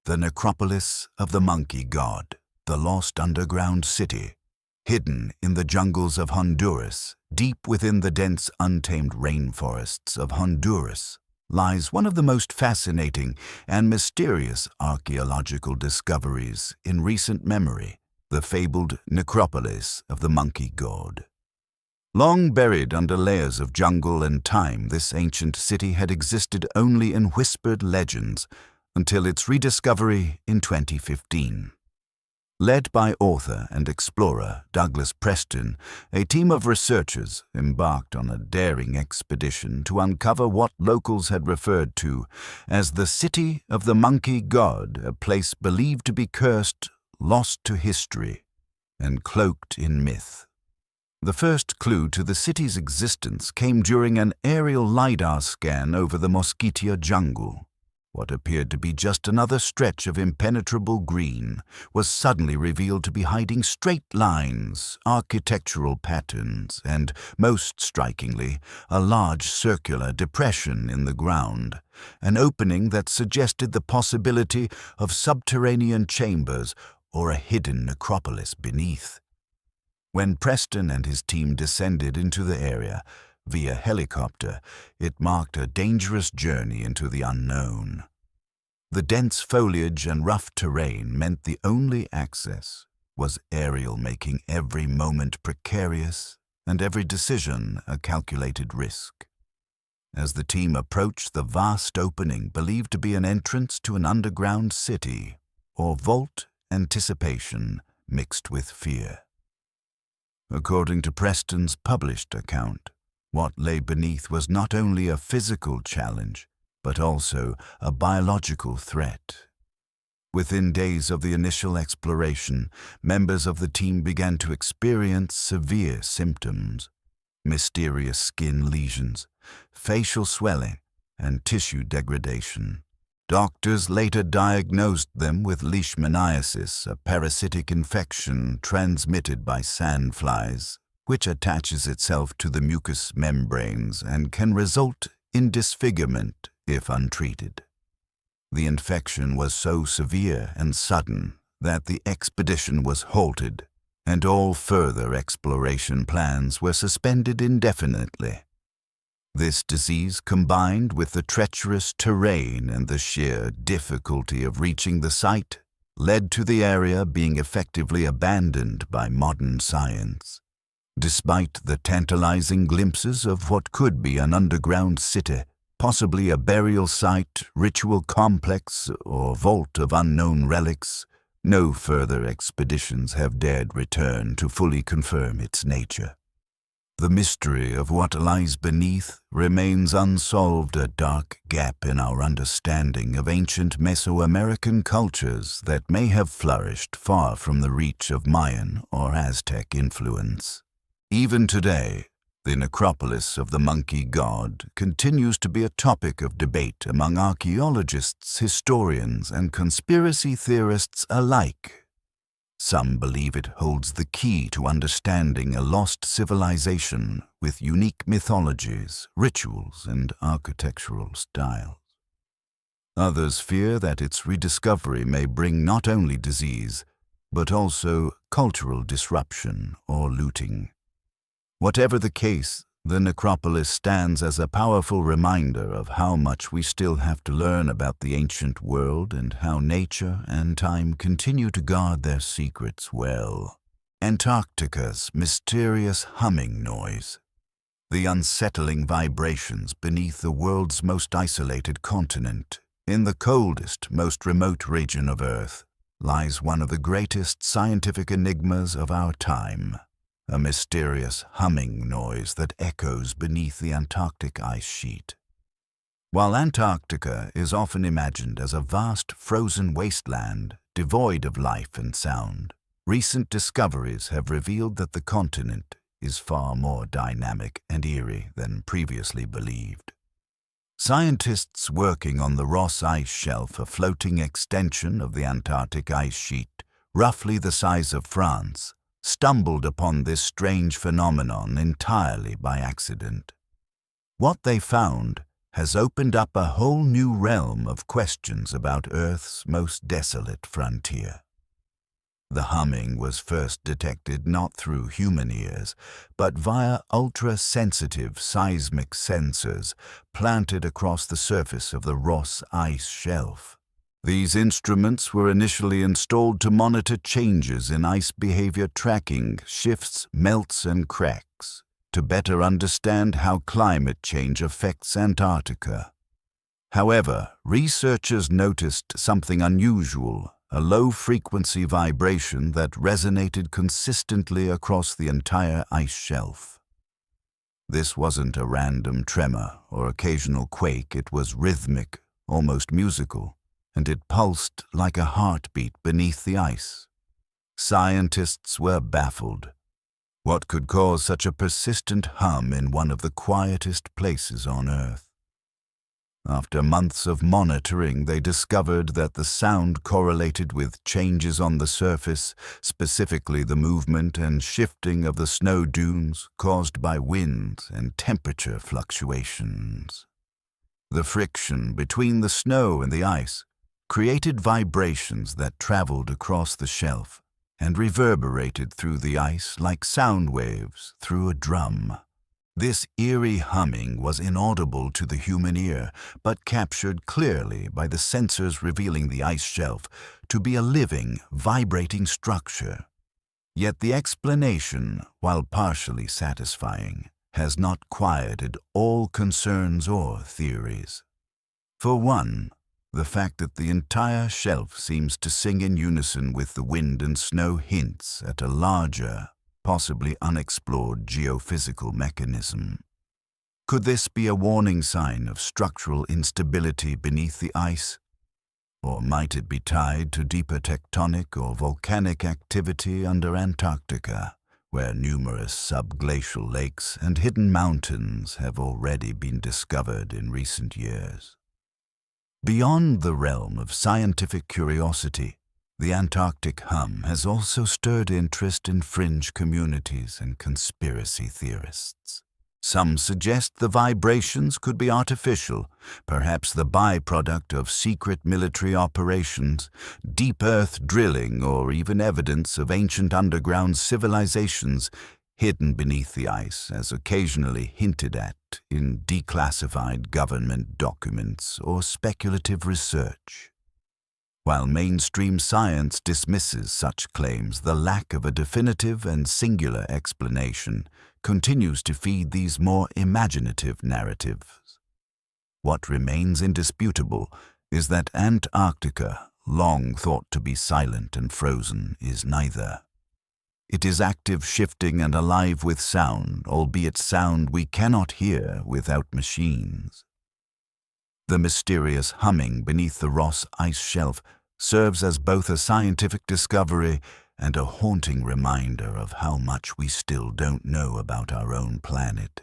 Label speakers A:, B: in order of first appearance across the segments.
A: The necropolis of the monkey god, the lost underground city. Hidden in the jungles of Honduras, deep within the dense, untamed rainforests of Honduras, lies one of the most fascinating and mysterious archaeological discoveries in recent memory, the fabled necropolis of the monkey god. Long buried under layers of jungle and time, this ancient city had existed only in whispered legends until its rediscovery in 2015. Led by author and explorer Douglas Preston, a team of researchers embarked on a daring expedition to uncover what locals had referred to as the City of the Monkey God, a place believed to be cursed, lost to history, and cloaked in myth. The first clue to the city's existence came during an aerial LiDAR scan over the Mosquitia jungle. What appeared to be just another stretch of impenetrable green was suddenly revealed to be hiding straight lines, architectural patterns, and, most strikingly, a large circular depression in the ground, an opening that suggested the possibility of subterranean chambers or a hidden necropolis beneath. When Preston and his team descended into the area, via helicopter, it marked a dangerous journey into the unknown. The dense foliage and rough terrain meant the only access was aerial, making every moment precarious and every decision a calculated risk. As the team approached the vast opening believed to be an entrance to an underground city, or vault, anticipation mixed with fear. According to Preston's published account, what lay beneath was not only a physical challenge, but also a biological threat. Within days of the initial exploration, members of the team began to experience severe symptoms: mysterious skin lesions, facial swelling, and tissue degradation. Doctors later diagnosed them with leishmaniasis, a parasitic infection transmitted by sandflies, which attaches itself to the mucous membranes and can result in disfigurement if untreated. The infection was so severe and sudden that the expedition was halted, and all further exploration plans were suspended indefinitely. This disease, combined with the treacherous terrain and the sheer difficulty of reaching the site, led to the area being effectively abandoned by modern science. Despite the tantalizing glimpses of what could be an underground city, possibly a burial site, ritual complex, or vault of unknown relics, no further expeditions have dared return to fully confirm its nature. The mystery of what lies beneath remains unsolved, a dark gap in our understanding of ancient Mesoamerican cultures that may have flourished far from the reach of Mayan or Aztec influence. Even today, the necropolis of the monkey god continues to be a topic of debate among archaeologists, historians, and conspiracy theorists alike. Some believe it holds the key to understanding a lost civilization with unique mythologies, rituals, and architectural styles. Others fear that its rediscovery may bring not only disease, but also cultural disruption or looting. Whatever the case, the necropolis stands as a powerful reminder of how much we still have to learn about the ancient world and how nature and time continue to guard their secrets well. Antarctica's mysterious humming noise. The unsettling vibrations beneath the world's most isolated continent, in the coldest, most remote region of Earth, lies one of the greatest scientific enigmas of our time. A mysterious humming noise that echoes beneath the Antarctic ice sheet. While Antarctica is often imagined as a vast frozen wasteland devoid of life and sound, recent discoveries have revealed that the continent is far more dynamic and eerie than previously believed. Scientists working on the Ross Ice Shelf, a floating extension of the Antarctic ice sheet, roughly the size of France, stumbled upon this strange phenomenon entirely by accident. What they found has opened up a whole new realm of questions about Earth's most desolate frontier. The humming was first detected not through human ears, but via ultra-sensitive seismic sensors planted across the surface of the Ross Ice Shelf. These instruments were initially installed to monitor changes in ice behavior, tracking shifts, melts, and cracks, to better understand how climate change affects Antarctica. However, researchers noticed something unusual, a low-frequency vibration that resonated consistently across the entire ice shelf. This wasn't a random tremor or occasional quake, it was rhythmic, almost musical, and it pulsed like a heartbeat beneath the ice. Scientists were baffled. What could cause such a persistent hum in one of the quietest places on Earth? After months of monitoring, they discovered that the sound correlated with changes on the surface, specifically the movement and shifting of the snow dunes caused by winds and temperature fluctuations. The friction between the snow and the ice created vibrations that traveled across the shelf and reverberated through the ice like sound waves through a drum. This eerie humming was inaudible to the human ear, but captured clearly by the sensors revealing the ice shelf to be a living, vibrating structure. Yet the explanation, while partially satisfying, has not quieted all concerns or theories. For one, the fact that the entire shelf seems to sing in unison with the wind and snow hints at a larger, possibly unexplored geophysical mechanism. Could this be a warning sign of structural instability beneath the ice? Or might it be tied to deeper tectonic or volcanic activity under Antarctica, where numerous subglacial lakes and hidden mountains have already been discovered in recent years? Beyond the realm of scientific curiosity, the Antarctic hum has also stirred interest in fringe communities and conspiracy theorists. Some suggest the vibrations could be artificial, perhaps the byproduct of secret military operations, deep earth drilling, or even evidence of ancient underground civilizations hidden beneath the ice, as occasionally hinted at in declassified government documents or speculative research. While mainstream science dismisses such claims, the lack of a definitive and singular explanation continues to feed these more imaginative narratives. What remains indisputable is that Antarctica, long thought to be silent and frozen, is neither. It is active, shifting, and alive with sound, albeit sound we cannot hear without machines. The mysterious humming beneath the Ross Ice Shelf serves as both a scientific discovery and a haunting reminder of how much we still don't know about our own planet.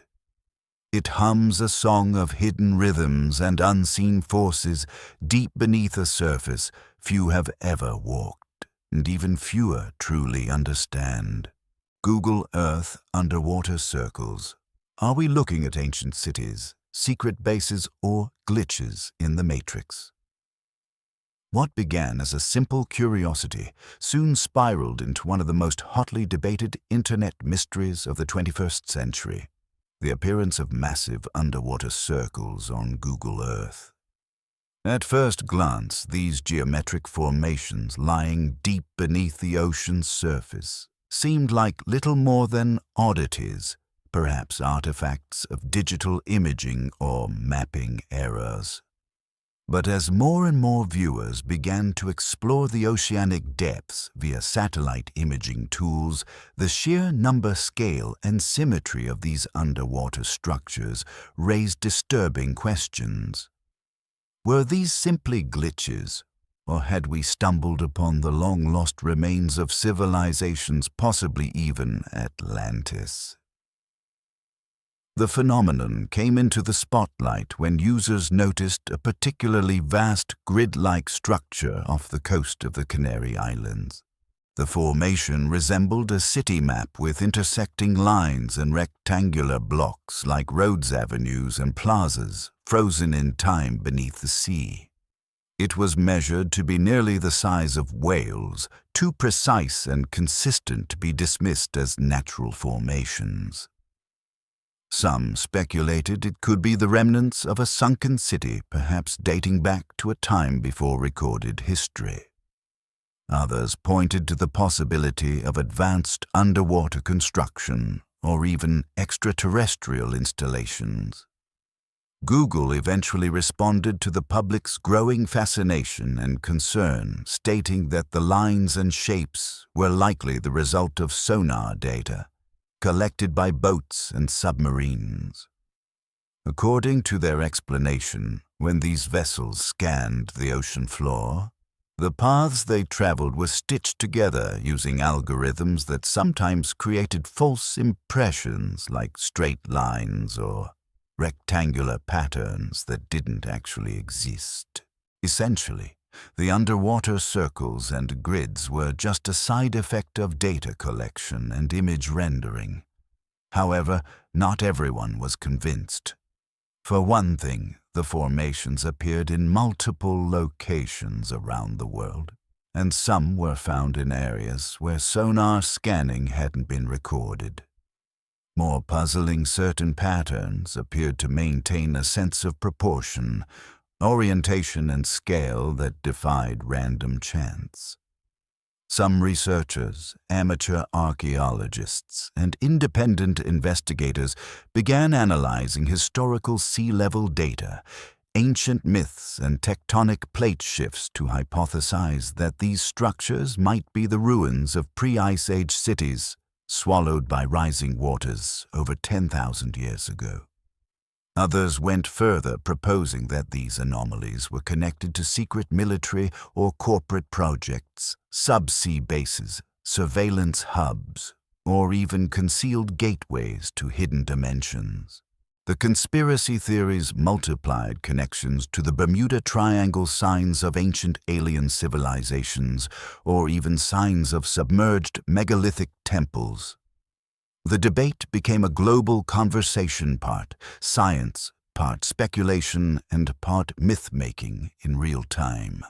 A: It hums a song of hidden rhythms and unseen forces deep beneath a surface few have ever walked, and even fewer truly understand. Google Earth underwater circles. Are we looking at ancient cities, secret bases, or glitches in the Matrix? What began as a simple curiosity soon spiraled into one of the most hotly debated internet mysteries of the 21st century, the appearance of massive underwater circles on Google Earth. At first glance, these geometric formations lying deep beneath the ocean's surface seemed like little more than oddities, perhaps artifacts of digital imaging or mapping errors. But as more and more viewers began to explore the oceanic depths via satellite imaging tools, the sheer number, scale, and symmetry of these underwater structures raised disturbing questions. Were these simply glitches, or had we stumbled upon the long-lost remains of civilizations, possibly even Atlantis? The phenomenon came into the spotlight when users noticed a particularly vast grid-like structure off the coast of the Canary Islands. The formation resembled a city map with intersecting lines and rectangular blocks like roads, avenues, and plazas, frozen in time beneath the sea. It was measured to be nearly the size of whales, too precise and consistent to be dismissed as natural formations. Some speculated it could be the remnants of a sunken city, perhaps dating back to a time before recorded history. Others pointed to the possibility of advanced underwater construction or even extraterrestrial installations. Google eventually responded to the public's growing fascination and concern, stating that the lines and shapes were likely the result of sonar data collected by boats and submarines. According to their explanation, when these vessels scanned the ocean floor, the paths they traveled were stitched together using algorithms that sometimes created false impressions like straight lines or rectangular patterns that didn't actually exist. Essentially, the underwater circles and grids were just a side effect of data collection and image rendering. However, not everyone was convinced. For one thing, the formations appeared in multiple locations around the world, and some were found in areas where sonar scanning hadn't been recorded. More puzzling, certain patterns appeared to maintain a sense of proportion, orientation, and scale that defied random chance. Some researchers, amateur archaeologists, and independent investigators began analyzing historical sea level data, ancient myths, and tectonic plate shifts to hypothesize that these structures might be the ruins of pre-Ice Age cities swallowed by rising waters over 10,000 years ago. Others went further, proposing that these anomalies were connected to secret military or corporate projects, subsea bases, surveillance hubs, or even concealed gateways to hidden dimensions. The conspiracy theories multiplied connections to the Bermuda Triangle, signs of ancient alien civilizations, or even signs of submerged megalithic temples. The debate became a global conversation, part science, part speculation, and part myth-making in real time.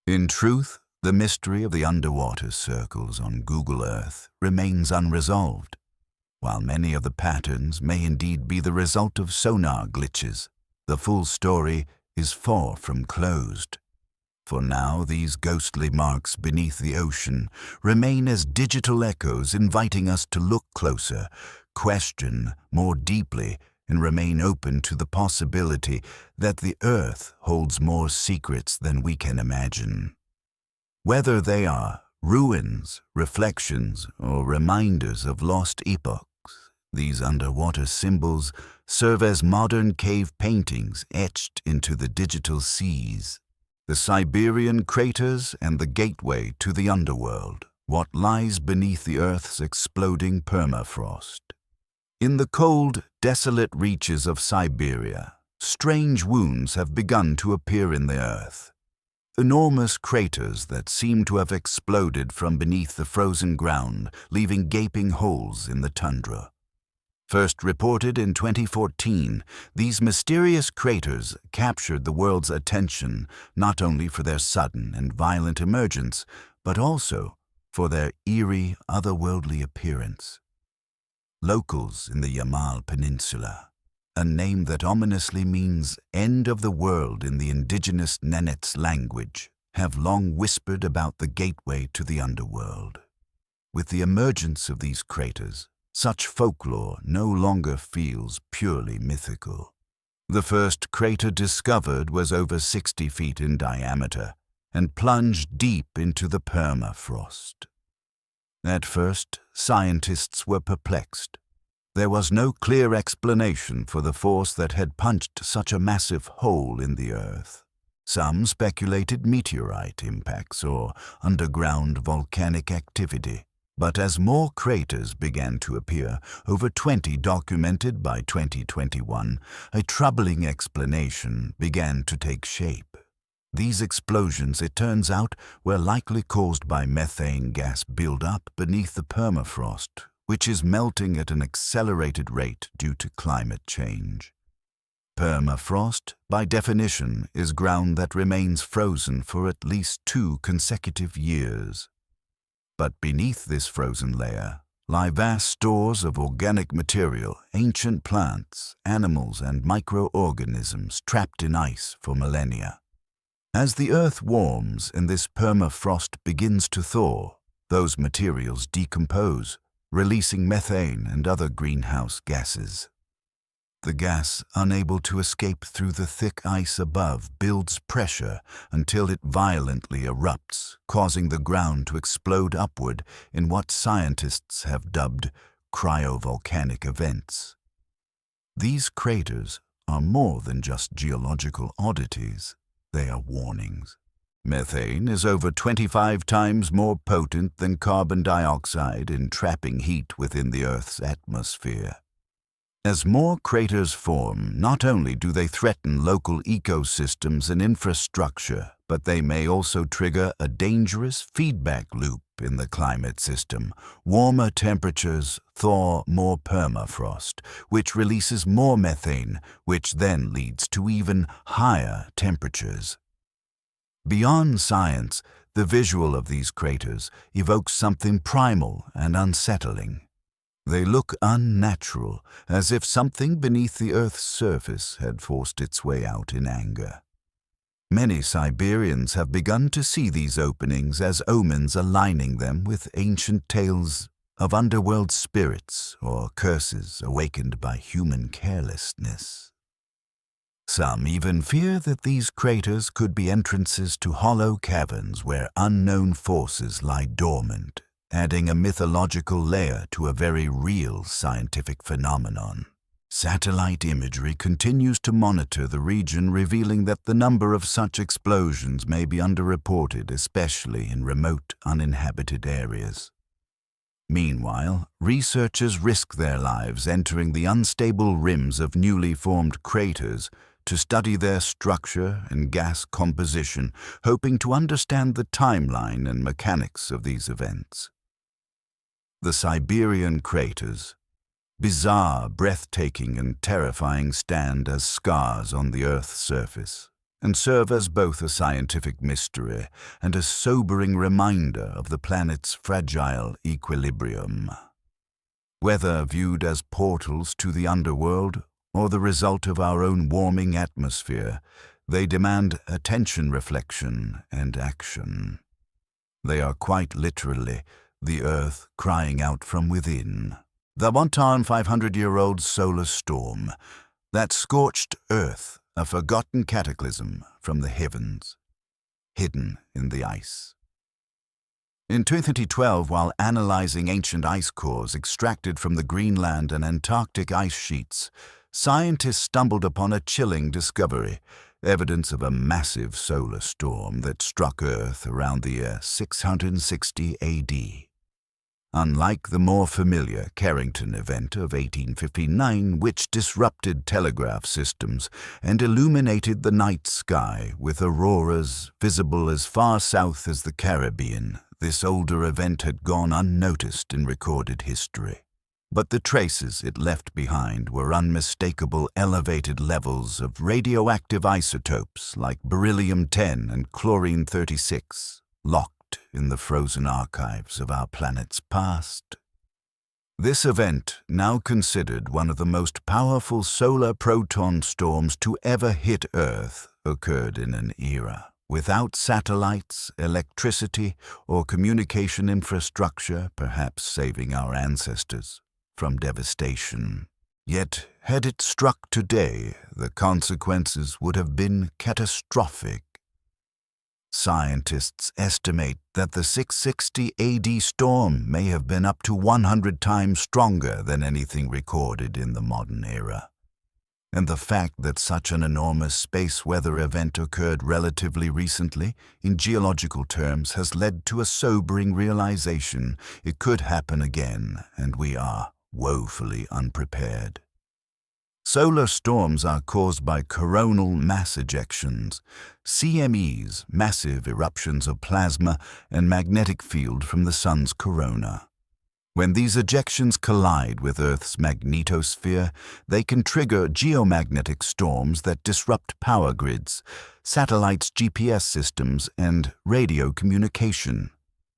A: In truth, the mystery of the underwater circles on Google Earth remains unresolved. While many of the patterns may indeed be the result of sonar glitches, the full story is far from closed. For now, these ghostly marks beneath the ocean remain as digital echoes, inviting us to look closer, question more deeply, and remain open to the possibility that the Earth holds more secrets than we can imagine. Whether they are ruins, reflections, or reminders of lost epochs, these underwater symbols serve as modern cave paintings etched into the digital seas. The Siberian craters and the gateway to the underworld, what lies beneath the Earth's exploding permafrost. In the cold, desolate reaches of Siberia, strange wounds have begun to appear in the Earth. Enormous craters that seem to have exploded from beneath the frozen ground, leaving gaping holes in the tundra. First reported in 2014, these mysterious craters captured the world's attention not only for their sudden and violent emergence, but also for their eerie, otherworldly appearance. Locals in the Yamal Peninsula, a name that ominously means end of the world in the indigenous Nenets language, have long whispered about the gateway to the underworld. With the emergence of these craters, such folklore no longer feels purely mythical. The first crater discovered was over 60 feet in diameter and plunged deep into the permafrost. At first, scientists were perplexed. There was no clear explanation for the force that had punched such a massive hole in the Earth. Some speculated meteorite impacts or underground volcanic activity. But as more craters began to appear, over 20 documented by 2021, a troubling explanation began to take shape. These explosions, it turns out, were likely caused by methane gas buildup beneath the permafrost, which is melting at an accelerated rate due to climate change. Permafrost, by definition, is ground that remains frozen for at least 2 consecutive years. But beneath this frozen layer lie vast stores of organic material, ancient plants, animals, and microorganisms trapped in ice for millennia. As the Earth warms and this permafrost begins to thaw, those materials decompose, releasing methane and other greenhouse gases. The gas, unable to escape through the thick ice above, builds pressure until it violently erupts, causing the ground to explode upward in what scientists have dubbed cryovolcanic events. These craters are more than just geological oddities. They are warnings. Methane is over 25 times more potent than carbon dioxide in trapping heat within the Earth's atmosphere. As more craters form, not only do they threaten local ecosystems and infrastructure, but they may also trigger a dangerous feedback loop in the climate system. Warmer temperatures thaw more permafrost, which releases more methane, which then leads to even higher temperatures. Beyond science, the visual of these craters evokes something primal and unsettling. They look unnatural, as if something beneath the Earth's surface had forced its way out in anger. Many Siberians have begun to see these openings as omens, aligning them with ancient tales of underworld spirits or curses awakened by human carelessness. Some even fear that these craters could be entrances to hollow caverns where unknown forces lie dormant, adding a mythological layer to a very real scientific phenomenon. Satellite imagery continues to monitor the region, revealing that the number of such explosions may be underreported, especially in remote, uninhabited areas. Meanwhile, researchers risk their lives entering the unstable rims of newly formed craters to study their structure and gas composition, hoping to understand the timeline and mechanics of these events. The Siberian craters, bizarre, breathtaking, and terrifying, stand as scars on the Earth's surface and serve as both a scientific mystery and a sobering reminder of the planet's fragile equilibrium. Whether viewed as portals to the underworld or the result of our own warming atmosphere, they demand attention, reflection, and action. They are quite literally the Earth crying out from within. The 1,500-year-old solar storm, that scorched Earth, a forgotten cataclysm from the heavens, hidden in the ice. In 2012, while analyzing ancient ice cores extracted from the Greenland and Antarctic ice sheets, scientists stumbled upon a chilling discovery, evidence of a massive solar storm that struck Earth around the year 660 AD. Unlike the more familiar Carrington event of 1859, which disrupted telegraph systems and illuminated the night sky with auroras visible as far south as the Caribbean, this older event had gone unnoticed in recorded history. But the traces it left behind were unmistakable: elevated levels of radioactive isotopes like beryllium-10 and chlorine-36, locked in the frozen archives of our planet's past. This event, now considered one of the most powerful solar proton storms to ever hit Earth, occurred in an era without satellites, electricity, or communication infrastructure, perhaps saving our ancestors from devastation. Yet, had it struck today, the consequences would have been catastrophic. Scientists estimate that the 660 AD storm may have been up to 100 times stronger than anything recorded in the modern era. And the fact that such an enormous space weather event occurred relatively recently, in geological terms, has led to a sobering realization: it could happen again, and we are woefully unprepared. Solar storms are caused by coronal mass ejections, CMEs, massive eruptions of plasma and magnetic field from the sun's corona. When these ejections collide with Earth's magnetosphere, they can trigger geomagnetic storms that disrupt power grids, satellites' GPS systems, and radio communication.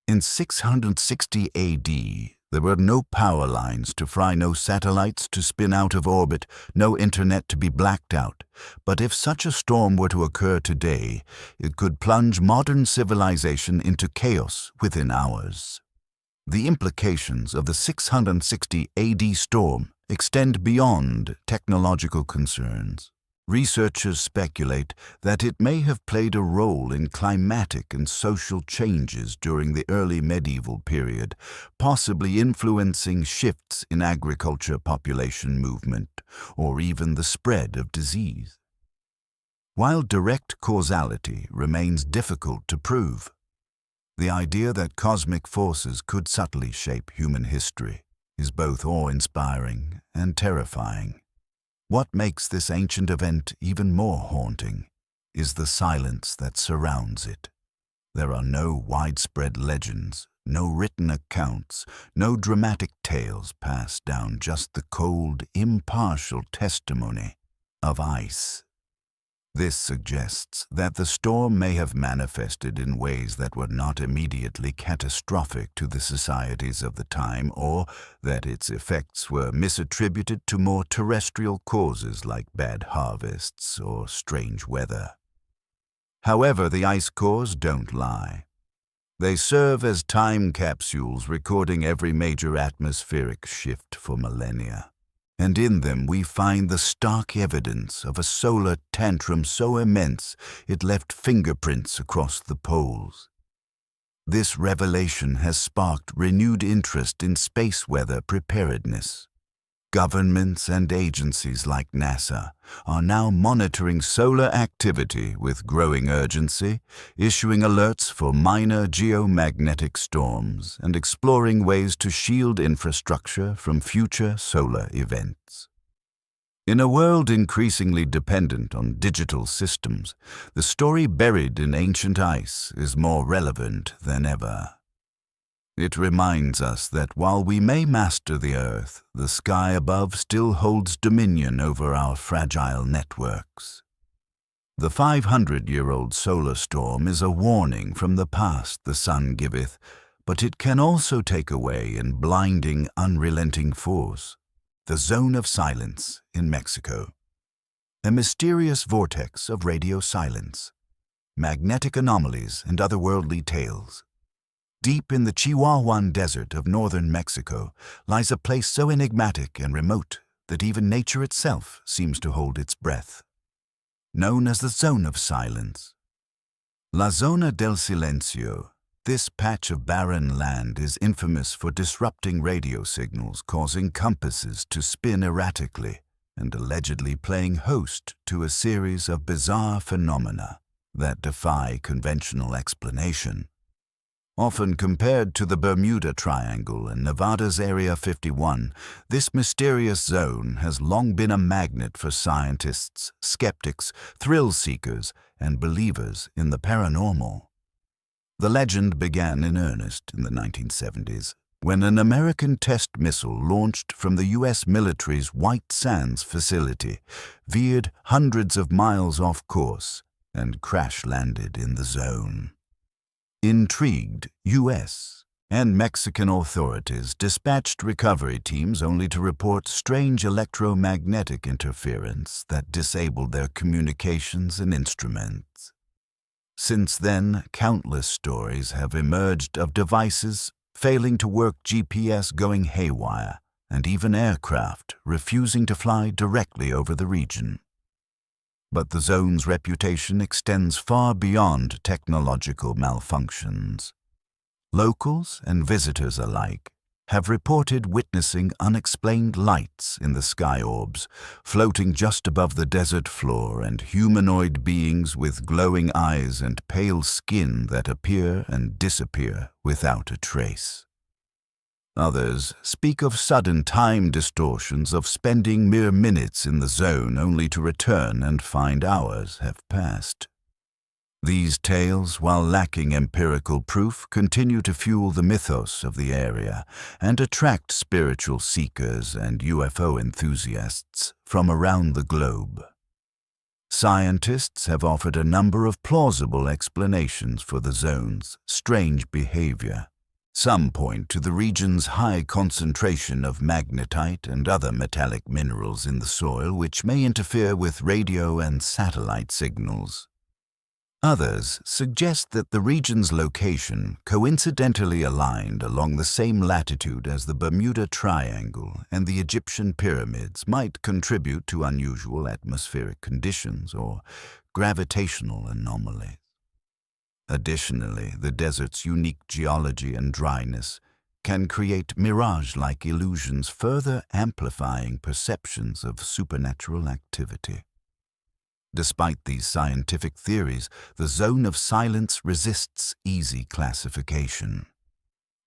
A: In 660 AD, there were no power lines to fry, no satellites to spin out of orbit, no internet to be blacked out. But if such a storm were to occur today, it could plunge modern civilization into chaos within hours. The implications of the 660 AD storm extend beyond technological concerns. Researchers speculate that it may have played a role in climatic and social changes during the early medieval period, possibly influencing shifts in agriculture population movement or even the spread of disease. While direct causality remains difficult to prove, the idea that cosmic forces could subtly shape human history is both awe-inspiring and terrifying. What makes this ancient event even more haunting is the silence that surrounds it. There are no widespread legends, no written accounts, no dramatic tales passed down, just the cold, impartial testimony of ice. This suggests that the storm may have manifested in ways that were not immediately catastrophic to the societies of the time, or that its effects were misattributed to more terrestrial causes like bad harvests or strange weather. However, the ice cores don't lie. They serve as time capsules recording every major atmospheric shift for millennia. And in them we find the stark evidence of a solar tantrum so immense it left fingerprints across the poles. This revelation has sparked renewed interest in space weather preparedness. Governments and agencies like NASA are now monitoring solar activity with growing urgency, issuing alerts for minor geomagnetic storms and exploring ways to shield infrastructure from future solar events. In a world increasingly dependent on digital systems, the story buried in ancient ice is more relevant than ever. It reminds us that while we may master the Earth, the sky above still holds dominion over our fragile networks. The 500-year-old solar storm is a warning from the past the sun giveth, but it can also take away in blinding, unrelenting force. The zone of silence in Mexico. A mysterious vortex of radio silence, magnetic anomalies and otherworldly tales. Deep in the Chihuahuan Desert of northern Mexico lies a place so enigmatic and remote that even nature itself seems to hold its breath. Known as the Zone of Silence. La Zona del Silencio, this patch of barren land is infamous for disrupting radio signals, causing compasses to spin erratically, and allegedly playing host to a series of bizarre phenomena that defy conventional explanation. Often compared to the Bridgewater Triangle and Nevada's Area 51, this mysterious zone has long been a magnet for scientists, skeptics, thrill-seekers, and believers in the paranormal. The legend began in earnest in the 1970s, when an American test missile launched from the U.S. military's White Sands facility veered hundreds of miles off course and crash-landed in the zone. Intrigued, U.S. and Mexican authorities dispatched recovery teams only to report strange electromagnetic interference that disabled their communications and instruments. Since then, countless stories have emerged of devices failing to work, GPS going haywire, and even aircraft refusing to fly directly over the region. But the zone's reputation extends far beyond technological malfunctions. Locals and visitors alike have reported witnessing unexplained lights in the sky orbs, floating just above the desert floor, and humanoid beings with glowing eyes and pale skin that appear and disappear without a trace. Others speak of sudden time distortions, of spending mere minutes in the zone only to return and find hours have passed. These tales, while lacking empirical proof, continue to fuel the mythos of the area and attract spiritual seekers and UFO enthusiasts from around the globe. Scientists have offered a number of plausible explanations for the zone's strange behavior. Some point to the region's high concentration of magnetite and other metallic minerals in the soil, which may interfere with radio and satellite signals. Others suggest that the region's location coincidentally aligned along the same latitude as the Bridgewater Triangle and the Egyptian pyramids might contribute to unusual atmospheric conditions or gravitational anomalies. Additionally, the desert's unique geology and dryness can create mirage-like illusions, further amplifying perceptions of supernatural activity. Despite these scientific theories, the zone of silence resists easy classification.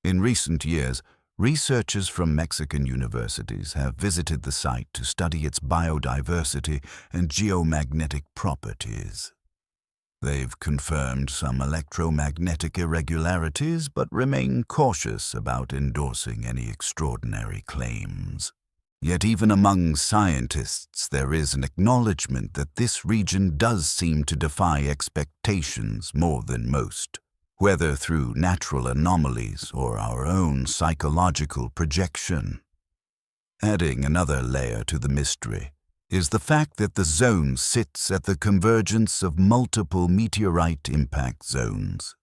A: In recent years, researchers from Mexican universities have visited the site to study its biodiversity and geomagnetic properties. They've confirmed some electromagnetic irregularities, but remain cautious about endorsing any extraordinary claims. Yet even among scientists, there is an acknowledgement that this region does seem to defy expectations more than most, whether through natural anomalies or our own psychological projection. Adding another layer to the mystery is the fact that the zone sits at the convergence of multiple meteorite impact zones.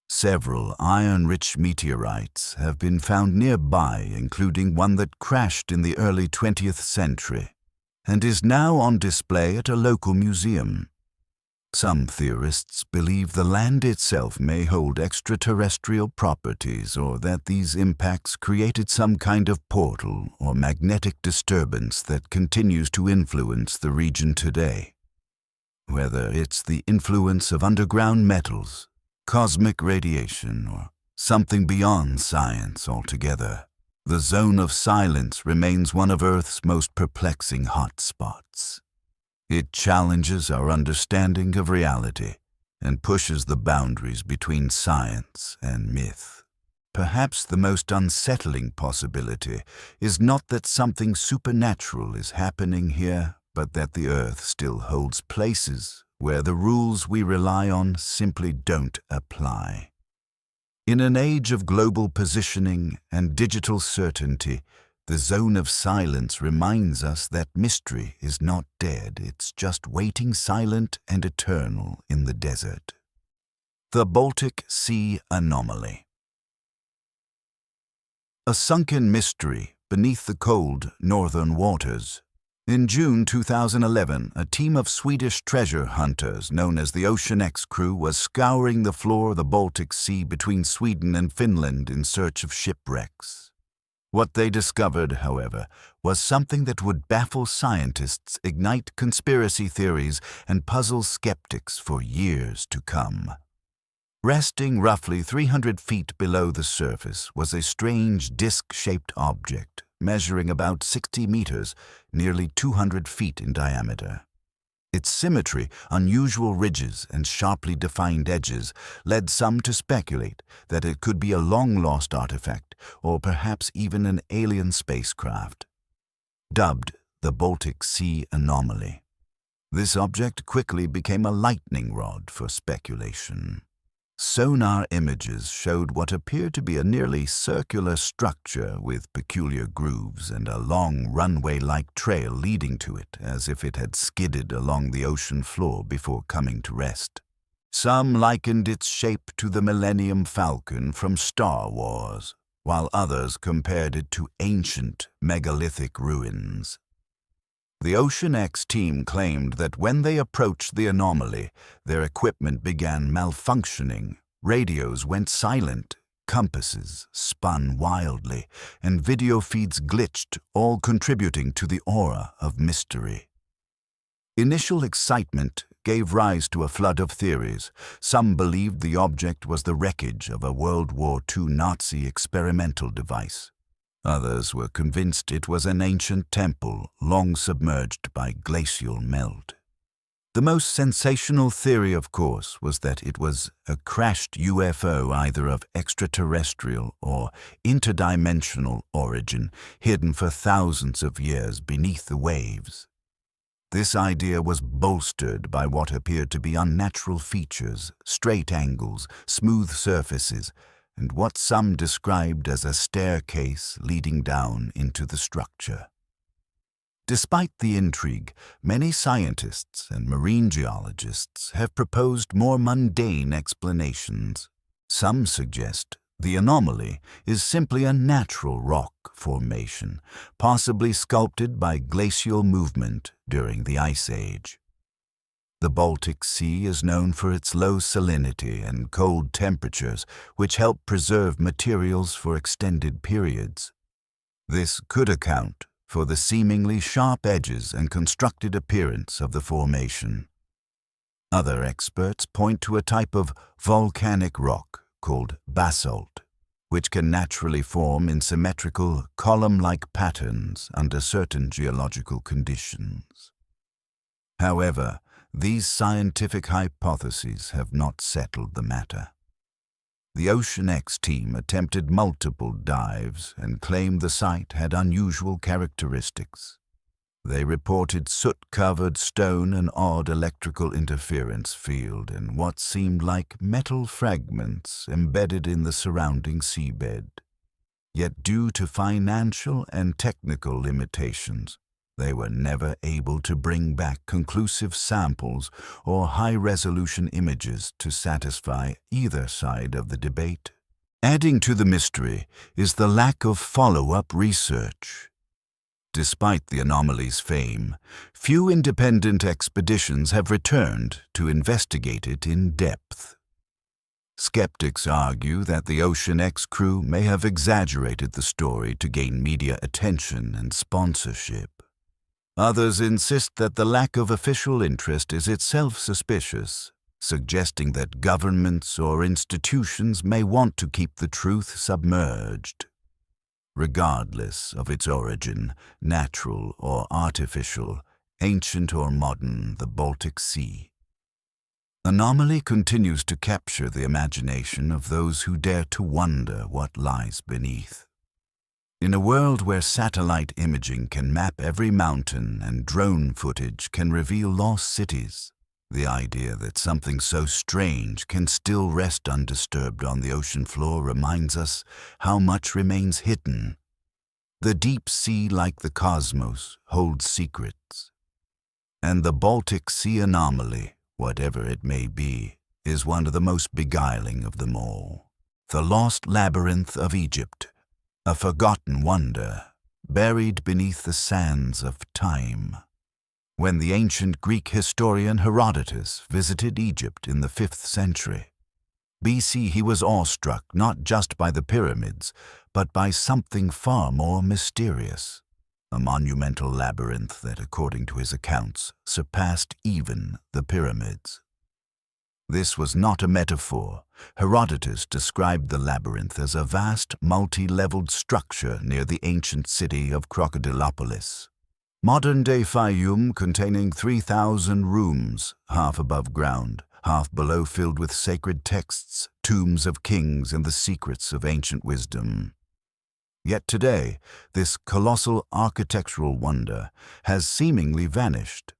A: Several iron-rich meteorites have been found nearby, including one that crashed in the early 20th century and is now on display at a local museum. Some theorists believe the land itself may hold extraterrestrial properties, or that these impacts created some kind of portal or magnetic disturbance that continues to influence the region today. Whether it's the influence of underground metals, cosmic radiation, or something beyond science altogether, the zone of silence remains one of Earth's most perplexing hotspots. It challenges our understanding of reality and pushes the boundaries between science and myth. Perhaps the most unsettling possibility is not that something supernatural is happening here, but that the Earth still holds places where the rules we rely on simply don't apply. In an age of global positioning and digital certainty, the zone of silence reminds us that mystery is not dead, it's just waiting silent and eternal in the desert. The Baltic Sea Anomaly. A sunken mystery beneath the cold northern waters. In June 2011, a team of Swedish treasure hunters known as the Ocean X crew was scouring the floor of the Baltic Sea between Sweden and Finland in search of shipwrecks. What they discovered, however, was something that would baffle scientists, ignite conspiracy theories, and puzzle skeptics for years to come. Resting roughly 300 feet below the surface was a strange disc-shaped object, measuring about 60 meters, nearly 200 feet in diameter. Its symmetry, unusual ridges, and sharply defined edges led some to speculate that it could be a long-lost artifact, or perhaps even an alien spacecraft. Dubbed the Baltic Sea Anomaly, this object quickly became a lightning rod for speculation. Sonar images showed what appeared to be a nearly circular structure with peculiar grooves and a long runway-like trail leading to it, as if it had skidded along the ocean floor before coming to rest. Some likened its shape to the Millennium Falcon from Star Wars, while others compared it to ancient megalithic ruins. The Ocean X team claimed that when they approached the anomaly, their equipment began malfunctioning, radios went silent, compasses spun wildly, and video feeds glitched, all contributing to the aura of mystery. Initial excitement gave rise to a flood of theories. Some believed the object was the wreckage of a World War II Nazi experimental device. Others were convinced it was an ancient temple long submerged by glacial melt. The most sensational theory, of course, was that it was a crashed UFO either of extraterrestrial or interdimensional origin, hidden for thousands of years beneath the waves. This idea was bolstered by what appeared to be unnatural features, straight angles, smooth surfaces, and what some described as a staircase leading down into the structure. Despite the intrigue, many scientists and marine geologists have proposed more mundane explanations. Some suggest the anomaly is simply a natural rock formation, possibly sculpted by glacial movement during the Ice Age. The Baltic Sea is known for its low salinity and cold temperatures, which help preserve materials for extended periods. This could account for the seemingly sharp edges and constructed appearance of the formation. Other experts point to a type of volcanic rock called basalt, which can naturally form in symmetrical, column-like patterns under certain geological conditions. However, these scientific hypotheses have not settled the matter. The Ocean X team attempted multiple dives and claimed the site had unusual characteristics. They reported soot-covered stone, an odd electrical interference field, and what seemed like metal fragments embedded in the surrounding seabed. Yet due to financial and technical limitations, they were never able to bring back conclusive samples or high-resolution images to satisfy either side of the debate. Adding to the mystery is the lack of follow-up research. Despite the anomaly's fame, few independent expeditions have returned to investigate it in depth. Skeptics argue that the Ocean X crew may have exaggerated the story to gain media attention and sponsorship. Others insist that the lack of official interest is itself suspicious, suggesting that governments or institutions may want to keep the truth submerged. Regardless of its origin, natural or artificial, ancient or modern, the Baltic Sea anomaly continues to capture the imagination of those who dare to wonder what lies beneath. In a world where satellite imaging can map every mountain and drone footage can reveal lost cities, the idea that something so strange can still rest undisturbed on the ocean floor reminds us how much remains hidden. The deep sea, like the cosmos, holds secrets. And the Baltic Sea anomaly, whatever it may be, is one of the most beguiling of them all. The lost labyrinth of Egypt, a forgotten wonder, buried beneath the sands of time. When the ancient Greek historian Herodotus visited Egypt in the 5th century BC, he was awestruck not just by the pyramids, but by something far more mysterious, a monumental labyrinth that, according to his accounts, surpassed even the pyramids. This was not a metaphor. Herodotus described the labyrinth as a vast, multi-leveled structure near the ancient city of Crocodilopolis. Modern-day Fayum, containing 3,000 rooms, half above ground, half below, filled with sacred texts, tombs of kings, and the secrets of ancient wisdom. Yet today, this colossal architectural wonder has seemingly vanished.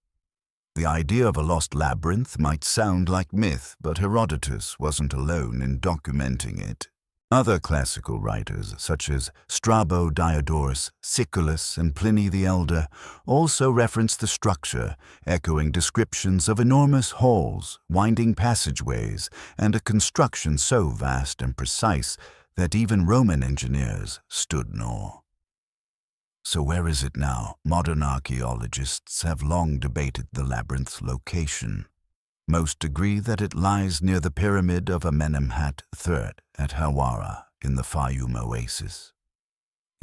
A: The idea of a lost labyrinth might sound like myth, but Herodotus wasn't alone in documenting it. Other classical writers, such as Strabo, Diodorus, Siculus, and Pliny the Elder, also reference the structure, echoing descriptions of enormous halls, winding passageways, and a construction so vast and precise that even Roman engineers stood in awe. So where is it now? Modern archaeologists have long debated the labyrinth's location. Most agree that it lies near the pyramid of Amenemhat III at Hawara in the Fayum oasis.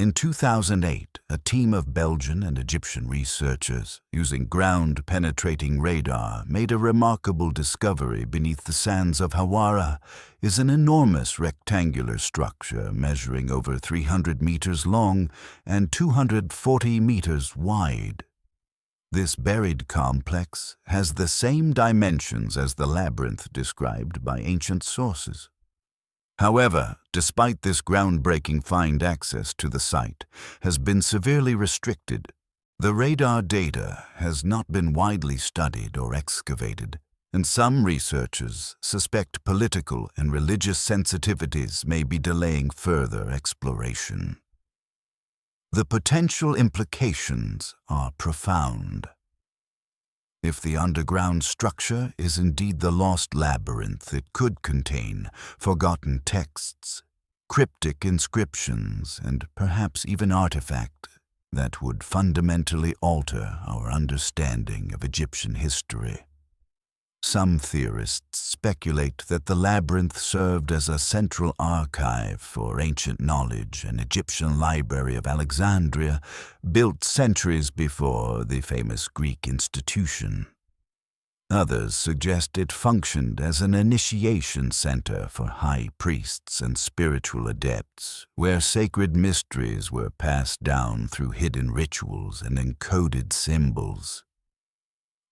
A: In 2008, a team of Belgian and Egyptian researchers, using ground-penetrating radar, made a remarkable discovery beneath the sands of Hawara. Is an enormous rectangular structure measuring over 300 meters long and 240 meters wide. This buried complex has the same dimensions as the labyrinth described by ancient sources. However, despite this groundbreaking find, access to the site has been severely restricted. The radar data has not been widely studied or excavated, and some researchers suspect political and religious sensitivities may be delaying further exploration. The potential implications are profound. If the underground structure is indeed the lost labyrinth, it could contain forgotten texts, cryptic inscriptions, and perhaps even artifacts that would fundamentally alter our understanding of Egyptian history. Some theorists speculate that the labyrinth served as a central archive for ancient knowledge, an Egyptian library of Alexandria, built centuries before the famous Greek institution. Others suggest it functioned as an initiation center for high priests and spiritual adepts, where sacred mysteries were passed down through hidden rituals and encoded symbols.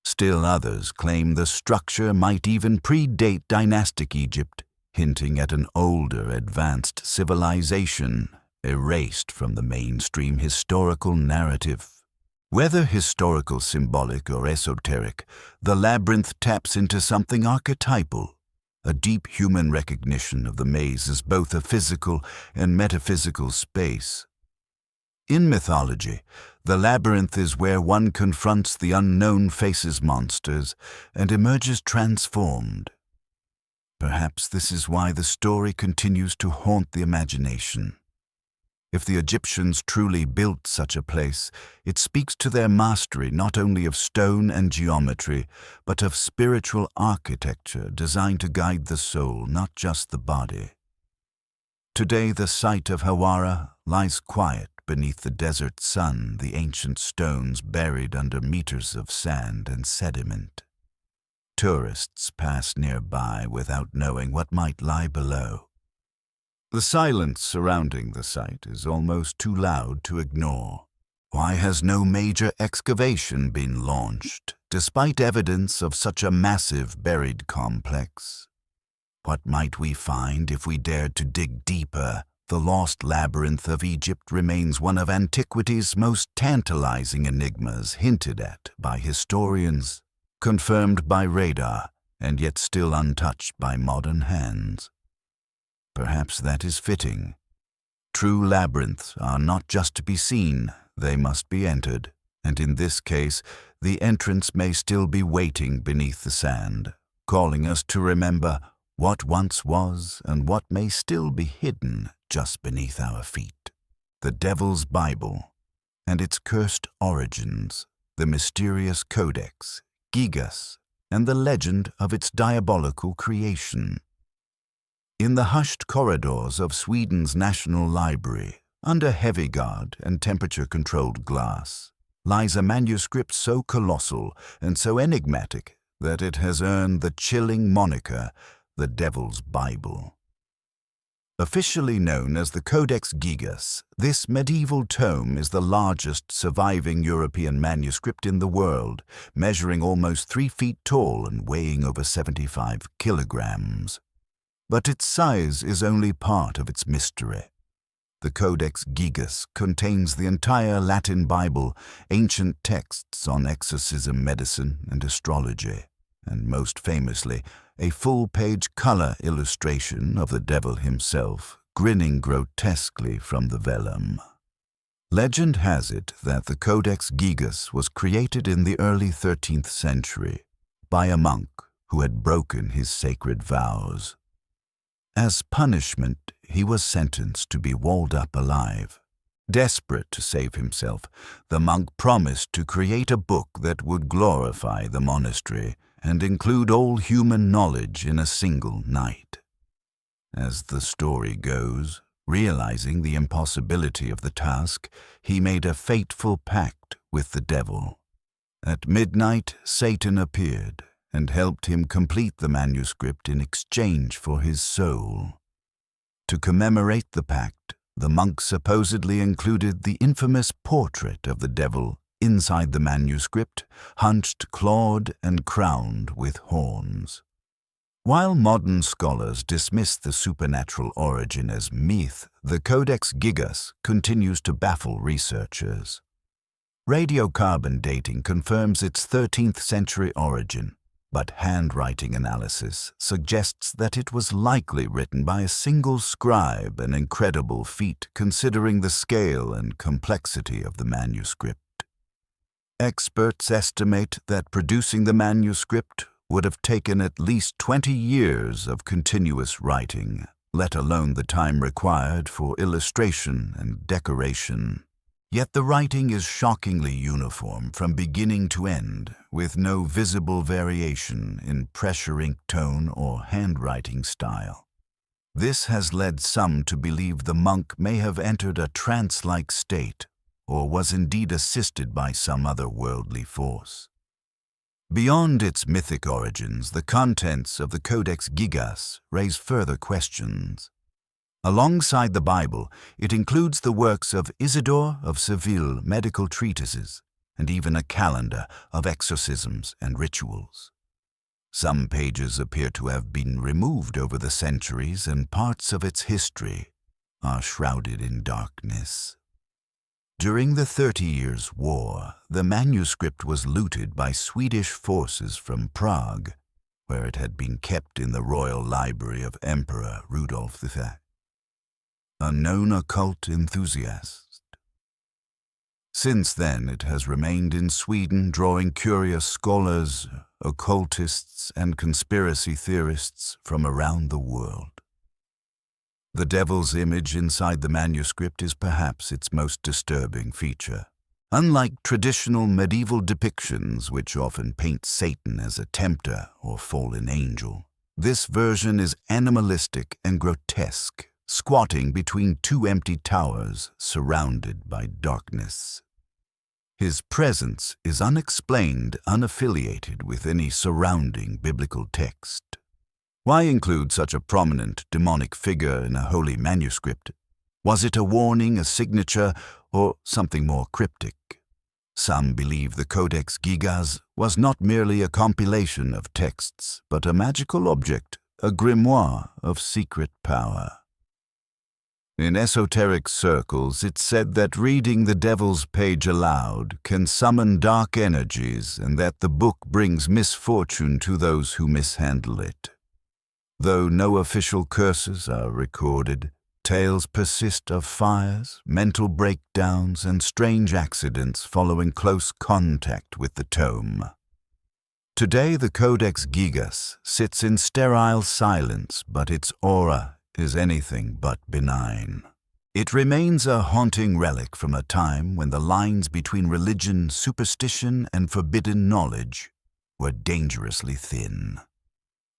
A: Still others claim the structure might even predate dynastic Egypt, hinting at an older, advanced civilization erased from the mainstream historical narrative. Whether historical, symbolic, or esoteric, the labyrinth taps into something archetypal, a deep human recognition of the maze as both a physical and metaphysical space. In mythology, the labyrinth is where one confronts the unknown, faces monsters, and emerges transformed. Perhaps this is why the story continues to haunt the imagination. If the Egyptians truly built such a place, it speaks to their mastery not only of stone and geometry, but of spiritual architecture designed to guide the soul, not just the body. Today, the site of Hawara lies quiet beneath the desert sun, the ancient stones buried under meters of sand and sediment. Tourists pass nearby without knowing what might lie below. The silence surrounding the site is almost too loud to ignore. Why has no major excavation been launched, despite evidence of such a massive buried complex? What might we find if we dared to dig deeper? The lost labyrinth of Egypt remains one of antiquity's most tantalizing enigmas, hinted at by historians, confirmed by radar, and yet still untouched by modern hands. Perhaps that is fitting. True labyrinths are not just to be seen, they must be entered, and in this case, the entrance may still be waiting beneath the sand, calling us to remember what once was and what may still be hidden just beneath our feet. The Devil's Bible and its cursed origins, the mysterious Codex, Gigas, and the legend of its diabolical creation. In the hushed corridors of Sweden's National Library, under heavy guard and temperature-controlled glass, lies a manuscript so colossal and so enigmatic that it has earned the chilling moniker, the Devil's Bible. Officially known as the Codex Gigas, this medieval tome is the largest surviving European manuscript in the world, measuring almost 3 feet tall and weighing over 75 kilograms. But its size is only part of its mystery. The Codex Gigas contains the entire Latin Bible, ancient texts on exorcism, medicine, and astrology, and most famously, a full-page color illustration of the devil himself, grinning grotesquely from the vellum. Legend has it that the Codex Gigas was created in the early 13th century by a monk who had broken his sacred vows. As punishment, he was sentenced to be walled up alive. Desperate to save himself, the monk promised to create a book that would glorify the monastery and include all human knowledge in a single night. As the story goes, Realizing the impossibility of the task, he made a fateful pact with the devil. At midnight, Satan appeared and helped him complete the manuscript in exchange for his soul. To commemorate the pact, the monk supposedly included the infamous portrait of the devil inside the manuscript, hunched, clawed, and crowned with horns. While modern scholars dismiss the supernatural origin as myth, the Codex Gigas continues to baffle researchers. Radiocarbon dating confirms its 13th century origin, but handwriting analysis suggests that it was likely written by a single scribe, an incredible feat considering the scale and complexity of the manuscript. Experts estimate that producing the manuscript would have taken at least 20 years of continuous writing, let alone the time required for illustration and decoration. Yet the writing is shockingly uniform from beginning to end, with no visible variation in pressure ink tone or handwriting style. This has led some to believe the monk may have entered a trance-like state, or was indeed assisted by some otherworldly force. Beyond its mythic origins, the contents of the Codex Gigas raise further questions. Alongside the Bible, it includes the works of Isidore of Seville medical treatises, and even a calendar of exorcisms and rituals. Some pages appear to have been removed over the centuries, and parts of its history are shrouded in darkness. During the 30 Years' War, the manuscript was looted by Swedish forces from Prague, where it had been kept in the royal library of Emperor Rudolf II, a known occult enthusiast. Since then, it has remained in Sweden, drawing curious scholars, occultists, and conspiracy theorists from around the world. The devil's image inside the manuscript is perhaps its most disturbing feature. Unlike traditional medieval depictions, which often paint Satan as a tempter or fallen angel, this version is animalistic and grotesque, squatting between two empty towers surrounded by darkness. His presence is unexplained, unaffiliated with any surrounding biblical text. Why include such a prominent demonic figure in a holy manuscript? Was it a warning, a signature, or something more cryptic? Some believe the Codex Gigas was not merely a compilation of texts, but a magical object, a grimoire of secret power. In esoteric circles, it's said that reading the Devil's Page aloud can summon dark energies, and that the book brings misfortune to those who mishandle it. Though no official curses are recorded, tales persist of fires, mental breakdowns, and strange accidents following close contact with the tome. Today, the Codex Gigas sits in sterile silence, but its aura is anything but benign. It remains a haunting relic from a time when the lines between religion, superstition, and forbidden knowledge were dangerously thin.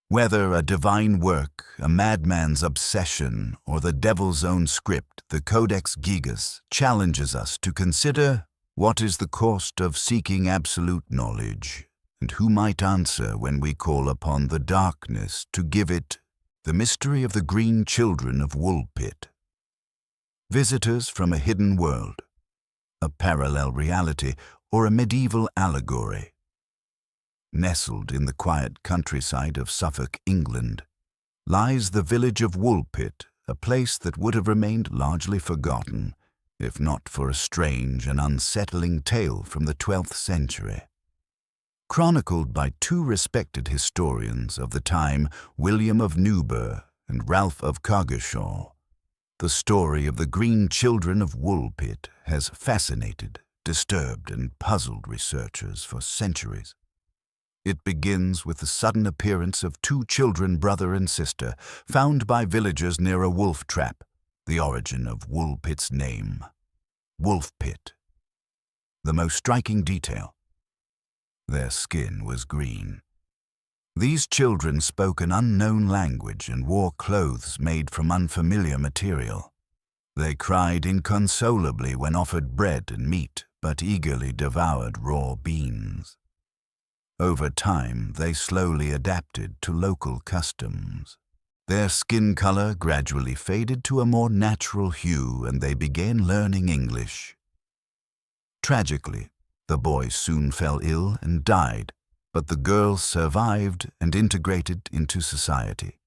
A: Whether a divine work, a madman's obsession, or the devil's own script, the Codex Gigas challenges us to consider what is the cost of seeking absolute knowledge, and who might answer when we call upon the darkness to give it the mystery of the green children of Woolpit. Visitors from a hidden world, a parallel reality, or a medieval allegory. Nestled in the quiet countryside of Suffolk, England, lies the village of Woolpit, a place that would have remained largely forgotten, if not for a strange and unsettling tale from the 12th century. Chronicled by two respected historians of the time, William of Newburgh and Ralph of Coggeshall, the story of the green children of Woolpit has fascinated, disturbed, and puzzled researchers for centuries. It begins with the sudden appearance of two children, brother and sister, found by villagers near a wolf trap, the origin of Woolpit's name, Wolfpit. The most striking detail: their skin was green. These children spoke an unknown language and wore clothes made from unfamiliar material. They cried inconsolably when offered bread and meat, but eagerly devoured raw beans. Over time, they slowly adapted to local customs. Their skin color gradually faded to a more natural hue, and they began learning English. Tragically, the boy soon fell ill and died, but the girls survived and integrated into society.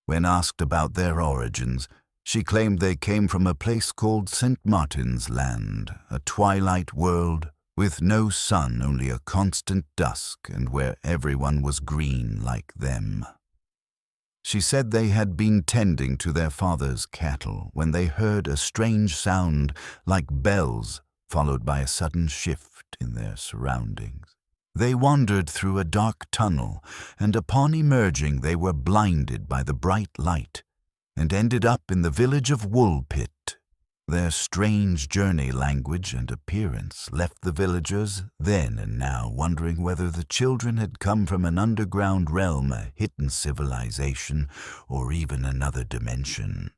A: When asked about their origins, she claimed they came from a place called St. Martin's Land, a twilight world with no sun, only a constant dusk, and where everyone was green like them. She said they had been tending to their father's cattle when they heard a strange sound like bells, followed by a sudden shift in their surroundings. They wandered through a dark tunnel, and upon emerging they were blinded by the bright light and ended up in the village of Woolpit. Their strange journey language and appearance left the villagers then and now wondering whether the children had come from an underground realm, a hidden civilization, or even another dimension.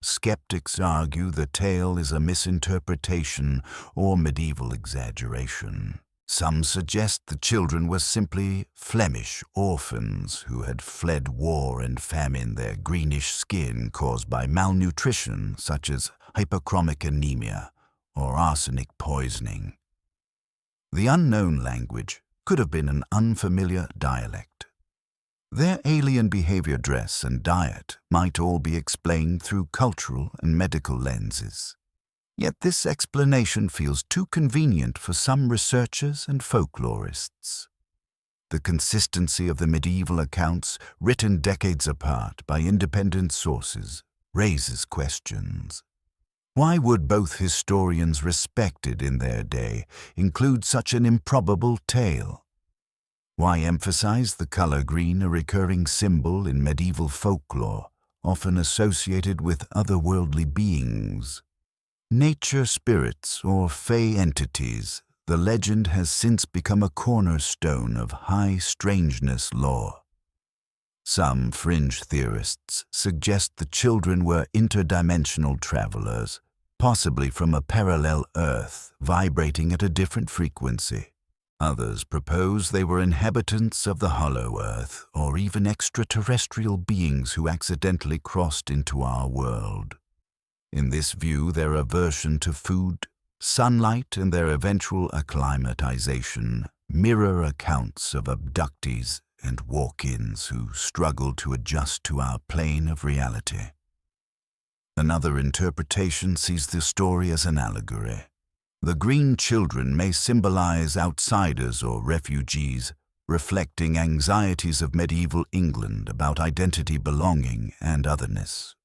A: Skeptics argue the tale is a misinterpretation or medieval exaggeration. Some suggest the children were simply Flemish orphans who had fled war and famine, their greenish skin caused by malnutrition such as hypochromic anemia or arsenic poisoning. The unknown language could have been an unfamiliar dialect. Their alien behavior, dress, and diet might all be explained through cultural and medical lenses. Yet this explanation feels too convenient for some researchers and folklorists. The consistency of the medieval accounts, written decades apart by independent sources, raises questions. Why would both historians respected in their day include such an improbable tale? Why emphasize the color green, a recurring symbol in medieval folklore, often associated with otherworldly beings? Nature spirits or fey entities, the legend has since become a cornerstone of high strangeness lore. Some fringe theorists suggest the children were interdimensional travelers, possibly from a parallel Earth vibrating at a different frequency. Others propose they were inhabitants of the hollow Earth or even extraterrestrial beings who accidentally crossed into our world. In this view, their aversion to food, sunlight, and their eventual acclimatization mirror accounts of abductees and walk-ins who struggle to adjust to our plane of reality. Another interpretation sees the story as an allegory. The green children may symbolize outsiders or refugees, reflecting anxieties of medieval England about identity, belonging, and otherness.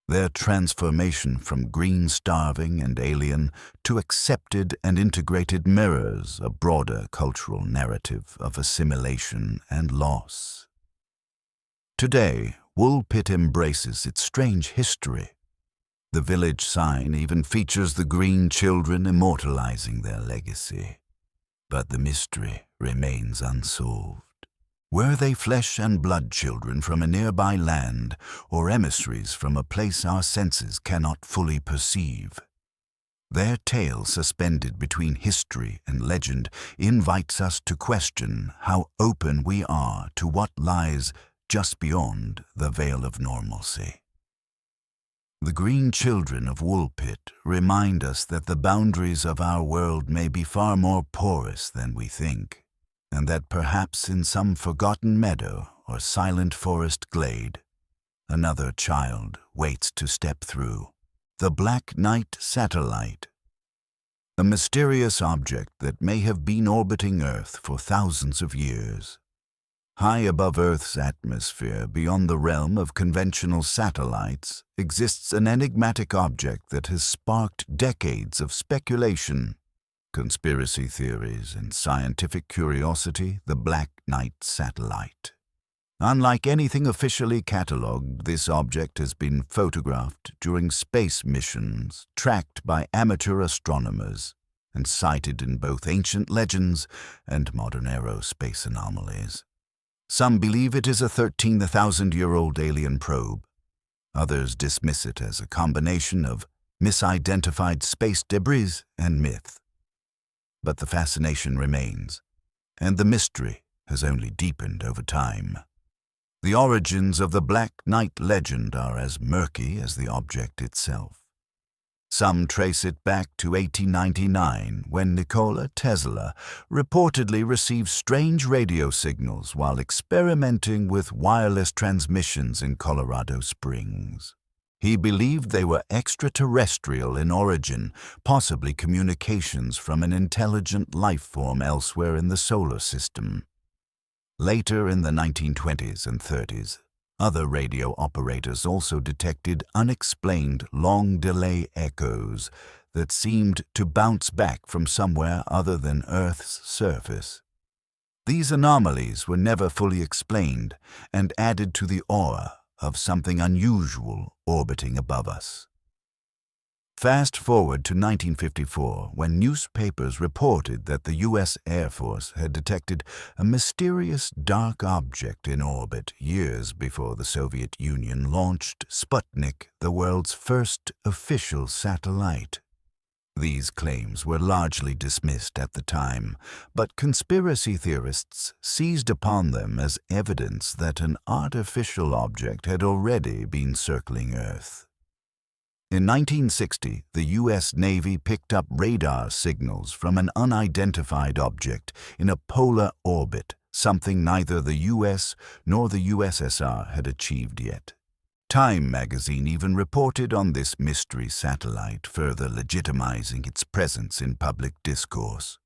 A: Their transformation from green, starving, and alien to accepted and integrated mirrors a broader cultural narrative of assimilation and loss. Today, Woolpit embraces its strange history. The village sign even features the green children immortalizing their legacy. But the mystery remains unsolved. Were they flesh and blood children from a nearby land, or emissaries from a place our senses cannot fully perceive? Their tale, suspended between history and legend, invites us to question how open we are to what lies just beyond the veil of normalcy. The green children of Woolpit remind us that the boundaries of our world may be far more porous than we think, and that perhaps in some forgotten meadow or silent forest glade, another child waits to step through. The Black Knight Satellite, a mysterious object that may have been orbiting Earth for thousands of years. High above Earth's atmosphere, beyond the realm of conventional satellites, exists an enigmatic object that has sparked decades of speculation, conspiracy theories, and scientific curiosity. The Black Knight Satellite. Unlike anything officially catalogued, this object has been photographed during space missions, tracked by amateur astronomers, and cited in both ancient legends and modern aerospace anomalies. Some believe it is a 13,000-year-old alien probe, Others dismiss it as a combination of misidentified space debris and myth. But the fascination remains, and the mystery has only deepened over time. The origins of the Black Knight legend are as murky as the object itself. Some trace it back to 1899, when Nikola Tesla reportedly received strange radio signals while experimenting with wireless transmissions in Colorado Springs. He believed they were extraterrestrial in origin, possibly communications from an intelligent life form elsewhere in the solar system. Later in the 1920s and 30s, other radio operators also detected unexplained long-delay echoes that seemed to bounce back from somewhere other than Earth's surface. These anomalies were never fully explained and added to the aura of something unusual orbiting above us. Fast forward to 1954, when newspapers reported that the U.S. Air Force had detected a mysterious dark object in orbit years before the Soviet Union launched Sputnik, the world's first official satellite. These claims were largely dismissed at the time, but conspiracy theorists seized upon them as evidence that an artificial object had already been circling Earth. In 1960, the U.S. Navy picked up radar signals from an unidentified object in a polar orbit, something neither the U.S. nor the USSR had achieved yet. Time magazine even reported on this mystery satellite, further legitimizing its presence in public discourse.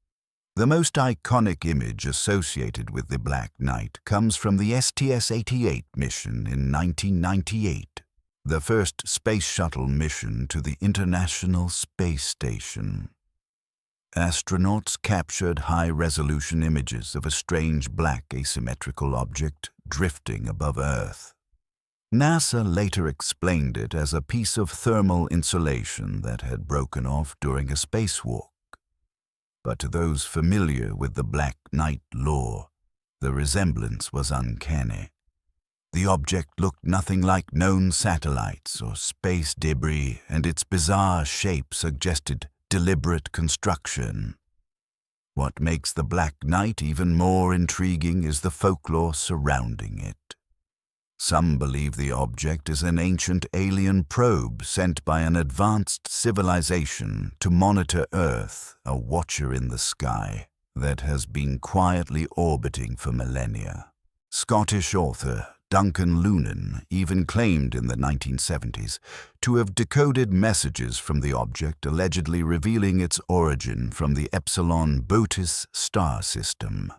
A: The most iconic image associated with the Black Knight comes from the STS-88 mission in 1998. The first space shuttle mission to the International Space Station. Astronauts captured high-resolution images of a strange black asymmetrical object drifting above Earth. NASA later explained it as a piece of thermal insulation that had broken off during a spacewalk. But to those familiar with the Black Knight lore, the resemblance was uncanny. The object looked nothing like known satellites or space debris, and its bizarre shape suggested deliberate construction. What makes the Black Knight even more intriguing is the folklore surrounding it. Some believe the object is an ancient alien probe sent by an advanced civilization to monitor Earth, a watcher in the sky that has been quietly orbiting for millennia. Scottish author Duncan Lunan even claimed in the 1970s to have decoded messages from the object, allegedly revealing its origin from the Epsilon Boötis star system.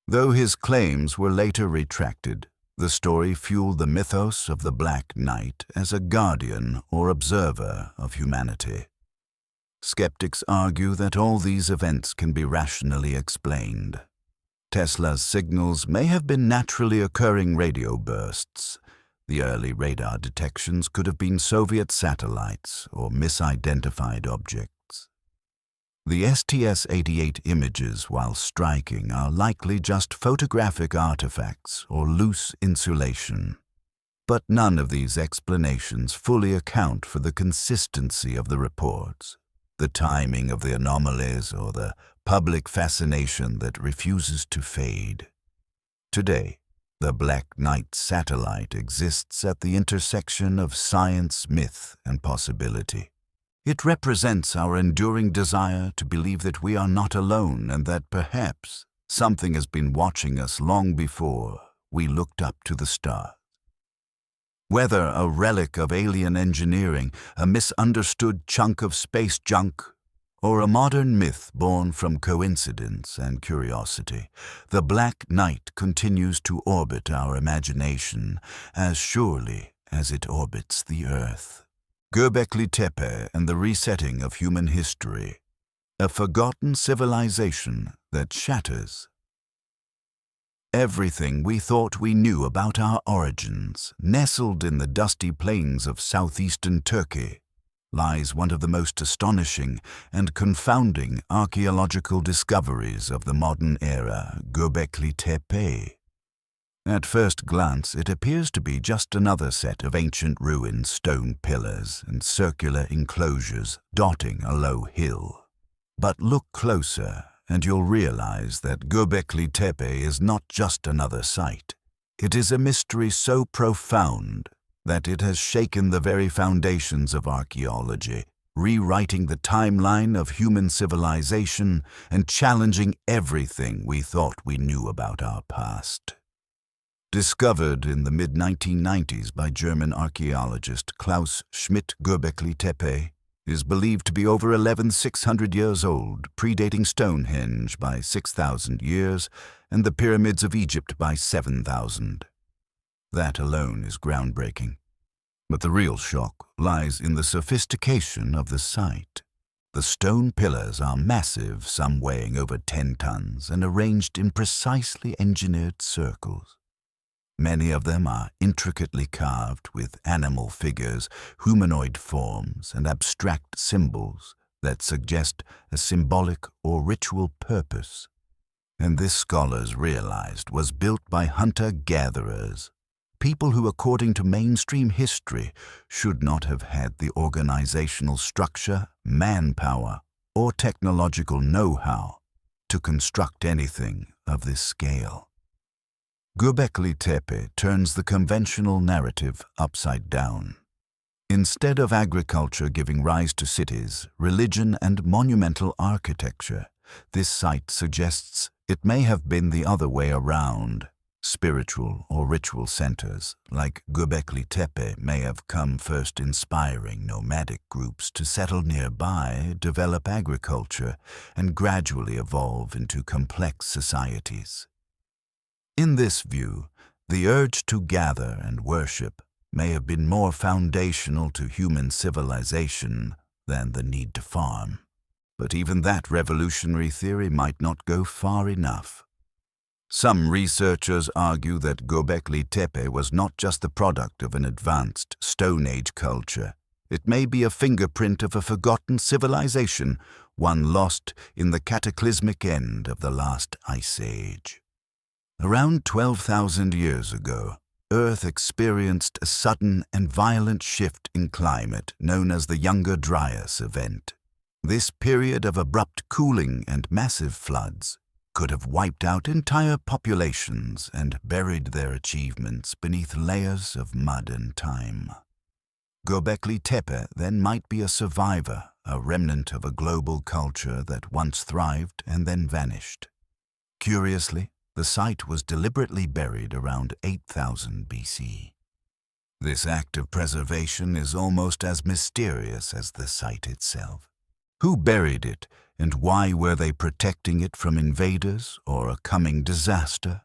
A: Though his claims were later retracted, the story fueled the mythos of the Black Knight as a guardian or observer of humanity. Skeptics argue that all these events can be rationally explained. Tesla's signals may have been naturally occurring radio bursts. The early radar detections could have been Soviet satellites or misidentified objects. The STS-88 images, while striking, are likely just photographic artifacts or loose insulation. But none of these explanations fully account for the consistency of the reports, the timing of the anomalies, or the public fascination that refuses to fade. Today, the Black Knight satellite exists at the intersection of science, myth, and possibility. It represents our enduring desire to believe that we are not alone and that perhaps something has been watching us long before we looked up to the stars. Whether a relic of alien engineering, a misunderstood chunk of space junk, or a modern myth born from coincidence and curiosity, the Black Knight continues to orbit our imagination as surely as it orbits the Earth. Göbekli Tepe and the resetting of human history, a forgotten civilization that shatters everything we thought we knew about our origins. Nestled in the dusty plains of southeastern Turkey lies one of the most astonishing and confounding archaeological discoveries of the modern era, Göbekli Tepe. At first glance, it appears to be just another set of ancient ruined stone pillars and circular enclosures dotting a low hill. But look closer, and you'll realize that Göbekli Tepe is not just another site. It is a mystery so profound that it has shaken the very foundations of archaeology, rewriting the timeline of human civilization and challenging everything we thought we knew about our past. Discovered in the mid-1990s by German archaeologist Klaus Schmidt, Göbekli Tepe is believed to be over 11,600 years old, predating Stonehenge by 6,000 years and the pyramids of Egypt by 7,000. That alone is groundbreaking. But the real shock lies in the sophistication of the site. The stone pillars are massive, some weighing over 10 tons, and arranged in precisely engineered circles. Many of them are intricately carved with animal figures, humanoid forms, and abstract symbols that suggest a symbolic or ritual purpose. And this, scholars realized, was built by hunter-gatherers, people who, according to mainstream history, should not have had the organizational structure, manpower, or technological know-how to construct anything of this scale. Göbekli Tepe turns the conventional narrative upside down. Instead of agriculture giving rise to cities, religion, and monumental architecture, this site suggests it may have been the other way around. Spiritual or ritual centers, like Göbekli Tepe, may have come first, inspiring nomadic groups to settle nearby, develop agriculture, and gradually evolve into complex societies. In this view, the urge to gather and worship may have been more foundational to human civilization than the need to farm. But even that revolutionary theory might not go far enough. Some researchers argue that Göbekli Tepe was not just the product of an advanced Stone Age culture. It may be a fingerprint of a forgotten civilization, one lost in the cataclysmic end of the last ice age. Around 12,000 years ago, Earth experienced a sudden and violent shift in climate known as the Younger Dryas event. This period of abrupt cooling and massive floods could have wiped out entire populations and buried their achievements beneath layers of mud and time. Göbekli Tepe then might be a survivor, a remnant of a global culture that once thrived and then vanished. Curiously, the site was deliberately buried around 8,000 BC. This act of preservation is almost as mysterious as the site itself. Who buried it, and why were they protecting it from invaders or a coming disaster?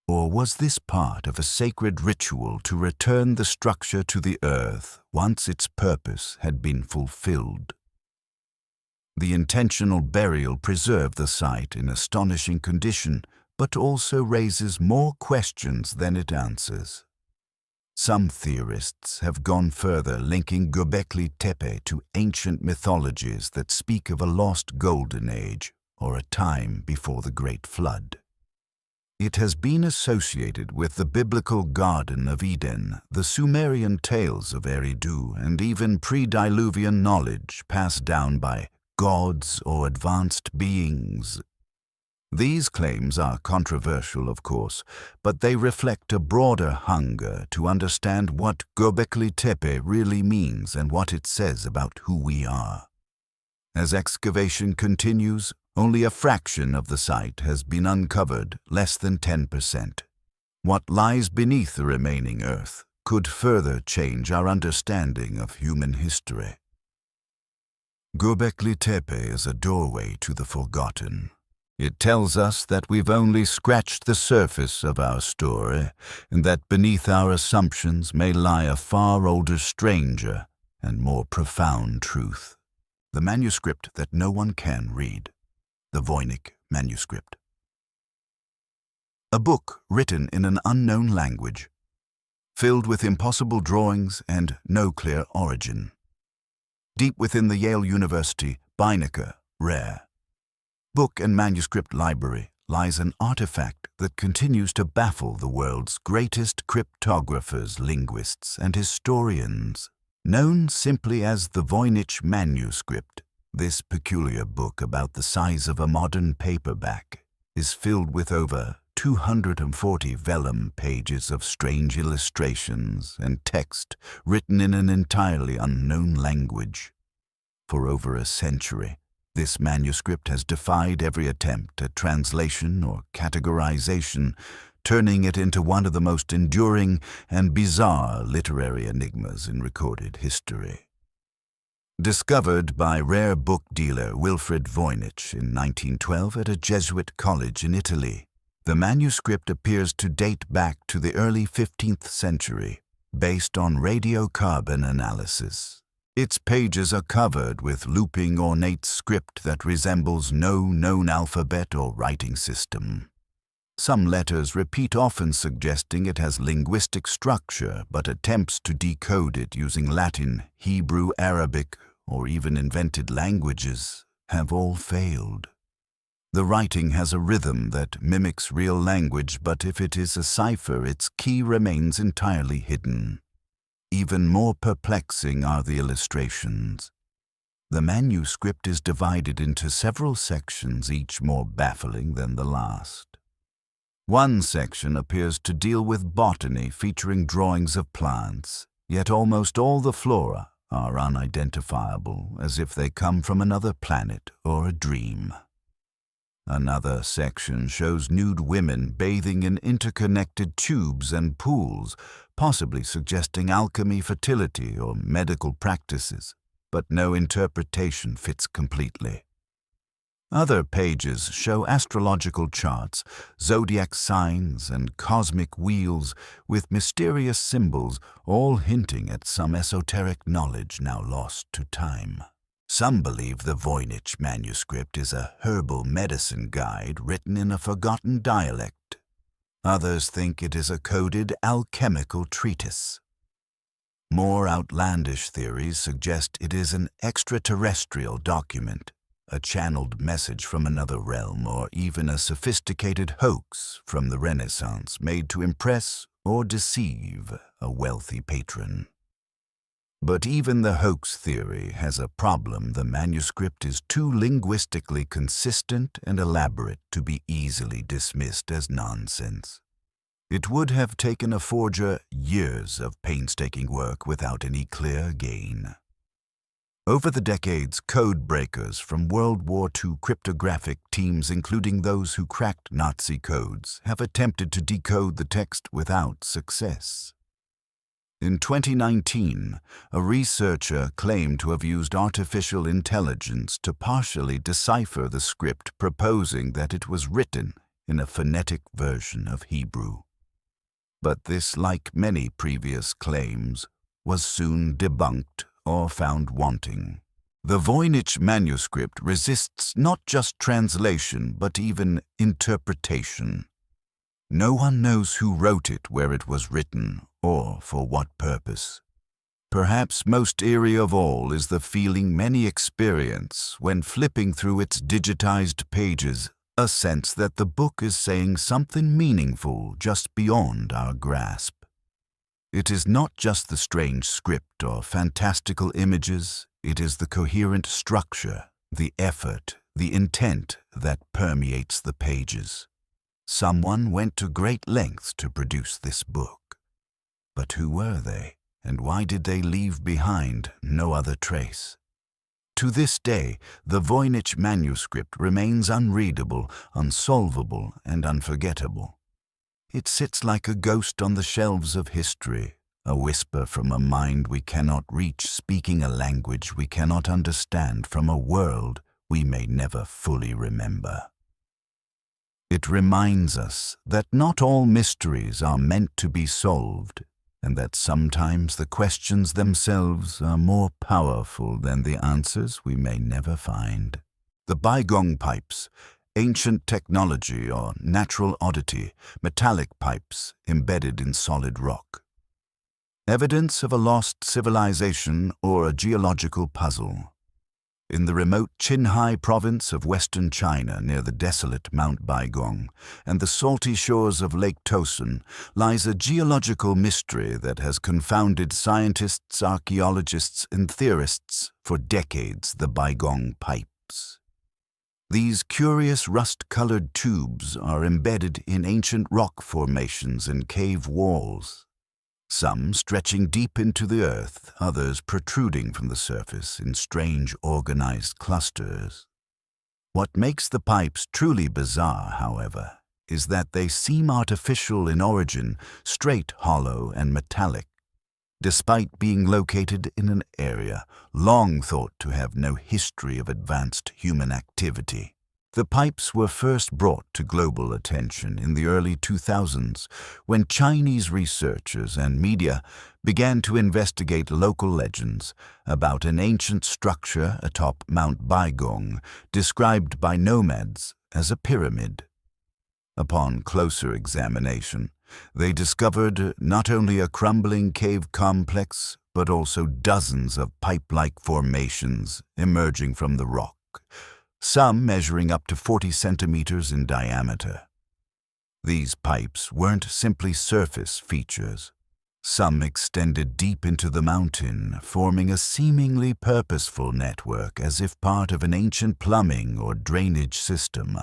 A: Or was this part of a sacred ritual to return the structure to the earth once its purpose had been fulfilled? The intentional burial preserved the site in astonishing condition, but also raises more questions than it answers. Some theorists have gone further, linking Göbekli Tepe to ancient mythologies that speak of a lost golden age or a time before the Great Flood. It has been associated with the biblical Garden of Eden, the Sumerian tales of Eridu, and even pre-Diluvian knowledge passed down by gods or advanced beings. These claims are controversial, of course, but they reflect a broader hunger to understand what Göbekli Tepe really means and what it says about who we are. As excavation continues, only a fraction of the site has been uncovered, less than 10%. What lies beneath the remaining earth could further change our understanding of human history. Göbekli Tepe is a doorway to the forgotten. It tells us that we've only scratched the surface of our story, and that beneath our assumptions may lie a far older, stranger, and more profound truth. The manuscript that no one can read. The Voynich manuscript. A book written in an unknown language, filled with impossible drawings and no clear origin. Deep within the Yale University, Beinecke, rare. Book and Manuscript Library, lies an artifact that continues to baffle the world's greatest cryptographers, linguists, and historians. Known simply as the Voynich manuscript, this peculiar book about the size of a modern paperback is filled with over 240 vellum pages of strange illustrations and text written in an entirely unknown language. For over a century, this manuscript has defied every attempt at translation or categorization, turning it into one of the most enduring and bizarre literary enigmas in recorded history. Discovered by rare book dealer Wilfrid Voynich in 1912 at a Jesuit college in Italy, the manuscript appears to date back to the early 15th century, based on radiocarbon analysis. Its pages are covered with looping ornate script that resembles no known alphabet or writing system. Some letters repeat, often suggesting it has linguistic structure, but attempts to decode it using Latin, Hebrew, Arabic, or even invented languages have all failed. The writing has a rhythm that mimics real language, but if it is a cipher, its key remains entirely hidden. Even more perplexing are the illustrations. The manuscript is divided into several sections, each more baffling than the last. One section appears to deal with botany, featuring drawings of plants, yet almost all the flora are unidentifiable, as if they come from another planet or a dream. Another section shows nude women bathing in interconnected tubes and pools, possibly suggesting alchemy, fertility, or medical practices, but no interpretation fits completely. Other pages show astrological charts, zodiac signs, and cosmic wheels with mysterious symbols, all hinting at some esoteric knowledge now lost to time. Some believe the Voynich manuscript is a herbal medicine guide written in a forgotten dialect. Others think it is a coded alchemical treatise. More outlandish theories suggest it is an extraterrestrial document, a channeled message from another realm, or even a sophisticated hoax from the Renaissance made to impress or deceive a wealthy patron. But even the hoax theory has a problem. The manuscript is too linguistically consistent and elaborate to be easily dismissed as nonsense. It would have taken a forger years of painstaking work without any clear gain. Over the decades, code breakers from World War II cryptographic teams, including those who cracked Nazi codes, have attempted to decode the text without success. In 2019, a researcher claimed to have used artificial intelligence to partially decipher the script, proposing that it was written in a phonetic version of Hebrew. But this, like many previous claims, was soon debunked or found wanting. The Voynich manuscript resists not just translation, but even interpretation. No one knows who wrote it, where it was written, or for what purpose. Perhaps most eerie of all is the feeling many experience when flipping through its digitized pages, a sense that the book is saying something meaningful just beyond our grasp. It is not just the strange script or fantastical images, it is the coherent structure, the effort, the intent that permeates the pages. Someone went to great lengths to produce this book. But who were they, and why did they leave behind no other trace? To this day, the Voynich manuscript remains unreadable, unsolvable, and unforgettable. It sits like a ghost on the shelves of history, a whisper from a mind we cannot reach, speaking a language we cannot understand from a world we may never fully remember. It reminds us that not all mysteries are meant to be solved, and that sometimes the questions themselves are more powerful than the answers we may never find. The bygone pipes, ancient technology or natural oddity, metallic pipes embedded in solid rock. Evidence of a lost civilization or a geological puzzle. in the remote Qinghai province of western China near the desolate Mount Baigong and the salty shores of Lake Tosun lies a geological mystery that has confounded scientists, archaeologists, and theorists for decades: the Baigong pipes. These curious rust-colored tubes are embedded in ancient rock formations and cave walls, some stretching deep into the earth, others protruding from the surface in strange organized clusters. What makes the pipes truly bizarre, however, is that they seem artificial in origin, straight, hollow, and metallic, despite being located in an area long thought to have no history of advanced human activity. The pipes were first brought to global attention in the early 2000s when Chinese researchers and media began to investigate local legends about an ancient structure atop Mount Baigong described by nomads as a pyramid. Upon closer examination, they discovered not only a crumbling cave complex, but also dozens of pipe-like formations emerging from the rock, some measuring up to 40 centimeters in diameter. These pipes weren't simply surface features. Some extended deep into the mountain, forming a seemingly purposeful network as if part of an ancient plumbing or drainage system.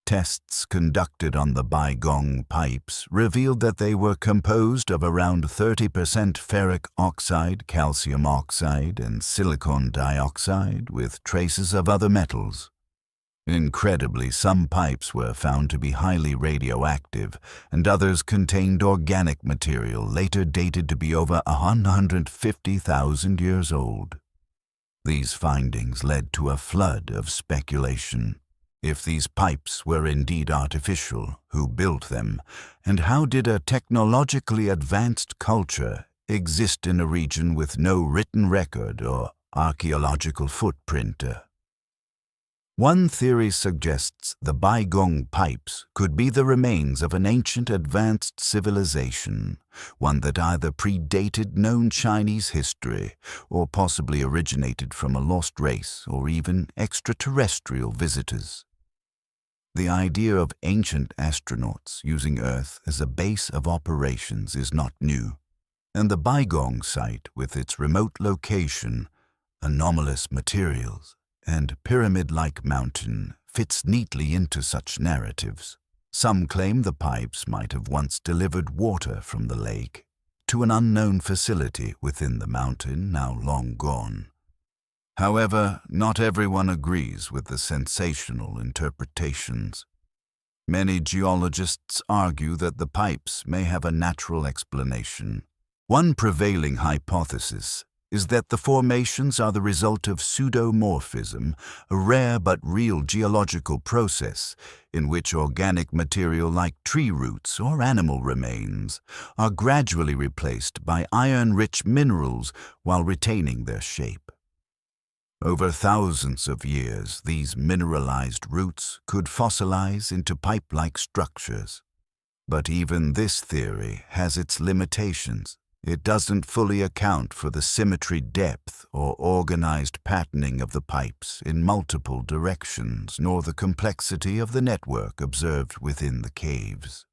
A: Tests conducted on the Baigong pipes revealed that they were composed of around 30% ferric oxide, calcium oxide, and silicon dioxide with traces of other metals. Incredibly, some pipes were found to be highly radioactive, and others contained organic material later dated to be over 150,000 years old. These findings led to a flood of speculation. If these pipes were indeed artificial, who built them, and how did a technologically advanced culture exist in a region with no written record or archaeological footprint? One theory suggests the Baigong pipes could be the remains of an ancient advanced civilization, one that either predated known Chinese history or possibly originated from a lost race or even extraterrestrial visitors. The idea of ancient astronauts using Earth as a base of operations is not new, and the Baigong site, with its remote location, anomalous materials, and pyramid-like mountain, fits neatly into such narratives. Some claim the pipes might have once delivered water from the lake to an unknown facility within the mountain now long gone. However, not everyone agrees with the sensational interpretations. Many geologists argue that the pipes may have a natural explanation. One prevailing hypothesis is that the formations are the result of pseudomorphism, a rare but real geological process in which organic material like tree roots or animal remains are gradually replaced by iron-rich minerals while retaining their shape. Over thousands of years, these mineralized roots could fossilize into pipe-like structures. But even this theory has its limitations. It doesn't fully account for the symmetry, depth, or organized patterning of the pipes in multiple directions, nor the complexity of the network observed within the caves.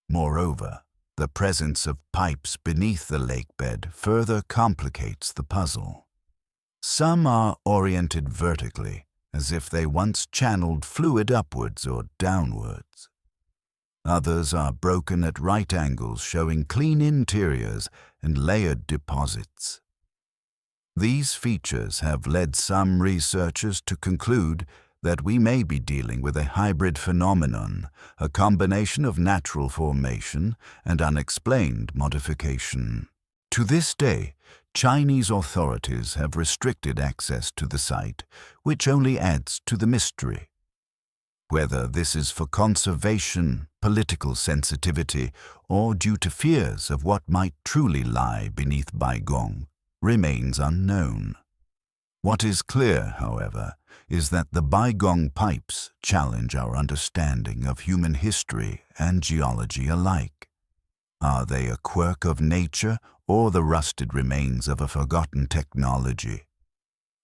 A: Moreover, the presence of pipes beneath the lake bed further complicates the puzzle. Some are oriented vertically, as if they once channeled fluid upwards or downwards. Others are broken at right angles, showing clean interiors and layered deposits. These features have led some researchers to conclude that we may be dealing with a hybrid phenomenon, a combination of natural formation and unexplained modification. To this day, Chinese authorities have restricted access to the site, which only adds to the mystery. Whether this is for conservation, political sensitivity, or due to fears of what might truly lie beneath Baigong, remains unknown. What is clear, however, is that the Baigong pipes challenge our understanding of human history and geology alike. Are they a quirk of nature or the rusted remains of a forgotten technology?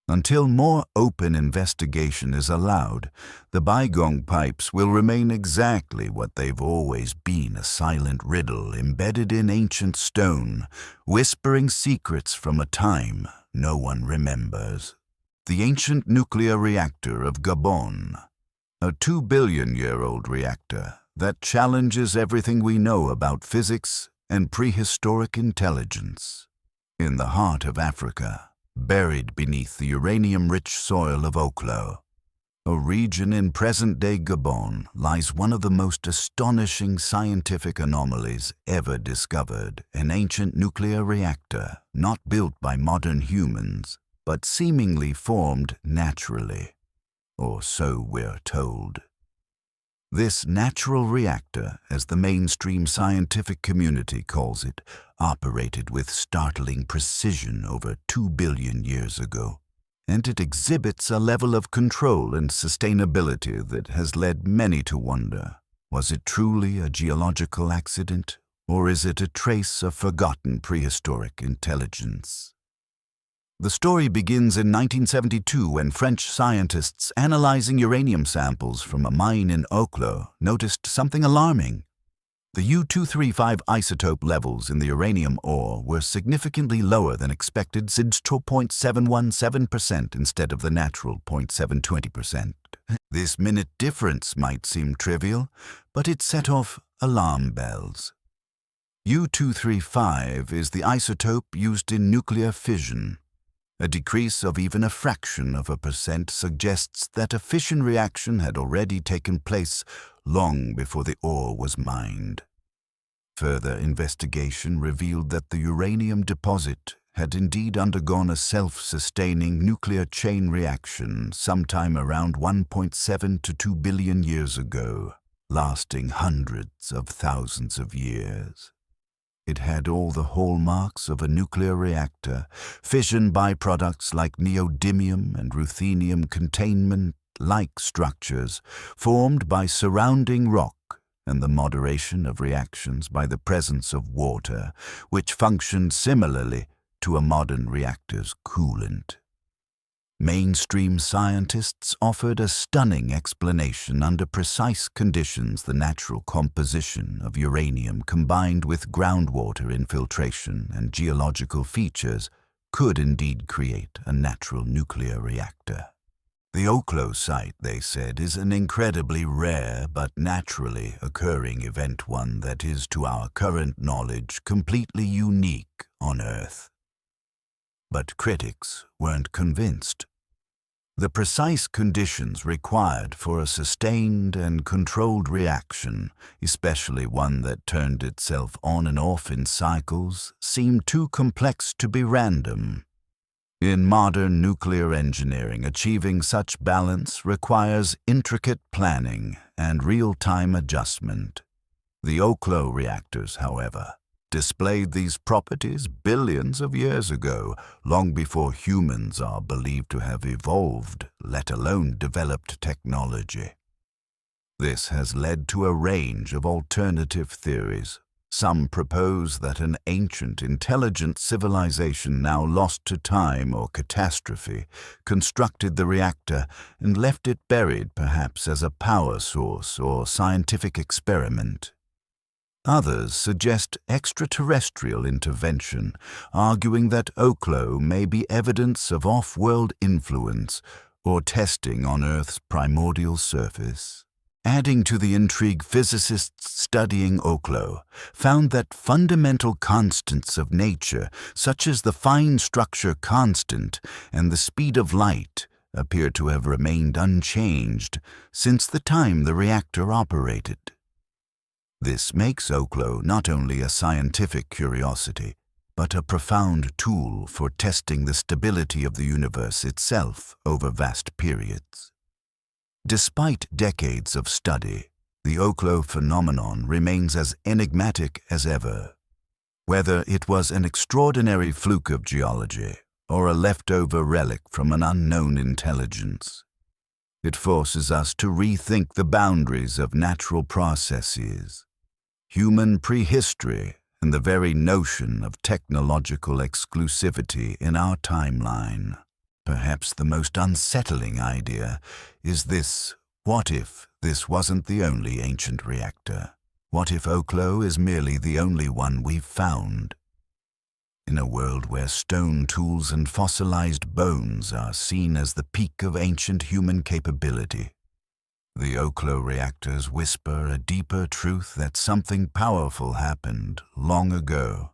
A: Until more open investigation is allowed, the bygone pipes will remain exactly what they've always been, a silent riddle embedded in ancient stone, whispering secrets from a time no one remembers. The ancient nuclear reactor of Gabon, a 2-billion-year-old reactor that challenges everything we know about physics and prehistoric intelligence. In the heart of Africa, buried beneath the uranium-rich soil of Oklo, a region in present-day Gabon, lies one of the most astonishing scientific anomalies ever discovered, an ancient nuclear reactor not built by modern humans, but seemingly formed naturally, or so we're told. This natural reactor, as the mainstream scientific community calls it, operated with startling precision over 2 billion years ago, and it exhibits a level of control and sustainability that has led many to wonder, was it truly a geological accident, or is it a trace of forgotten prehistoric intelligence? The story begins in 1972 when French scientists analyzing uranium samples from a mine in Oklo noticed something alarming. The U-235 isotope levels in the uranium ore were significantly lower than expected, 0.717% instead of the natural 0.720%. This minute difference might seem trivial, but it set off alarm bells. U-235 is the isotope used in nuclear fission. A decrease of even a fraction of a percent suggests that a fission reaction had already taken place long before the ore was mined. Further investigation revealed that the uranium deposit had indeed undergone a self-sustaining nuclear chain reaction sometime around 1.7 to 2 billion years ago, lasting hundreds of thousands of years. It had all the hallmarks of a nuclear reactor, fission byproducts like neodymium and ruthenium containment-like structures formed by surrounding rock and the moderation of reactions by the presence of water, which functioned similarly to a modern reactor's coolant. Mainstream scientists offered a stunning explanation under precise conditions. The natural composition of uranium combined with groundwater infiltration and geological features could indeed create a natural nuclear reactor. The Oklo site, they said, is an incredibly rare but naturally occurring event, one that is, to our current knowledge, completely unique on Earth. But critics weren't convinced. The precise conditions required for a sustained and controlled reaction, especially one that turned itself on and off in cycles, seemed too complex to be random. In modern nuclear engineering, achieving such balance requires intricate planning and real-time adjustment. The Oklo reactors, however, displayed these properties billions of years ago, long before humans are believed to have evolved, let alone developed technology. This has led to a range of alternative theories. Some propose that an ancient, intelligent civilization now lost to time or catastrophe constructed the reactor and left it buried, perhaps as a power source or scientific experiment. Others suggest extraterrestrial intervention, arguing that Oklo may be evidence of off-world influence or testing on Earth's primordial surface. Adding to the intrigue, physicists studying Oklo found that fundamental constants of nature, such as the fine structure constant and the speed of light, appear to have remained unchanged since the time the reactor operated. This makes Oklo not only a scientific curiosity, but a profound tool for testing the stability of the universe itself over vast periods. Despite decades of study, the Oklo phenomenon remains as enigmatic as ever. Whether it was an extraordinary fluke of geology or a leftover relic from an unknown intelligence, it forces us to rethink the boundaries of natural processes, human prehistory, and the very notion of technological exclusivity in our timeline. Perhaps the most unsettling idea is this: what if this wasn't the only ancient reactor? What if Oklo is merely the only one we've found? In a world where stone tools and fossilized bones are seen as the peak of ancient human capability, the Oklo reactors whisper a deeper truth that something powerful happened long ago.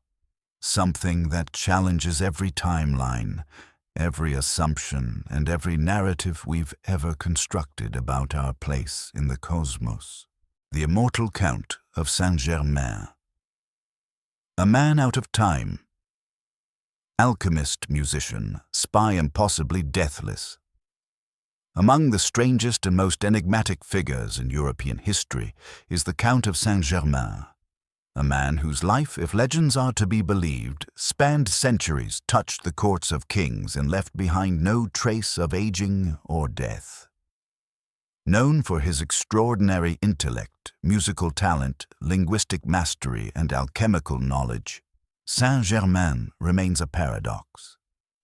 A: Something that challenges every timeline, every assumption, and every narrative we've ever constructed about our place in the cosmos. The Immortal Count of Saint-Germain. A man out of time. Alchemist, musician, spy and possibly deathless. Among the strangest and most enigmatic figures in European history is the Count of Saint-Germain, a man whose life, if legends are to be believed, spanned centuries, touched the courts of kings, and left behind no trace of aging or death. Known for his extraordinary intellect, musical talent, linguistic mastery, and alchemical knowledge, Saint-Germain remains a paradox.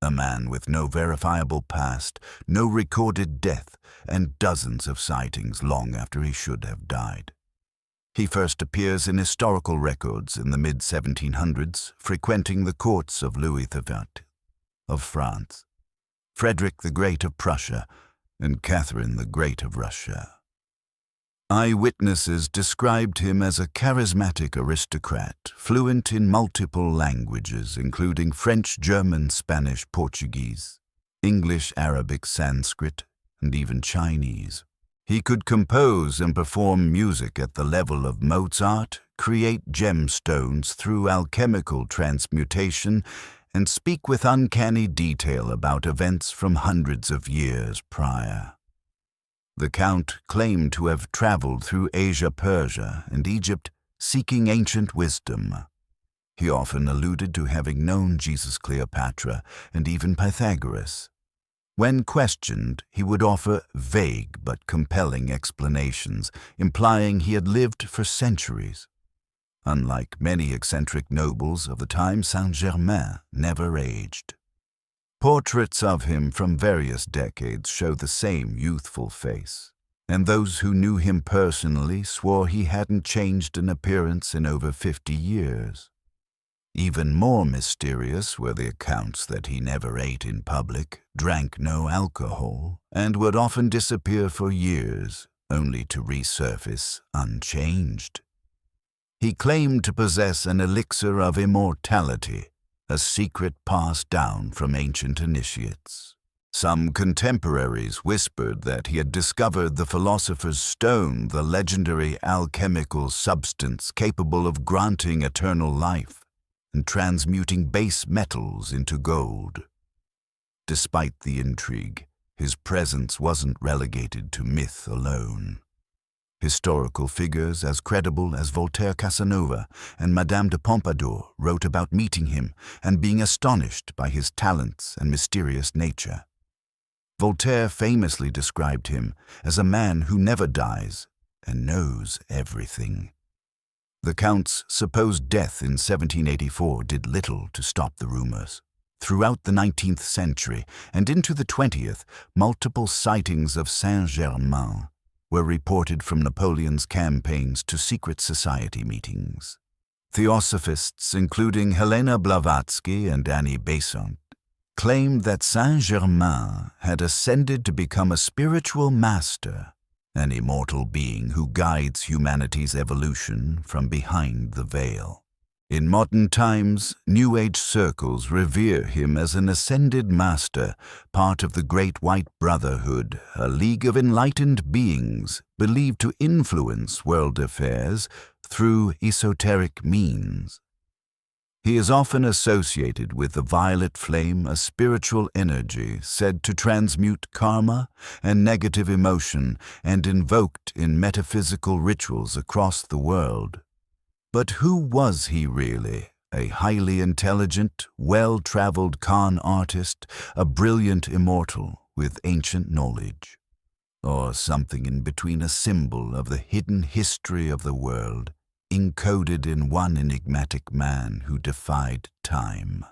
A: A man with no verifiable past, no recorded death, and dozens of sightings long after he should have died. He first appears in historical records in the mid-1700s, frequenting the courts of Louis XIV of France, Frederick the Great of Prussia, and Catherine the Great of Russia. Eyewitnesses described him as a charismatic aristocrat, fluent in multiple languages, including French, German, Spanish, Portuguese, English, Arabic, Sanskrit, and even Chinese. He could compose and perform music at the level of Mozart, create gemstones through alchemical transmutation, and speak with uncanny detail about events from hundreds of years prior. The Count claimed to have traveled through Asia, Persia, and Egypt, seeking ancient wisdom. He often alluded to having known Jesus, Cleopatra, and even Pythagoras. When questioned, he would offer vague but compelling explanations, implying he had lived for centuries. Unlike many eccentric nobles of the time, Saint-Germain never aged. Portraits of him from various decades show the same youthful face, and those who knew him personally swore he hadn't changed in appearance in over 50 years. Even more mysterious were the accounts that he never ate in public, drank no alcohol, and would often disappear for years, only to resurface unchanged. He claimed to possess an elixir of immortality, a secret passed down from ancient initiates. Some contemporaries whispered that he had discovered the philosopher's stone, the legendary alchemical substance capable of granting eternal life and transmuting base metals into gold. Despite the intrigue, his presence wasn't relegated to myth alone. Historical figures as credible as Voltaire Casanova and Madame de Pompadour wrote about meeting him and being astonished by his talents and mysterious nature. Voltaire famously described him as a man who never dies and knows everything. The Count's supposed death in 1784 did little to stop the rumors. Throughout the 19th century and into the 20th, multiple sightings of Saint-Germain were reported from Napoleon's campaigns to secret society meetings. Theosophists, including Helena Blavatsky and Annie Besant, claimed that Saint-Germain had ascended to become a spiritual master, an immortal being who guides humanity's evolution from behind the veil. In modern times, New Age circles revere him as an ascended master, part of the Great White Brotherhood, a league of enlightened beings believed to influence world affairs through esoteric means. He is often associated with the violet flame, a spiritual energy said to transmute karma and negative emotion and invoked in metaphysical rituals across the world. But who was he really? A highly intelligent, well-traveled con artist, a brilliant immortal with ancient knowledge? Or something in between, a symbol of the hidden history of the world, encoded in one enigmatic man who defied time?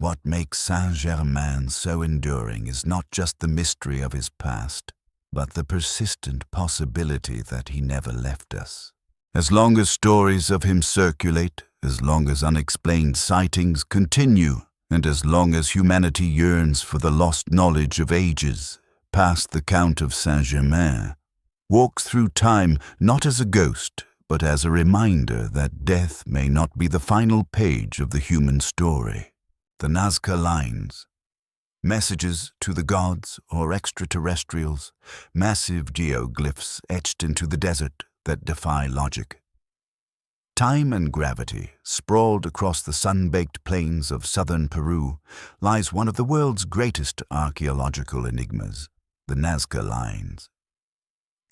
A: What makes Saint-Germain so enduring is not just the mystery of his past, but the persistent possibility that he never left us. As long as stories of him circulate, as long as unexplained sightings continue, and as long as humanity yearns for the lost knowledge of ages, past the Count of Saint-Germain walks through time not as a ghost, but as a reminder that death may not be the final page of the human story. The Nazca Lines. Messages to the gods or extraterrestrials, massive geoglyphs etched into the desert that defy logic. Time and gravity, sprawled across the sun-baked plains of southern Peru, lies one of the world's greatest archaeological enigmas, the Nazca Lines.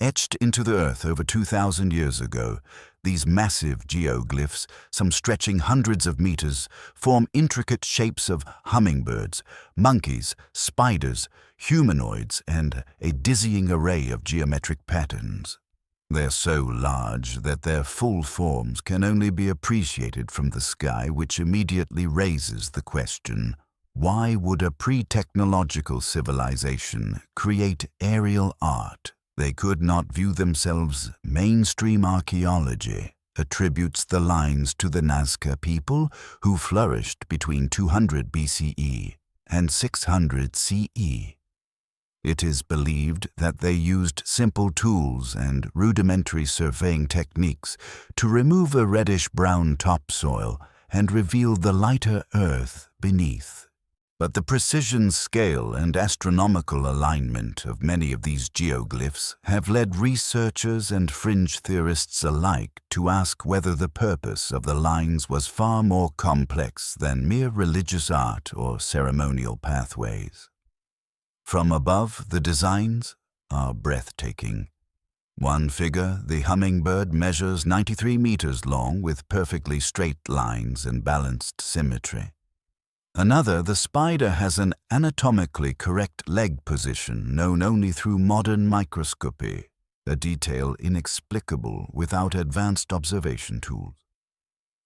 A: Etched into the earth over 2,000 years ago, these massive geoglyphs, some stretching hundreds of meters, form intricate shapes of hummingbirds, monkeys, spiders, humanoids, and a dizzying array of geometric patterns. They're so large that their full forms can only be appreciated from the sky, which immediately raises the question, why would a pre-technological civilization create aerial art? They could not view themselves. Mainstream archaeology attributes the lines to the Nazca people who flourished between 200 BCE and 600 CE. It is believed that they used simple tools and rudimentary surveying techniques to remove a reddish-brown topsoil and reveal the lighter earth beneath. But the precision, scale, and astronomical alignment of many of these geoglyphs have led researchers and fringe theorists alike to ask whether the purpose of the lines was far more complex than mere religious art or ceremonial pathways. From above, the designs are breathtaking. One figure, the hummingbird, measures 93 meters long with perfectly straight lines and balanced symmetry. Another, the spider, has an anatomically correct leg position known only through modern microscopy, a detail inexplicable without advanced observation tools.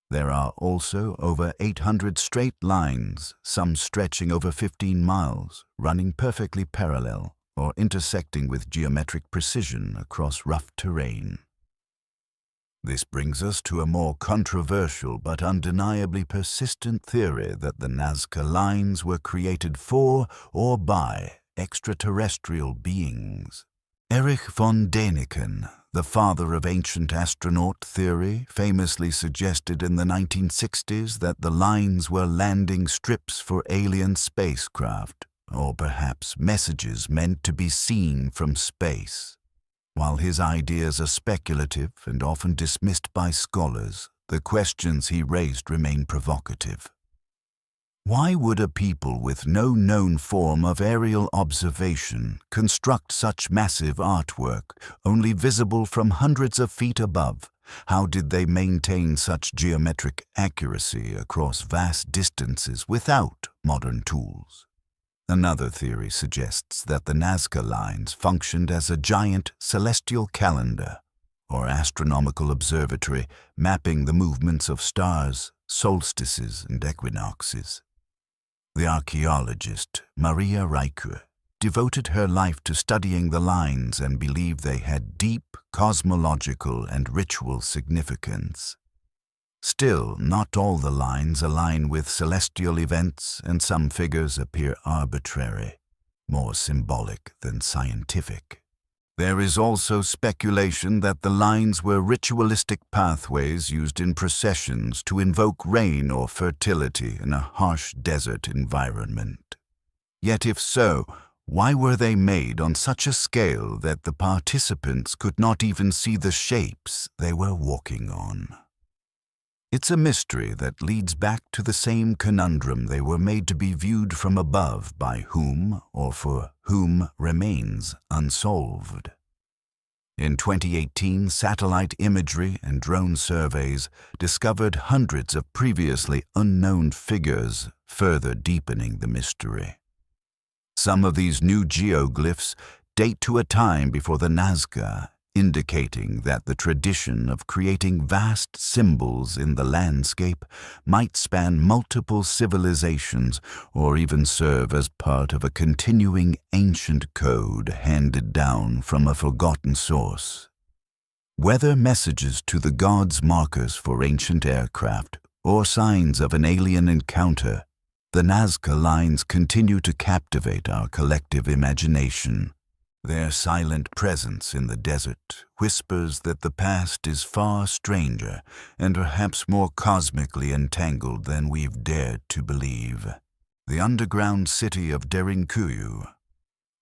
A: There are also over 800 straight lines, some stretching over 15 miles, running perfectly parallel or intersecting with geometric precision across rough terrain. This brings us to a more controversial but undeniably persistent theory that the Nazca Lines were created for or by extraterrestrial beings. Erich von Däniken, the father of ancient astronaut theory, famously suggested in the 1960s that the lines were landing strips for alien spacecraft, or perhaps messages meant to be seen from space. While his ideas are speculative and often dismissed by scholars, the questions he raised remain provocative. Why would a people with no known form of aerial observation construct such massive artwork, only visible from hundreds of feet above? How did they maintain such geometric accuracy across vast distances without modern tools? Another theory suggests that the Nazca Lines functioned as a giant celestial calendar, or astronomical observatory, mapping the movements of stars, solstices, and equinoxes. The archaeologist Maria Rijke devoted her life to studying the lines and believed they had deep cosmological and ritual significance. Still, not all the lines align with celestial events, and some figures appear arbitrary, more symbolic than scientific. There is also speculation that the lines were ritualistic pathways used in processions to invoke rain or fertility in a harsh desert environment. Yet if so, why were they made on such a scale that the participants could not even see the shapes they were walking on? It's a mystery that leads back to the same conundrum: they were made to be viewed from above by whom or for whom remains unsolved. In 2018, satellite imagery and drone surveys discovered hundreds of previously unknown figures, further deepening the mystery. Some of these new geoglyphs date to a time before the Nazca indicating that the tradition of creating vast symbols in the landscape might span multiple civilizations or even serve as part of a continuing ancient code handed down from a forgotten source. Whether messages to the gods, markers for ancient aircraft, or signs of an alien encounter, the Nazca lines continue to captivate our collective imagination. Their silent presence in the desert whispers that the past is far stranger and perhaps more cosmically entangled than we've dared to believe. The underground city of Derinkuyu,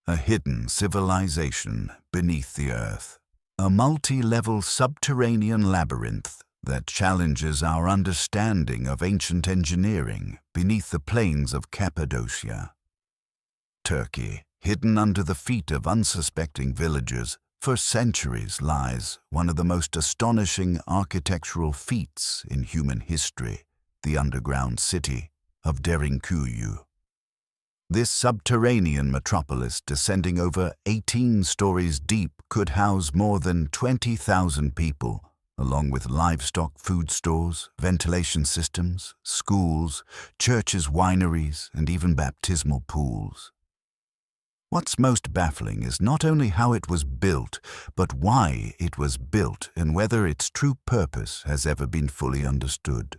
A: a hidden civilization beneath the earth. A multi-level subterranean labyrinth that challenges our understanding of ancient engineering beneath the plains of Cappadocia. Turkey, hidden under the feet of unsuspecting villagers, for centuries lies one of the most astonishing architectural feats in human history, the underground city of Derinkuyu. This subterranean metropolis, descending over 18 stories deep, could house more than 20,000 people, along with livestock, food stores, ventilation systems, schools, churches, wineries, and even baptismal pools. What's most baffling is not only how it was built, but why it was built and whether its true purpose has ever been fully understood.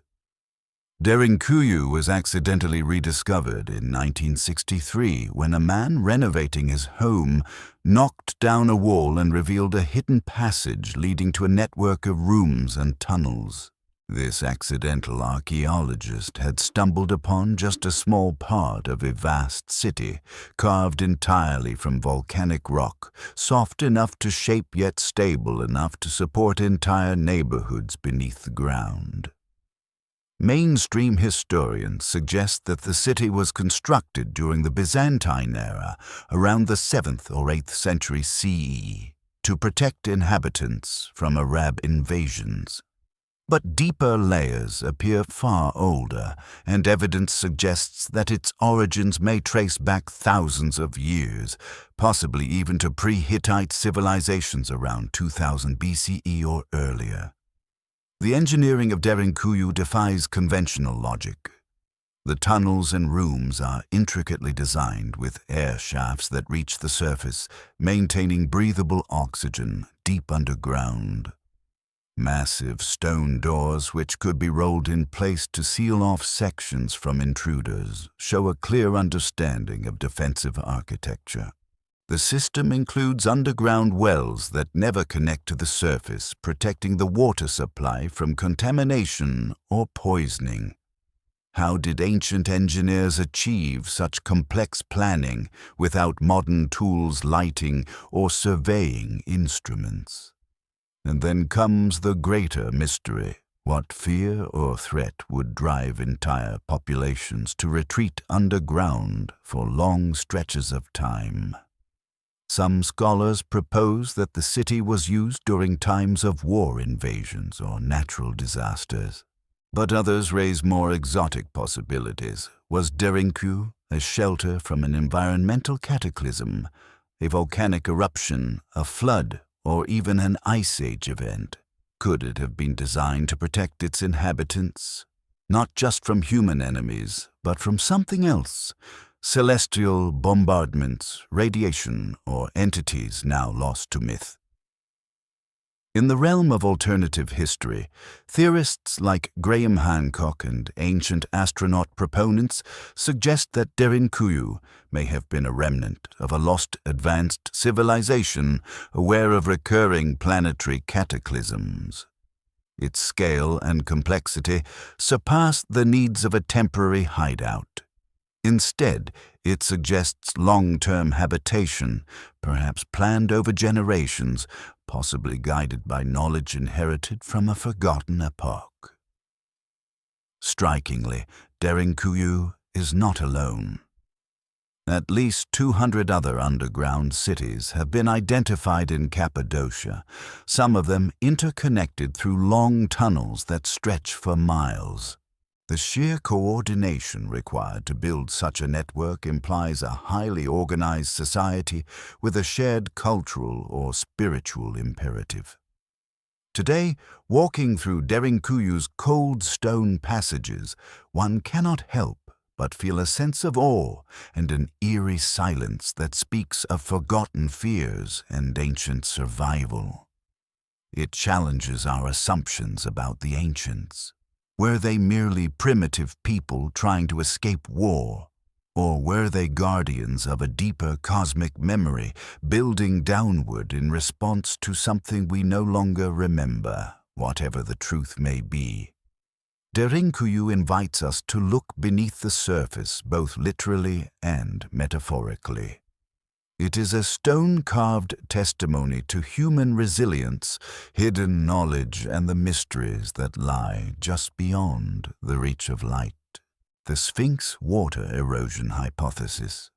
A: Derinkuyu was accidentally rediscovered in 1963 when a man renovating his home knocked down a wall and revealed a hidden passage leading to a network of rooms and tunnels. This accidental archaeologist had stumbled upon just a small part of a vast city, carved entirely from volcanic rock, soft enough to shape yet stable enough to support entire neighborhoods beneath the ground. Mainstream historians suggest that the city was constructed during the Byzantine era, around the 7th or 8th century CE, to protect inhabitants from Arab invasions. But deeper layers appear far older, and evidence suggests that its origins may trace back thousands of years, possibly even to pre-Hittite civilizations around 2000 BCE or earlier. The engineering of Derinkuyu defies conventional logic. The tunnels and rooms are intricately designed with air shafts that reach the surface, maintaining breathable oxygen deep underground. Massive stone doors, which could be rolled in place to seal off sections from intruders, show a clear understanding of defensive architecture. The system includes underground wells that never connect to the surface, protecting the water supply from contamination or poisoning. How did ancient engineers achieve such complex planning without modern tools, lighting, or surveying instruments? And then comes the greater mystery. What fear or threat would drive entire populations to retreat underground for long stretches of time? Some scholars propose that the city was used during times of war invasions or natural disasters. But others raise more exotic possibilities. Was Derinkuyu a shelter from an environmental cataclysm, a volcanic eruption, a flood, or even an ice age event? Could it have been designed to protect its inhabitants, not just from human enemies, but from something else? Celestial bombardments, radiation, or entities now lost to myth. In the realm of alternative history, theorists like Graham Hancock and ancient astronaut proponents suggest that Derinkuyu may have been a remnant of a lost advanced civilization aware of recurring planetary cataclysms. Its scale and complexity surpass the needs of a temporary hideout. Instead, it suggests long-term habitation, perhaps planned over generations, possibly guided by knowledge inherited from a forgotten epoch. Strikingly, Derinkuyu is not alone. At least 200 other underground cities have been identified in Cappadocia, some of them interconnected through long tunnels that stretch for miles. The sheer coordination required to build such a network implies a highly organized society with a shared cultural or spiritual imperative. Today, walking through Derinkuyu's cold stone passages, one cannot help but feel a sense of awe and an eerie silence that speaks of forgotten fears and ancient survival. It challenges our assumptions about the ancients. Were they merely primitive people trying to escape war? Or were they guardians of a deeper cosmic memory, building downward in response to something we no longer remember, whatever the truth may be? Derinkuyu invites us to look beneath the surface, both literally and metaphorically. It is a stone-carved testimony to human resilience, hidden knowledge, and the mysteries that lie just beyond the reach of light. The Sphinx water erosion hypothesis.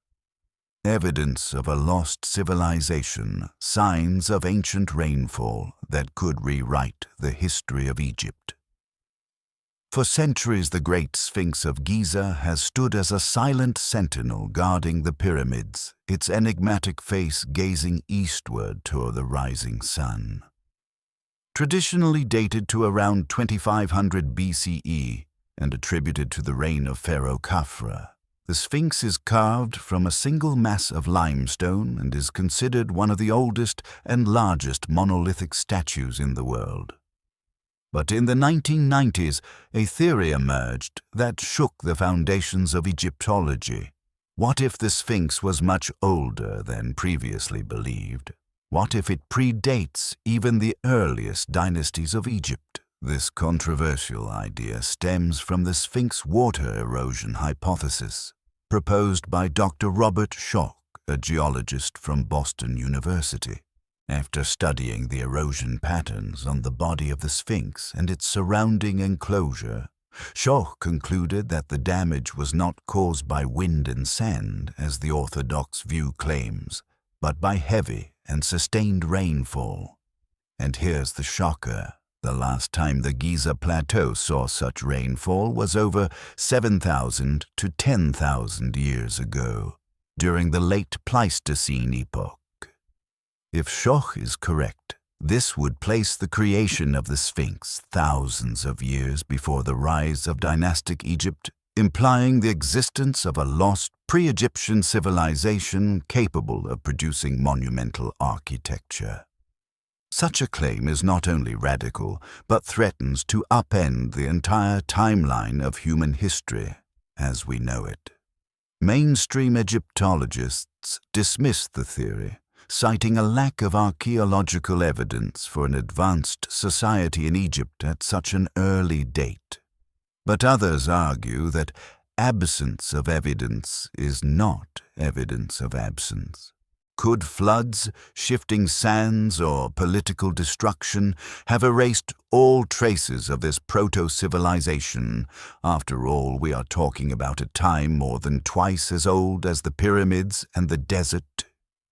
A: Evidence of a lost civilization, signs of ancient rainfall that could rewrite the history of Egypt. For centuries, the Great Sphinx of Giza has stood as a silent sentinel guarding the pyramids, its enigmatic face gazing eastward toward the rising sun. Traditionally dated to around 2500 BCE and attributed to the reign of Pharaoh Khafra, the Sphinx is carved from a single mass of limestone and is considered one of the oldest and largest monolithic statues in the world. But in the 1990s, a theory emerged that shook the foundations of Egyptology. What if the Sphinx was much older than previously believed? What if it predates even the earliest dynasties of Egypt? This controversial idea stems from the Sphinx water erosion hypothesis, proposed by Dr. Robert Schoch, a geologist from Boston University. After studying the erosion patterns on the body of the Sphinx and its surrounding enclosure, Schoch concluded that the damage was not caused by wind and sand, as the orthodox view claims, but by heavy and sustained rainfall. And here's the shocker. The last time the Giza Plateau saw such rainfall was over 7,000 to 10,000 years ago, during the late Pleistocene epoch. If Schoch is correct, this would place the creation of the Sphinx thousands of years before the rise of dynastic Egypt, implying the existence of a lost pre-Egyptian civilization capable of producing monumental architecture. Such a claim is not only radical, but threatens to upend the entire timeline of human history as we know it. Mainstream Egyptologists dismiss the theory, citing a lack of archaeological evidence for an advanced society in Egypt at such an early date. But others argue that absence of evidence is not evidence of absence. Could floods, shifting sands, or political destruction have erased all traces of this proto-civilization? After all, we are talking about a time more than twice as old as the pyramids, and the desert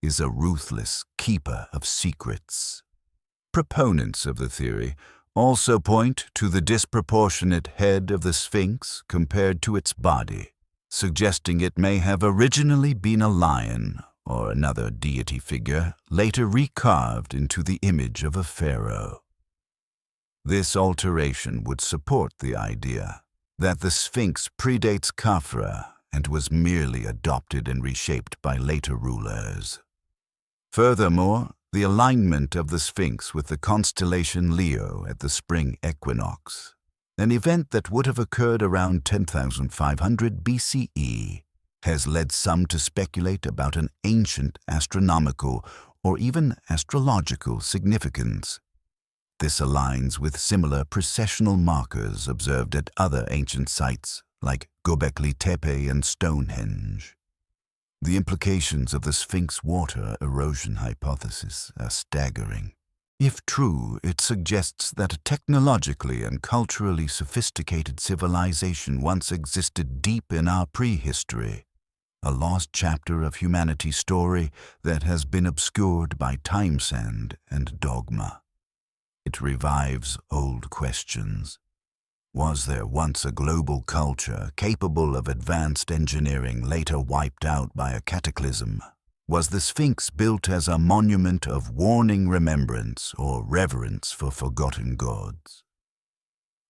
A: is a ruthless keeper of secrets. Proponents of the theory also point to the disproportionate head of the Sphinx compared to its body, suggesting it may have originally been a lion or another deity figure, later recarved into the image of a pharaoh. This alteration would support the idea that the Sphinx predates Khafra and was merely adopted and reshaped by later rulers. Furthermore, the alignment of the Sphinx with the constellation Leo at the spring equinox, an event that would have occurred around 10,500 BCE, has led some to speculate about an ancient astronomical or even astrological significance. This aligns with similar precessional markers observed at other ancient sites like Göbekli Tepe and Stonehenge. The implications of the Sphinx water erosion hypothesis are staggering. If true, it suggests that a technologically and culturally sophisticated civilization once existed deep in our prehistory, a lost chapter of humanity's story that has been obscured by time sand and dogma. It revives old questions. Was there once a global culture capable of advanced engineering later wiped out by a cataclysm? Was the Sphinx built as a monument of warning remembrance or reverence for forgotten gods?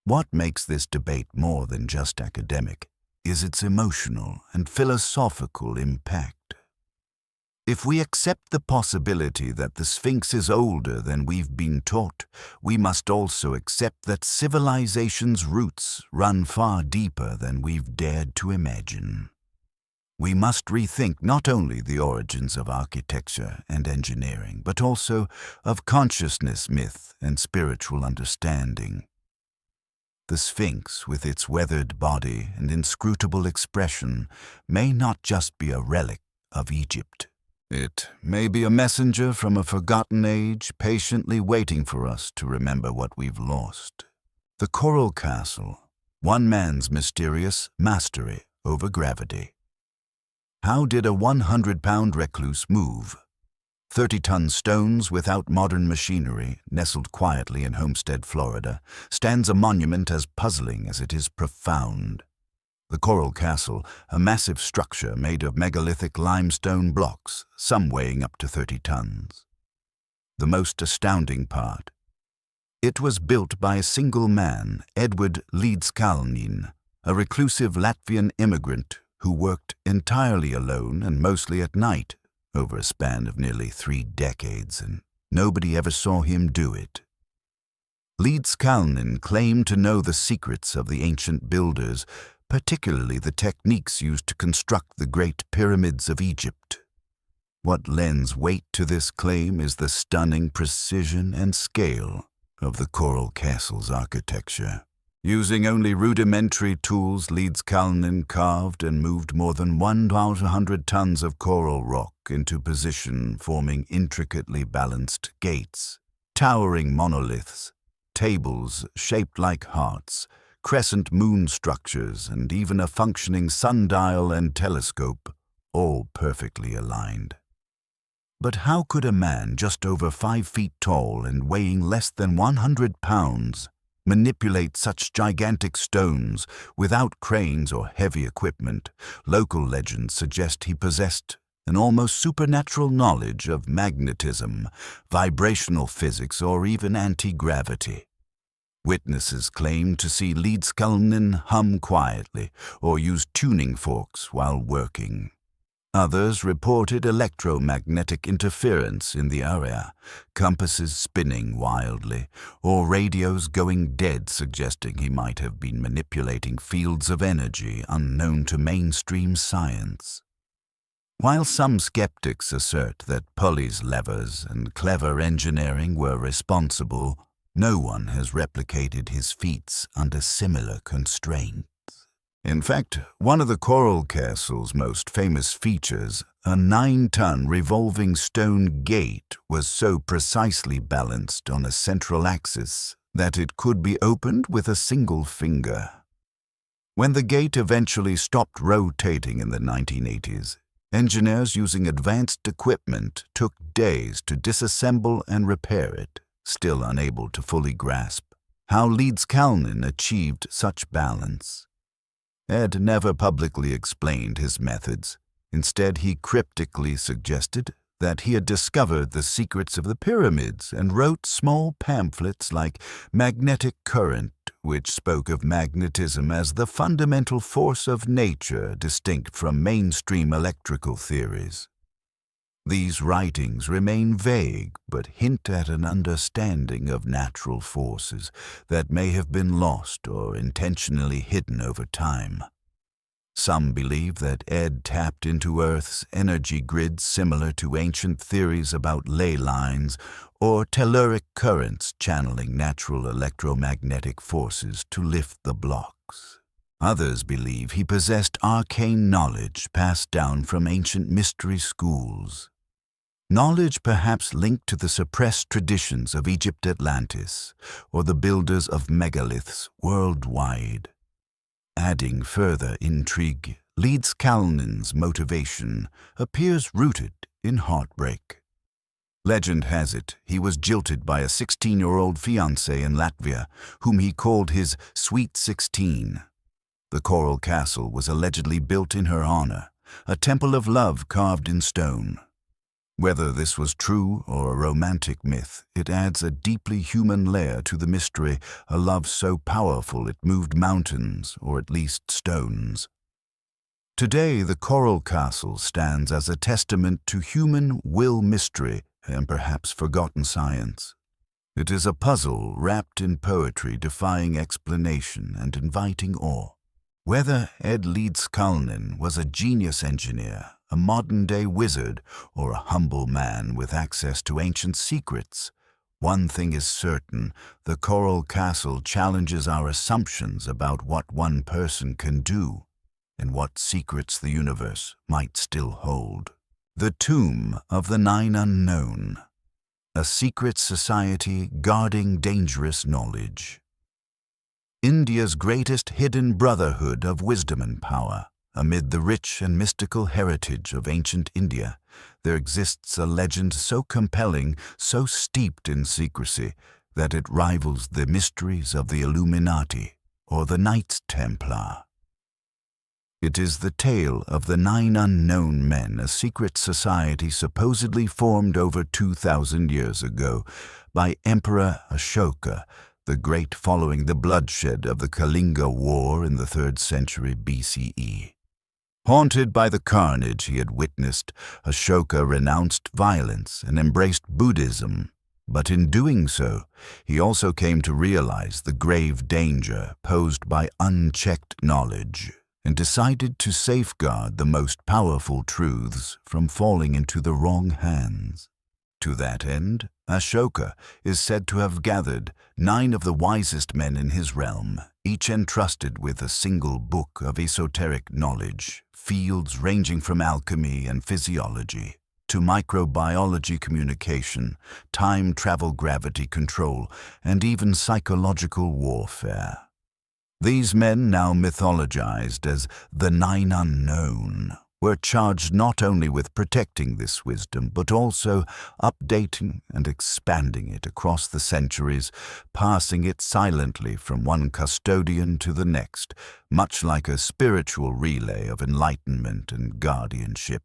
A: What makes this debate more than just academic is its emotional and philosophical impact. If we accept the possibility that the Sphinx is older than we've been taught, we must also accept that civilization's roots run far deeper than we've dared to imagine. We must rethink not only the origins of architecture and engineering, but also of consciousness, myth, and spiritual understanding. The Sphinx, with its weathered body and inscrutable expression, may not just be a relic of Egypt. It may be a messenger from a forgotten age, patiently waiting for us to remember what we've lost. The Coral Castle, one man's mysterious mastery over gravity. How did a 100-pound recluse move? 30-ton stones without modern machinery, nestled quietly in Homestead, Florida, stands a monument as puzzling as it is profound. The Coral Castle, a massive structure made of megalithic limestone blocks, some weighing up to 30 tons. The most astounding part: it was built by a single man, Edward Leedskalnin, a reclusive Latvian immigrant who worked entirely alone and mostly at night over a span of nearly 3 decades, and nobody ever saw him do it. Leedskalnin claimed to know the secrets of the ancient builders, particularly the techniques used to construct the Great Pyramids of Egypt. What lends weight to this claim is the stunning precision and scale of the Coral Castle's architecture. Using only rudimentary tools, Leedskalnin carved and moved more than 1,100 tons of coral rock into position, forming intricately balanced gates, towering monoliths, tables shaped like hearts, crescent moon structures, and even a functioning sundial and telescope, all perfectly aligned. But how could a man just over 5 feet tall and weighing less than 100 pounds manipulate such gigantic stones without cranes or heavy equipment? Local legends suggest he possessed an almost supernatural knowledge of magnetism, vibrational physics, or even anti-gravity. Witnesses claim to see Leedskalnin hum quietly or use tuning forks while working. Others reported electromagnetic interference in the area, compasses spinning wildly, or radios going dead, suggesting he might have been manipulating fields of energy unknown to mainstream science. While some skeptics assert that pulleys, levers, and clever engineering were responsible, no one has replicated his feats under similar constraints. In fact, one of the Coral Castle's most famous features, a 9-ton revolving stone gate, was so precisely balanced on a central axis that it could be opened with a single finger. When the gate eventually stopped rotating in the 1980s, engineers using advanced equipment took days to disassemble and repair it, still unable to fully grasp how Leedskalnin achieved such balance. Ed never publicly explained his methods. Instead, he cryptically suggested that he had discovered the secrets of the pyramids and wrote small pamphlets like Magnetic Current, which spoke of magnetism as the fundamental force of nature distinct from mainstream electrical theories. These writings remain vague but hint at an understanding of natural forces that may have been lost or intentionally hidden over time. Some believe that Ed tapped into Earth's energy grid, similar to ancient theories about ley lines or telluric currents channeling natural electromagnetic forces to lift the blocks. Others believe he possessed arcane knowledge passed down from ancient mystery schools. Knowledge perhaps linked to the suppressed traditions of Egypt Atlantis or the builders of megaliths worldwide. Adding further intrigue, Leedskalnin's motivation appears rooted in heartbreak. Legend has it he was jilted by a 16-year-old fiancée in Latvia, whom he called his Sweet 16. The coral castle was allegedly built in her honor, a temple of love carved in stone. Whether this was true or a romantic myth, it adds a deeply human layer to the mystery, a love so powerful it moved mountains, or at least stones. Today, the coral castle stands as a testament to human will mystery and perhaps forgotten science. It is a puzzle wrapped in poetry, defying explanation and inviting awe. Whether Ed Leedskalnin was a genius engineer, a modern-day wizard, or a humble man with access to ancient secrets, one thing is certain: the coral castle challenges our assumptions about what one person can do and what secrets the universe might still hold. The Tomb of the Nine Unknown, a secret society guarding dangerous knowledge. India's greatest hidden brotherhood of wisdom and power. Amid the rich and mystical heritage of ancient India, there exists a legend so compelling, so steeped in secrecy, that it rivals the mysteries of the Illuminati or the Knights Templar. It is the tale of the Nine Unknown Men, a secret society supposedly formed over 2,000 years ago by Emperor Ashoka the Great following the bloodshed of the Kalinga War in the 3rd century BCE. Haunted by the carnage he had witnessed, Ashoka renounced violence and embraced Buddhism. But in doing so, he also came to realize the grave danger posed by unchecked knowledge, and decided to safeguard the most powerful truths from falling into the wrong hands. To that end, Ashoka is said to have gathered 9 of the wisest men in his realm, each entrusted with a single book of esoteric knowledge, fields ranging from alchemy and physiology to microbiology, communication, time travel, gravity control, and even psychological warfare. These men, now mythologized as the Nine Unknown, were charged not only with protecting this wisdom, but also updating and expanding it across the centuries, passing it silently from one custodian to the next, much like a spiritual relay of enlightenment and guardianship.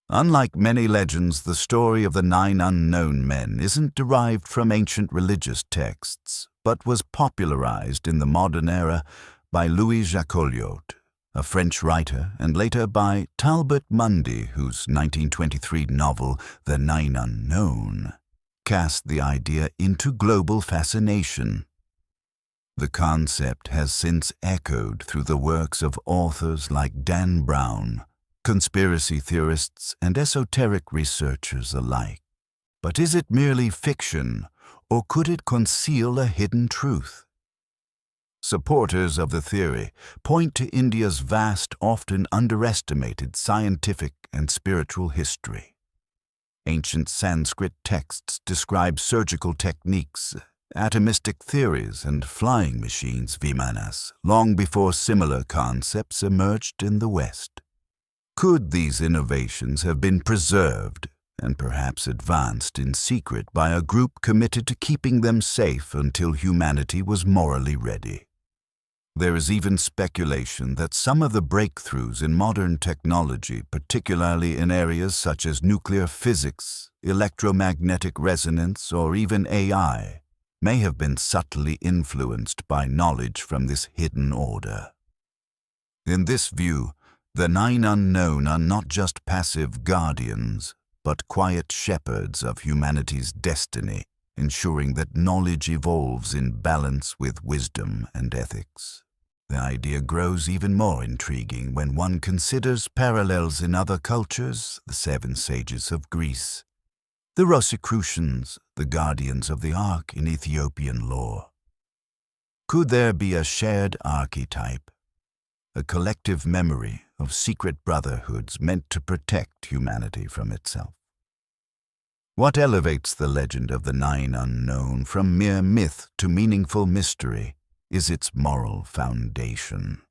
A: Unlike many legends, the story of the Nine Unknown Men isn't derived from ancient religious texts, but was popularized in the modern era by Louis Jacoliot, a French writer, and later by Talbot Mundy, whose 1923 novel, The Nine Unknown, cast the idea into global fascination. The concept has since echoed through the works of authors like Dan Brown, conspiracy theorists, and esoteric researchers alike. But is it merely fiction, or could it conceal a hidden truth? Supporters of the theory point to India's vast, often underestimated scientific and spiritual history. Ancient Sanskrit texts describe surgical techniques, atomistic theories, and flying machines, vimanas, long before similar concepts emerged in the West. Could these innovations have been preserved and perhaps advanced in secret by a group committed to keeping them safe until humanity was morally ready? There is even speculation that some of the breakthroughs in modern technology, particularly in areas such as nuclear physics, electromagnetic resonance, or even AI, may have been subtly influenced by knowledge from this hidden order. In this view, the Nine Unknown are not just passive guardians, but quiet shepherds of humanity's destiny, ensuring that knowledge evolves in balance with wisdom and ethics. The idea grows even more intriguing when one considers parallels in other cultures: the 7 sages of Greece, the Rosicrucians, the guardians of the Ark in Ethiopian lore. Could there be a shared archetype, a collective memory of secret brotherhoods meant to protect humanity from itself? What elevates the legend of the Nine Unknown from mere myth to meaningful mystery is its moral foundation.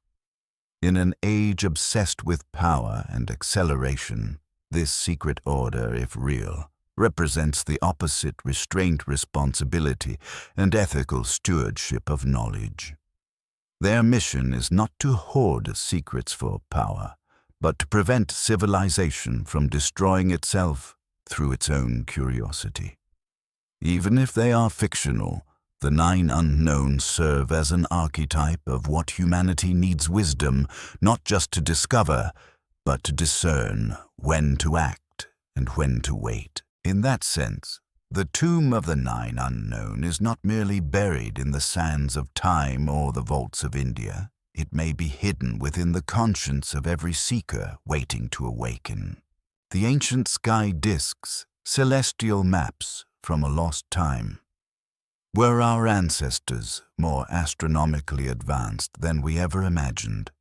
A: In an age obsessed with power and acceleration, this secret order, if real, represents the opposite: restraint, responsibility, and ethical stewardship of knowledge. Their mission is not to hoard secrets for power, but to prevent civilization from destroying itself through its own curiosity. Even if they are fictional, the nine unknowns serve as an archetype of what humanity needs: wisdom, not just to discover, but to discern when to act and when to wait. In that sense, the tomb of the nine unknown is not merely buried in the sands of time or the vaults of India. It may be hidden within the conscience of every seeker waiting to awaken. The ancient sky discs, celestial maps from a lost time. Were our ancestors more astronomically advanced than we ever imagined?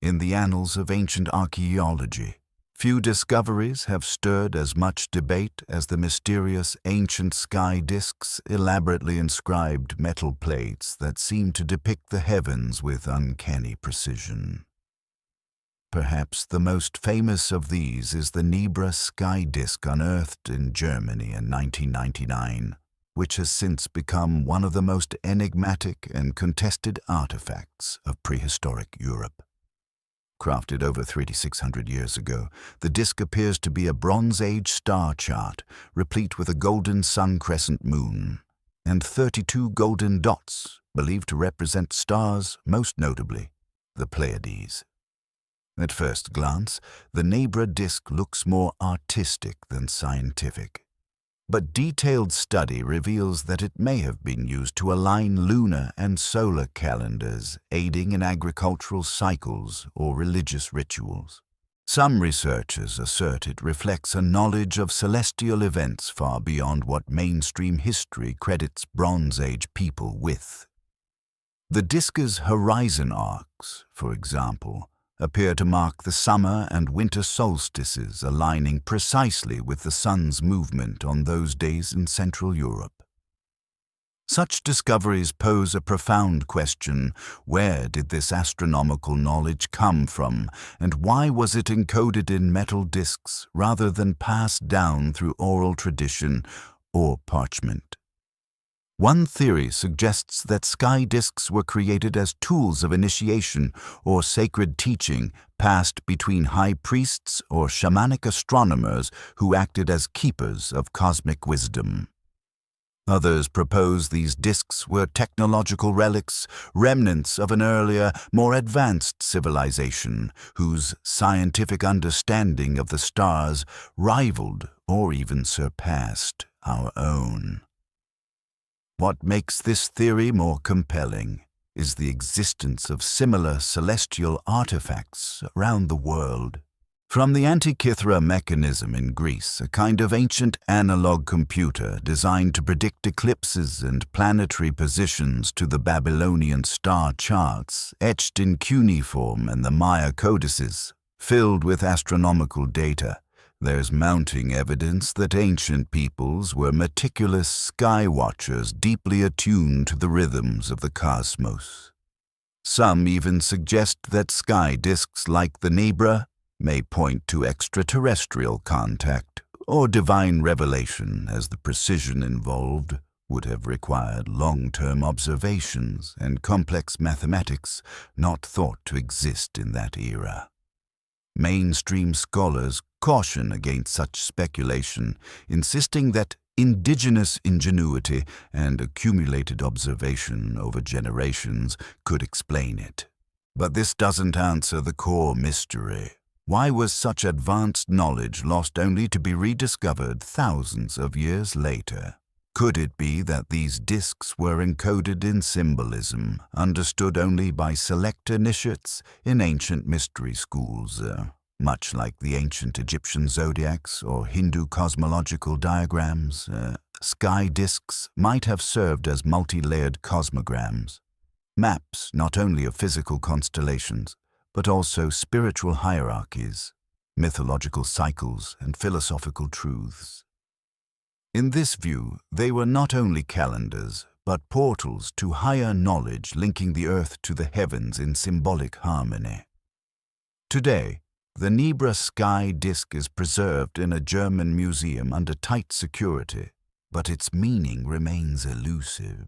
A: In the annals of ancient archaeology, few discoveries have stirred as much debate as the mysterious ancient sky discs, elaborately inscribed metal plates that seem to depict the heavens with uncanny precision. Perhaps the most famous of these is the Nebra sky disk unearthed in Germany in 1999, which has since become one of the most enigmatic and contested artifacts of prehistoric Europe. Crafted over 3,600 years ago, the disk appears to be a Bronze Age star chart, replete with a golden sun crescent moon, and 32 golden dots, believed to represent stars, most notably the Pleiades. At first glance, the Nebra disk looks more artistic than scientific. But detailed study reveals that it may have been used to align lunar and solar calendars, aiding in agricultural cycles or religious rituals. Some researchers assert it reflects a knowledge of celestial events far beyond what mainstream history credits Bronze Age people with. The disk's horizon arcs, for example, appear to mark the summer and winter solstices, aligning precisely with the sun's movement on those days in Central Europe. Such discoveries pose a profound question: where did this astronomical knowledge come from, and why was it encoded in metal discs rather than passed down through oral tradition or parchment? One theory suggests that sky discs were created as tools of initiation or sacred teaching passed between high priests or shamanic astronomers who acted as keepers of cosmic wisdom. Others propose these discs were technological relics, remnants of an earlier, more advanced civilization whose scientific understanding of the stars rivaled or even surpassed our own. What makes this theory more compelling is the existence of similar celestial artifacts around the world. From the Antikythera mechanism in Greece, a kind of ancient analog computer designed to predict eclipses and planetary positions, to the Babylonian star charts etched in cuneiform and the Maya codices filled with astronomical data, there's mounting evidence that ancient peoples were meticulous sky watchers deeply attuned to the rhythms of the cosmos. Some even suggest that sky discs like the Nebra may point to extraterrestrial contact or divine revelation, as the precision involved would have required long-term observations and complex mathematics not thought to exist in that era. Mainstream scholars caution against such speculation, insisting that indigenous ingenuity and accumulated observation over generations could explain it. But this doesn't answer the core mystery. Why was such advanced knowledge lost only to be rediscovered thousands of years later? Could it be that these discs were encoded in symbolism, understood only by select initiates in ancient mystery schools, much like the ancient Egyptian zodiacs or Hindu cosmological diagrams? Sky discs might have served as multi-layered cosmograms, maps not only of physical constellations, but also spiritual hierarchies, mythological cycles, and philosophical truths. In this view, they were not only calendars, but portals to higher knowledge linking the earth to the heavens in symbolic harmony. Today, The Nebra sky disk is preserved in a German museum under tight security, but its meaning remains elusive.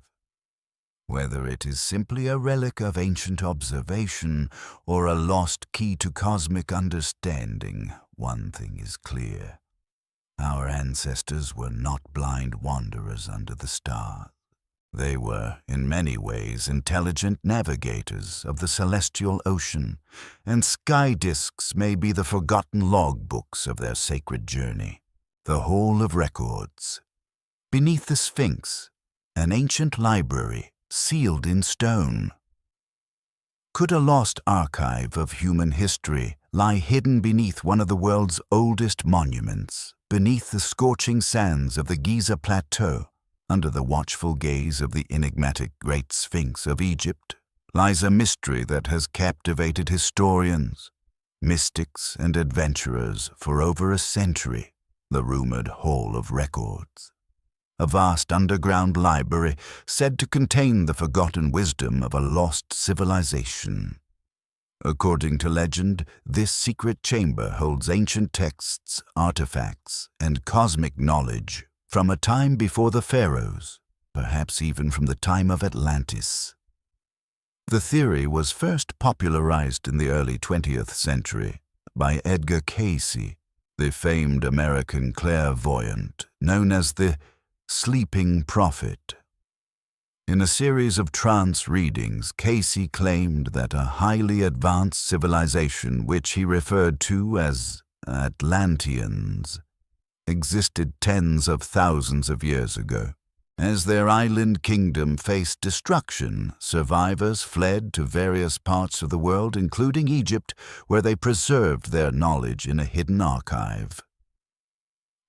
A: Whether it is simply a relic of ancient observation or a lost key to cosmic understanding, one thing is clear. Our ancestors were not blind wanderers under the stars. They were, in many ways, intelligent navigators of the celestial ocean, and sky disks may be the forgotten logbooks of their sacred journey. The Hall of Records. Beneath the Sphinx, an ancient library sealed in stone. Could a lost archive of human history lie hidden beneath one of the world's oldest monuments, beneath the scorching sands of the Giza Plateau? Under the watchful gaze of the enigmatic Great Sphinx of Egypt lies a mystery that has captivated historians, mystics, and adventurers for over a century, the rumored Hall of Records. A vast underground library said to contain the forgotten wisdom of a lost civilization. According to legend, this secret chamber holds ancient texts, artifacts, and cosmic knowledge from a time before the pharaohs, perhaps even from the time of Atlantis. The theory was first popularized in the early 20th century by Edgar Cayce, the famed American clairvoyant known as the Sleeping Prophet. In a series of trance readings, Cayce claimed that a highly advanced civilization, which he referred to as Atlanteans, existed tens of thousands of years ago. As their island kingdom faced destruction, survivors fled to various parts of the world, including Egypt, where they preserved their knowledge in a hidden archive.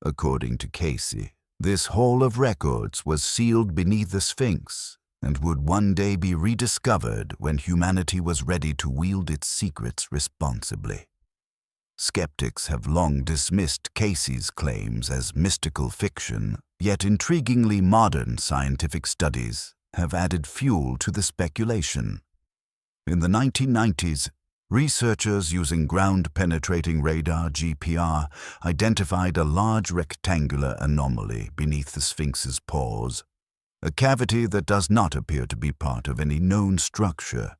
A: According to Cayce, this Hall of Records was sealed beneath the Sphinx and would one day be rediscovered when humanity was ready to wield its secrets responsibly. Skeptics have long dismissed Cayce's claims as mystical fiction, yet intriguingly modern scientific studies have added fuel to the speculation. In the 1990s, researchers using ground-penetrating radar (GPR) identified a large rectangular anomaly beneath the Sphinx's paws, a cavity that does not appear to be part of any known structure.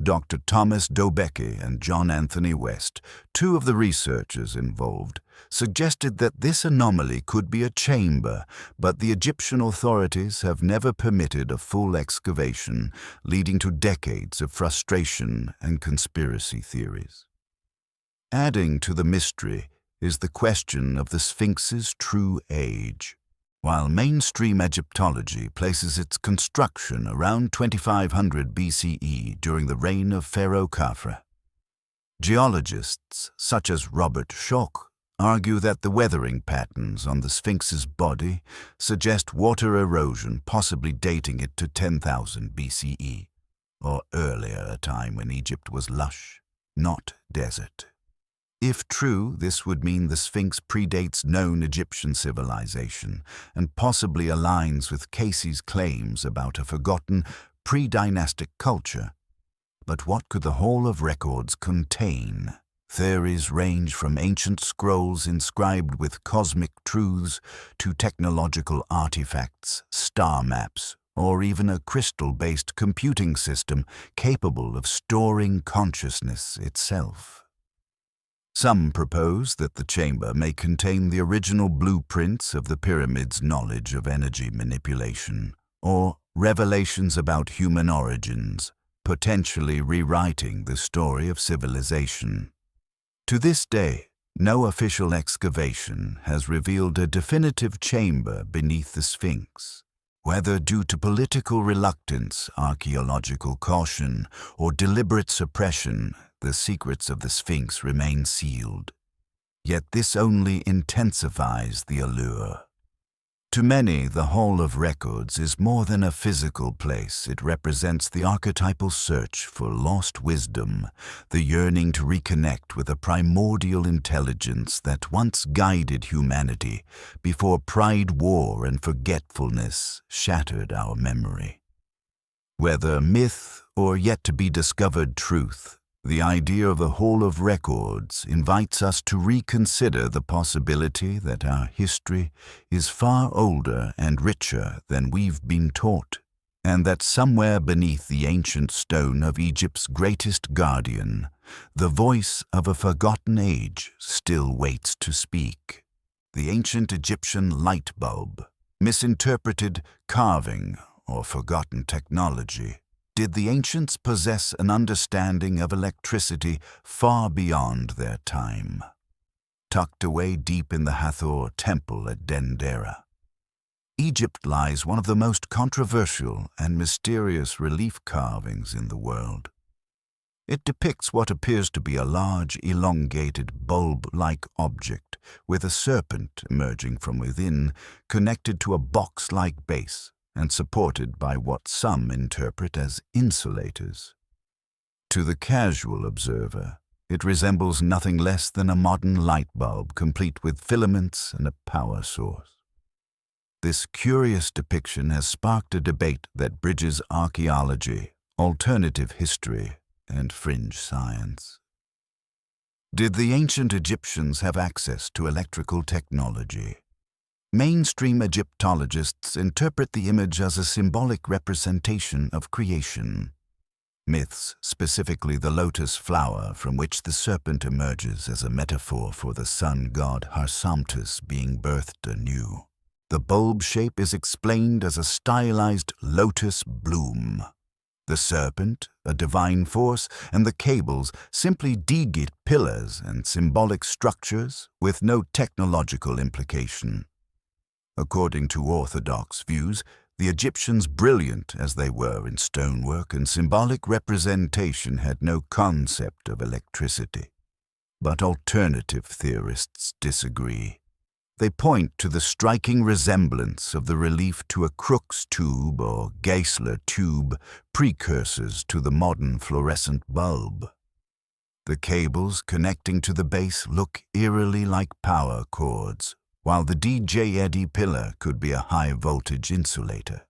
A: Dr. Thomas Dobecki and John Anthony West, two of the researchers involved, suggested that this anomaly could be a chamber, but the Egyptian authorities have never permitted a full excavation, leading to decades of frustration and conspiracy theories. Adding to the mystery is the question of the Sphinx's true age. While mainstream Egyptology places its construction around 2500 BCE during the reign of Pharaoh Khafre, geologists such as Robert Schoch argue that the weathering patterns on the Sphinx's body suggest water erosion, possibly dating it to 10,000 BCE, or earlier, a time when Egypt was lush, not desert. If true, this would mean the Sphinx predates known Egyptian civilization and possibly aligns with Cayce's claims about a forgotten pre-dynastic culture. But what could the Hall of Records contain? Theories range from ancient scrolls inscribed with cosmic truths to technological artifacts, star maps, or even a crystal-based computing system capable of storing consciousness itself. Some propose that the chamber may contain the original blueprints of the pyramid's knowledge of energy manipulation, or revelations about human origins, potentially rewriting the story of civilization. To this day, no official excavation has revealed a definitive chamber beneath the Sphinx. Whether due to political reluctance, archaeological caution, or deliberate suppression, the secrets of the Sphinx remain sealed. Yet this only intensifies the allure. To many, the Hall of Records is more than a physical place. It represents the archetypal search for lost wisdom, the yearning to reconnect with a primordial intelligence that once guided humanity before pride, war, and forgetfulness shattered our memory. Whether myth or yet-to-be-discovered truth, The idea of a hall of records invites us to reconsider the possibility that our history is far older and richer than we've been taught, and that somewhere beneath the ancient stone of Egypt's greatest guardian, the voice of a forgotten age still waits to speak. The ancient Egyptian light bulb, misinterpreted carving or forgotten technology. Did the ancients possess an understanding of electricity far beyond their time? Tucked away deep in the Hathor temple at Dendera, Egypt lies one of the most controversial and mysterious relief carvings in the world. It depicts what appears to be a large, elongated, bulb-like object with a serpent emerging from within, connected to a box-like base and supported by what some interpret as insulators. To the casual observer, it resembles nothing less than a modern light bulb, complete with filaments and a power source. This curious depiction has sparked a debate that bridges archaeology, alternative history, and fringe science. Did the ancient Egyptians have access to electrical technology? Mainstream Egyptologists interpret the image as a symbolic representation of creation. Myths, specifically the lotus flower from which the serpent emerges as a metaphor for the sun god Harsamtus being birthed anew. The bulb shape is explained as a stylized lotus bloom. The serpent, a divine force, and the cables simply digit pillars and symbolic structures with no technological implication. According to orthodox views, the Egyptians, brilliant as they were in stonework and symbolic representation, had no concept of electricity. But alternative theorists disagree. They point to the striking resemblance of the relief to a Crookes tube or Geissler tube, precursors to the modern fluorescent bulb. The cables connecting to the base look eerily like power cords, while the DJ Eddy pillar could be a high-voltage insulator.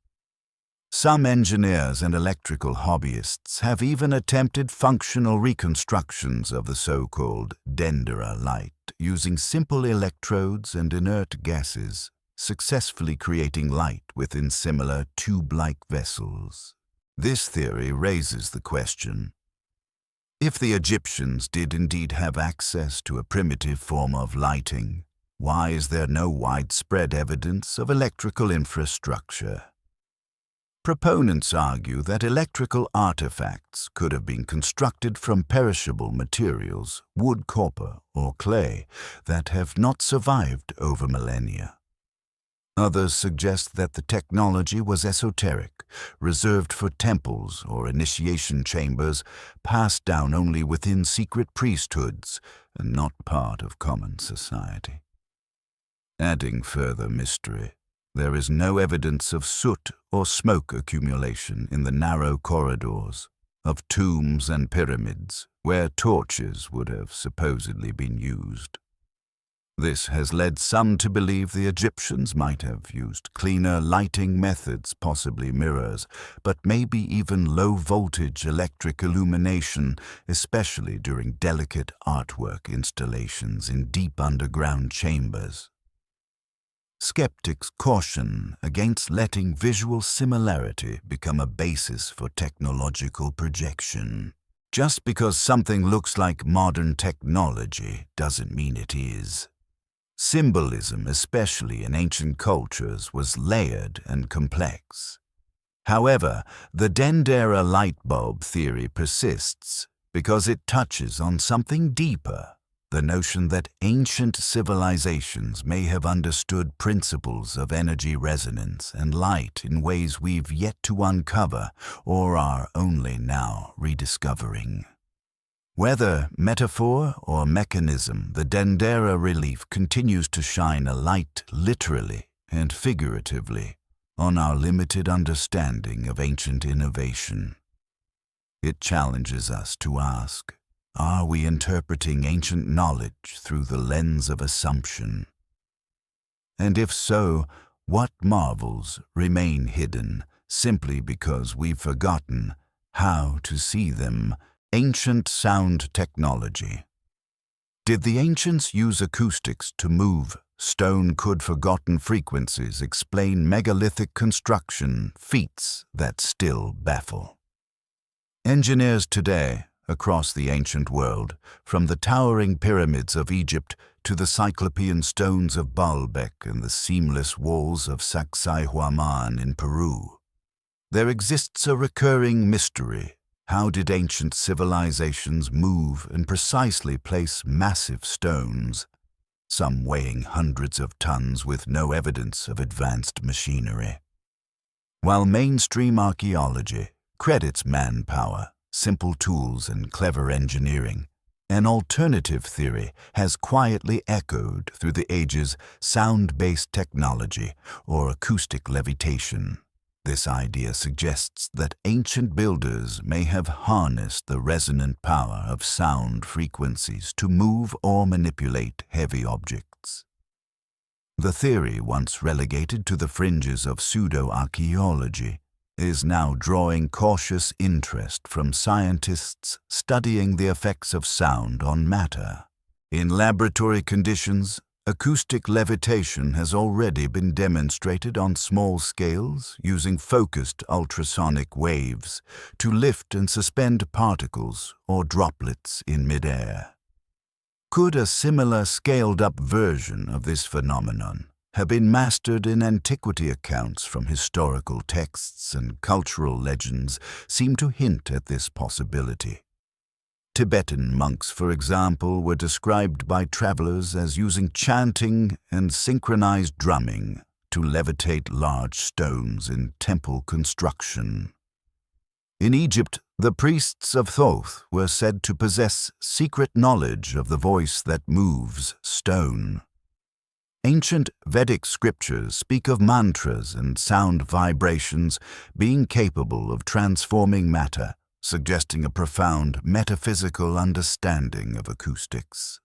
A: Some engineers and electrical hobbyists have even attempted functional reconstructions of the so-called Dendera light, using simple electrodes and inert gases, successfully creating light within similar tube-like vessels. This theory raises the question: if the Egyptians did indeed have access to a primitive form of lighting, why is there no widespread evidence of electrical infrastructure? Proponents argue that electrical artifacts could have been constructed from perishable materials, wood, copper, or clay, that have not survived over millennia. Others suggest that the technology was esoteric, reserved for temples or initiation chambers, passed down only within secret priesthoods, and not part of common society. Adding further mystery, there is no evidence of soot or smoke accumulation in the narrow corridors of tombs and pyramids where torches would have supposedly been used. This has led some to believe the Egyptians might have used cleaner lighting methods, possibly mirrors, but maybe even low-voltage electric illumination, especially during delicate artwork installations in deep underground chambers. Skeptics caution against letting visual similarity become a basis for technological projection. Just because something looks like modern technology doesn't mean it is. Symbolism, especially in ancient cultures, was layered and complex. However, the Dendera light bulb theory persists because it touches on something deeper. The notion that ancient civilizations may have understood principles of energy resonance and light in ways we've yet to uncover or are only now rediscovering. Whether metaphor or mechanism, the Dendera relief continues to shine a light literally and figuratively on our limited understanding of ancient innovation. It challenges us to ask, are we interpreting ancient knowledge through the lens of assumption? And if so, what marvels remain hidden simply because we've forgotten how to see them Ancient sound technology. Did the ancients use acoustics to move stone? Could forgotten frequencies explain megalithic construction feats that still baffle? Engineers today, across the ancient world, from the towering pyramids of Egypt to the cyclopean stones of Baalbek and the seamless walls of Sacsayhuaman in Peru, there exists a recurring mystery. How did ancient civilizations move and precisely place massive stones, some weighing hundreds of tons with no evidence of advanced machinery? While mainstream archaeology credits manpower, simple tools, and clever engineering, an alternative theory has quietly echoed through the ages: sound-based technology or acoustic levitation. This idea suggests that ancient builders may have harnessed the resonant power of sound frequencies to move or manipulate heavy objects. The theory, once relegated to the fringes of pseudo-archaeology, is now drawing cautious interest from scientists studying the effects of sound on matter. In laboratory conditions, acoustic levitation has already been demonstrated on small scales using focused ultrasonic waves to lift and suspend particles or droplets in midair. Could a similar scaled-up version of this phenomenon have been mastered in antiquity? Accounts from historical texts and cultural legends seem to hint at this possibility. Tibetan monks, for example, were described by travelers as using chanting and synchronized drumming to levitate large stones in temple construction. In Egypt, the priests of Thoth were said to possess secret knowledge of the voice that moves stone. Ancient Vedic scriptures speak of mantras and sound vibrations being capable of transforming matter, suggesting a profound metaphysical understanding of acoustics.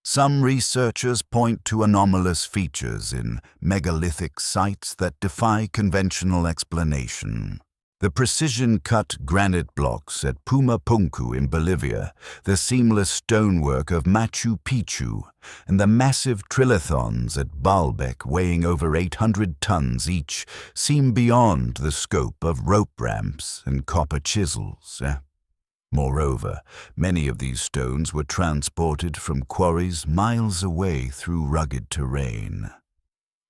A: Some researchers point to anomalous features in megalithic sites that defy conventional explanation. The precision-cut granite blocks at Pumapunku in Bolivia, the seamless stonework of Machu Picchu, and the massive trilithons at Baalbek weighing over 800 tons each seem beyond the scope of rope ramps and copper chisels. Moreover, many of these stones were transported from quarries miles away through rugged terrain.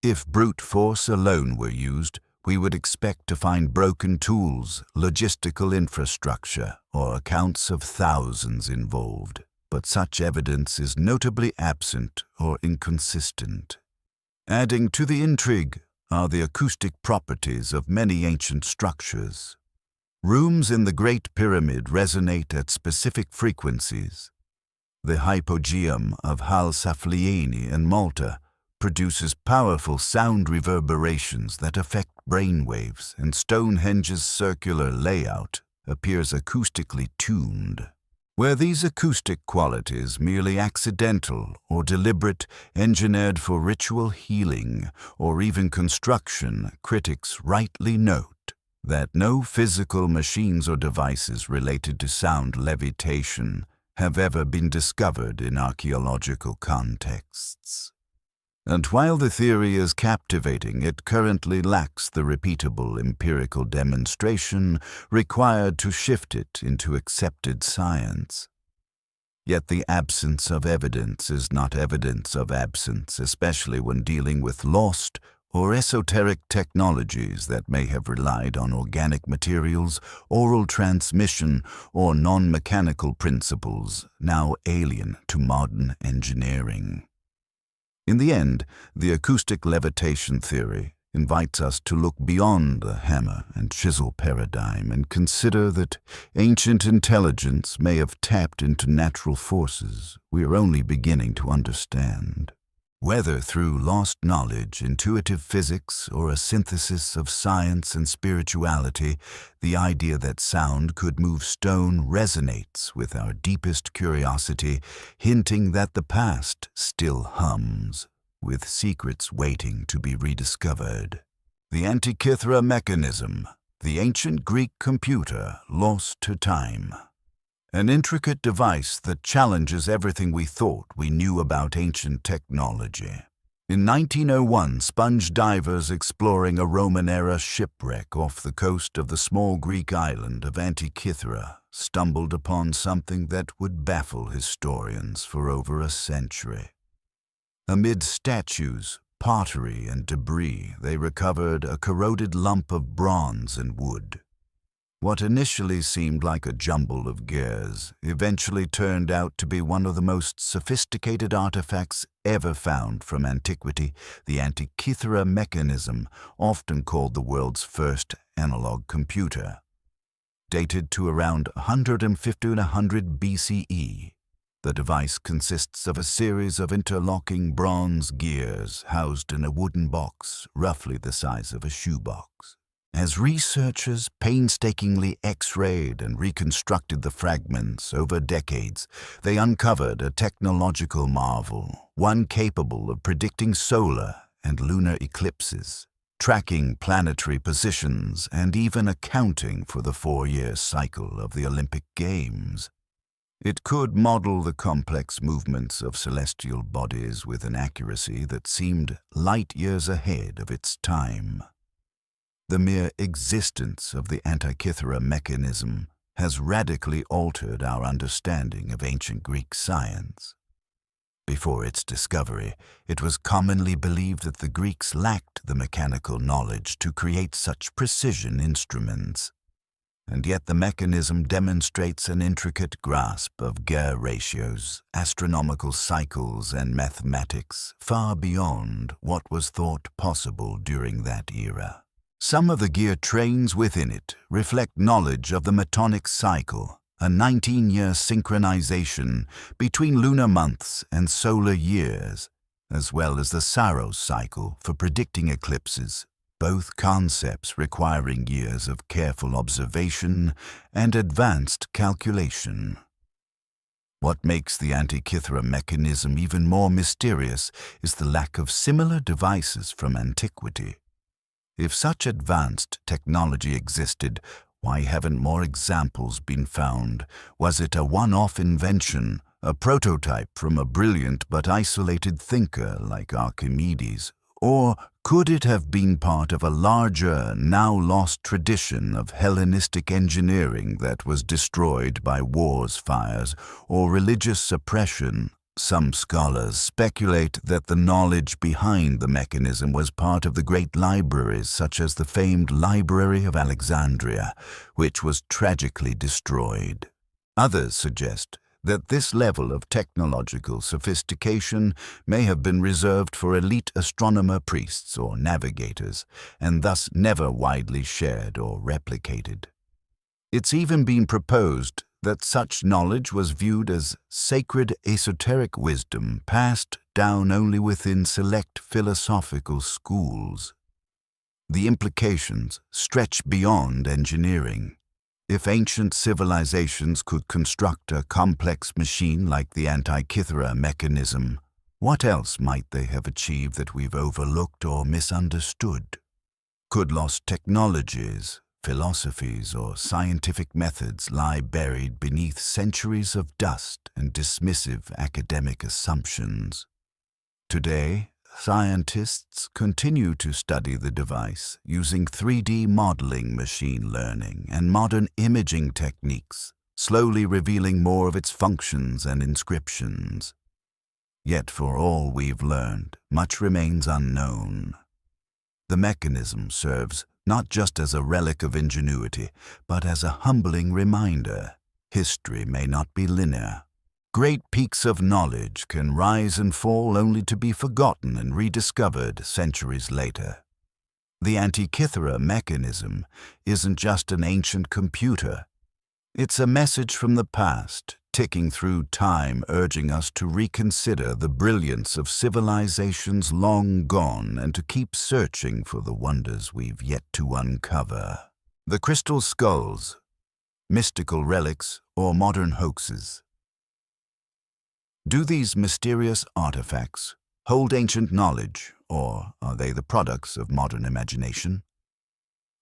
A: If brute force alone were used, we would expect to find broken tools, logistical infrastructure, or accounts of thousands involved. But such evidence is notably absent or inconsistent. Adding to the intrigue are the acoustic properties of many ancient structures. Rooms in the Great Pyramid resonate at specific frequencies. The hypogeum of Hal Saflieni in Malta produces powerful sound reverberations that affect brainwaves, and Stonehenge's circular layout appears acoustically tuned. Were these acoustic qualities merely accidental or deliberate, engineered for ritual healing or even construction, critics rightly note that no physical machines or devices related to sound levitation have ever been discovered in archaeological contexts. And while the theory is captivating, it currently lacks the repeatable empirical demonstration required to shift it into accepted science. Yet the absence of evidence is not evidence of absence, especially when dealing with lost or esoteric technologies that may have relied on organic materials, oral transmission, or non-mechanical principles now alien to modern engineering. In the end, the acoustic levitation theory invites us to look beyond the hammer and chisel paradigm and consider that ancient intelligence may have tapped into natural forces we are only beginning to understand. Whether through lost knowledge, intuitive physics, or a synthesis of science and spirituality, the idea that sound could move stone resonates with our deepest curiosity, hinting that the past still hums, with secrets waiting to be rediscovered. The Antikythera mechanism, the ancient Greek computer lost to time. An intricate device that challenges everything we thought we knew about ancient technology. In 1901, sponge divers exploring a Roman-era shipwreck off the coast of the small Greek island of Antikythera stumbled upon something that would baffle historians for over a century. Amid statues, pottery, and debris, they recovered a corroded lump of bronze and wood. What initially seemed like a jumble of gears eventually turned out to be one of the most sophisticated artifacts ever found from antiquity, the Antikythera mechanism, often called the world's first analog computer. Dated to around 150–100 BCE, the device consists of a series of interlocking bronze gears housed in a wooden box roughly the size of a shoebox. As researchers painstakingly X-rayed and reconstructed the fragments over decades, they uncovered a technological marvel, one capable of predicting solar and lunar eclipses, tracking planetary positions, and even accounting for the 4-year cycle of the Olympic Games. It could model the complex movements of celestial bodies with an accuracy that seemed light years ahead of its time. The mere existence of the Antikythera mechanism has radically altered our understanding of ancient Greek science. Before its discovery, it was commonly believed that the Greeks lacked the mechanical knowledge to create such precision instruments. And yet the mechanism demonstrates an intricate grasp of gear ratios, astronomical cycles, and mathematics far beyond what was thought possible during that era. Some of the gear trains within it reflect knowledge of the Metonic cycle, a 19-year synchronization between lunar months and solar years, as well as the Saros cycle for predicting eclipses, both concepts requiring years of careful observation and advanced calculation. What makes the Antikythera mechanism even more mysterious is the lack of similar devices from antiquity. If such advanced technology existed, why haven't more examples been found? Was it a one-off invention, a prototype from a brilliant but isolated thinker like Archimedes? Or could it have been part of a larger, now-lost tradition of Hellenistic engineering that was destroyed by wars, fires, or religious suppression? Some scholars speculate that the knowledge behind the mechanism was part of the great libraries such as the famed Library of Alexandria, which was tragically destroyed. Others suggest that this level of technological sophistication may have been reserved for elite astronomer priests or navigators, and thus never widely shared or replicated. It's even been proposed that such knowledge was viewed as sacred esoteric wisdom passed down only within select philosophical schools. The implications stretch beyond engineering. If ancient civilizations could construct a complex machine like the Antikythera mechanism, what else might they have achieved that we've overlooked or misunderstood? Could lost technologies, philosophies, or scientific methods lie buried beneath centuries of dust and dismissive academic assumptions? Today, scientists continue to study the device using 3D modeling, machine learning, and modern imaging techniques, slowly revealing more of its functions and inscriptions. Yet for all we've learned, much remains unknown. The mechanism serves not just as a relic of ingenuity, but as a humbling reminder. History may not be linear. Great peaks of knowledge can rise and fall only to be forgotten and rediscovered centuries later. The Antikythera mechanism isn't just an ancient computer. It's a message from the past, ticking through time, urging us to reconsider the brilliance of civilizations long gone and to keep searching for the wonders we've yet to uncover. The crystal skulls, mystical relics, or modern hoaxes. Do these mysterious artifacts hold ancient knowledge, or are they the products of modern imagination?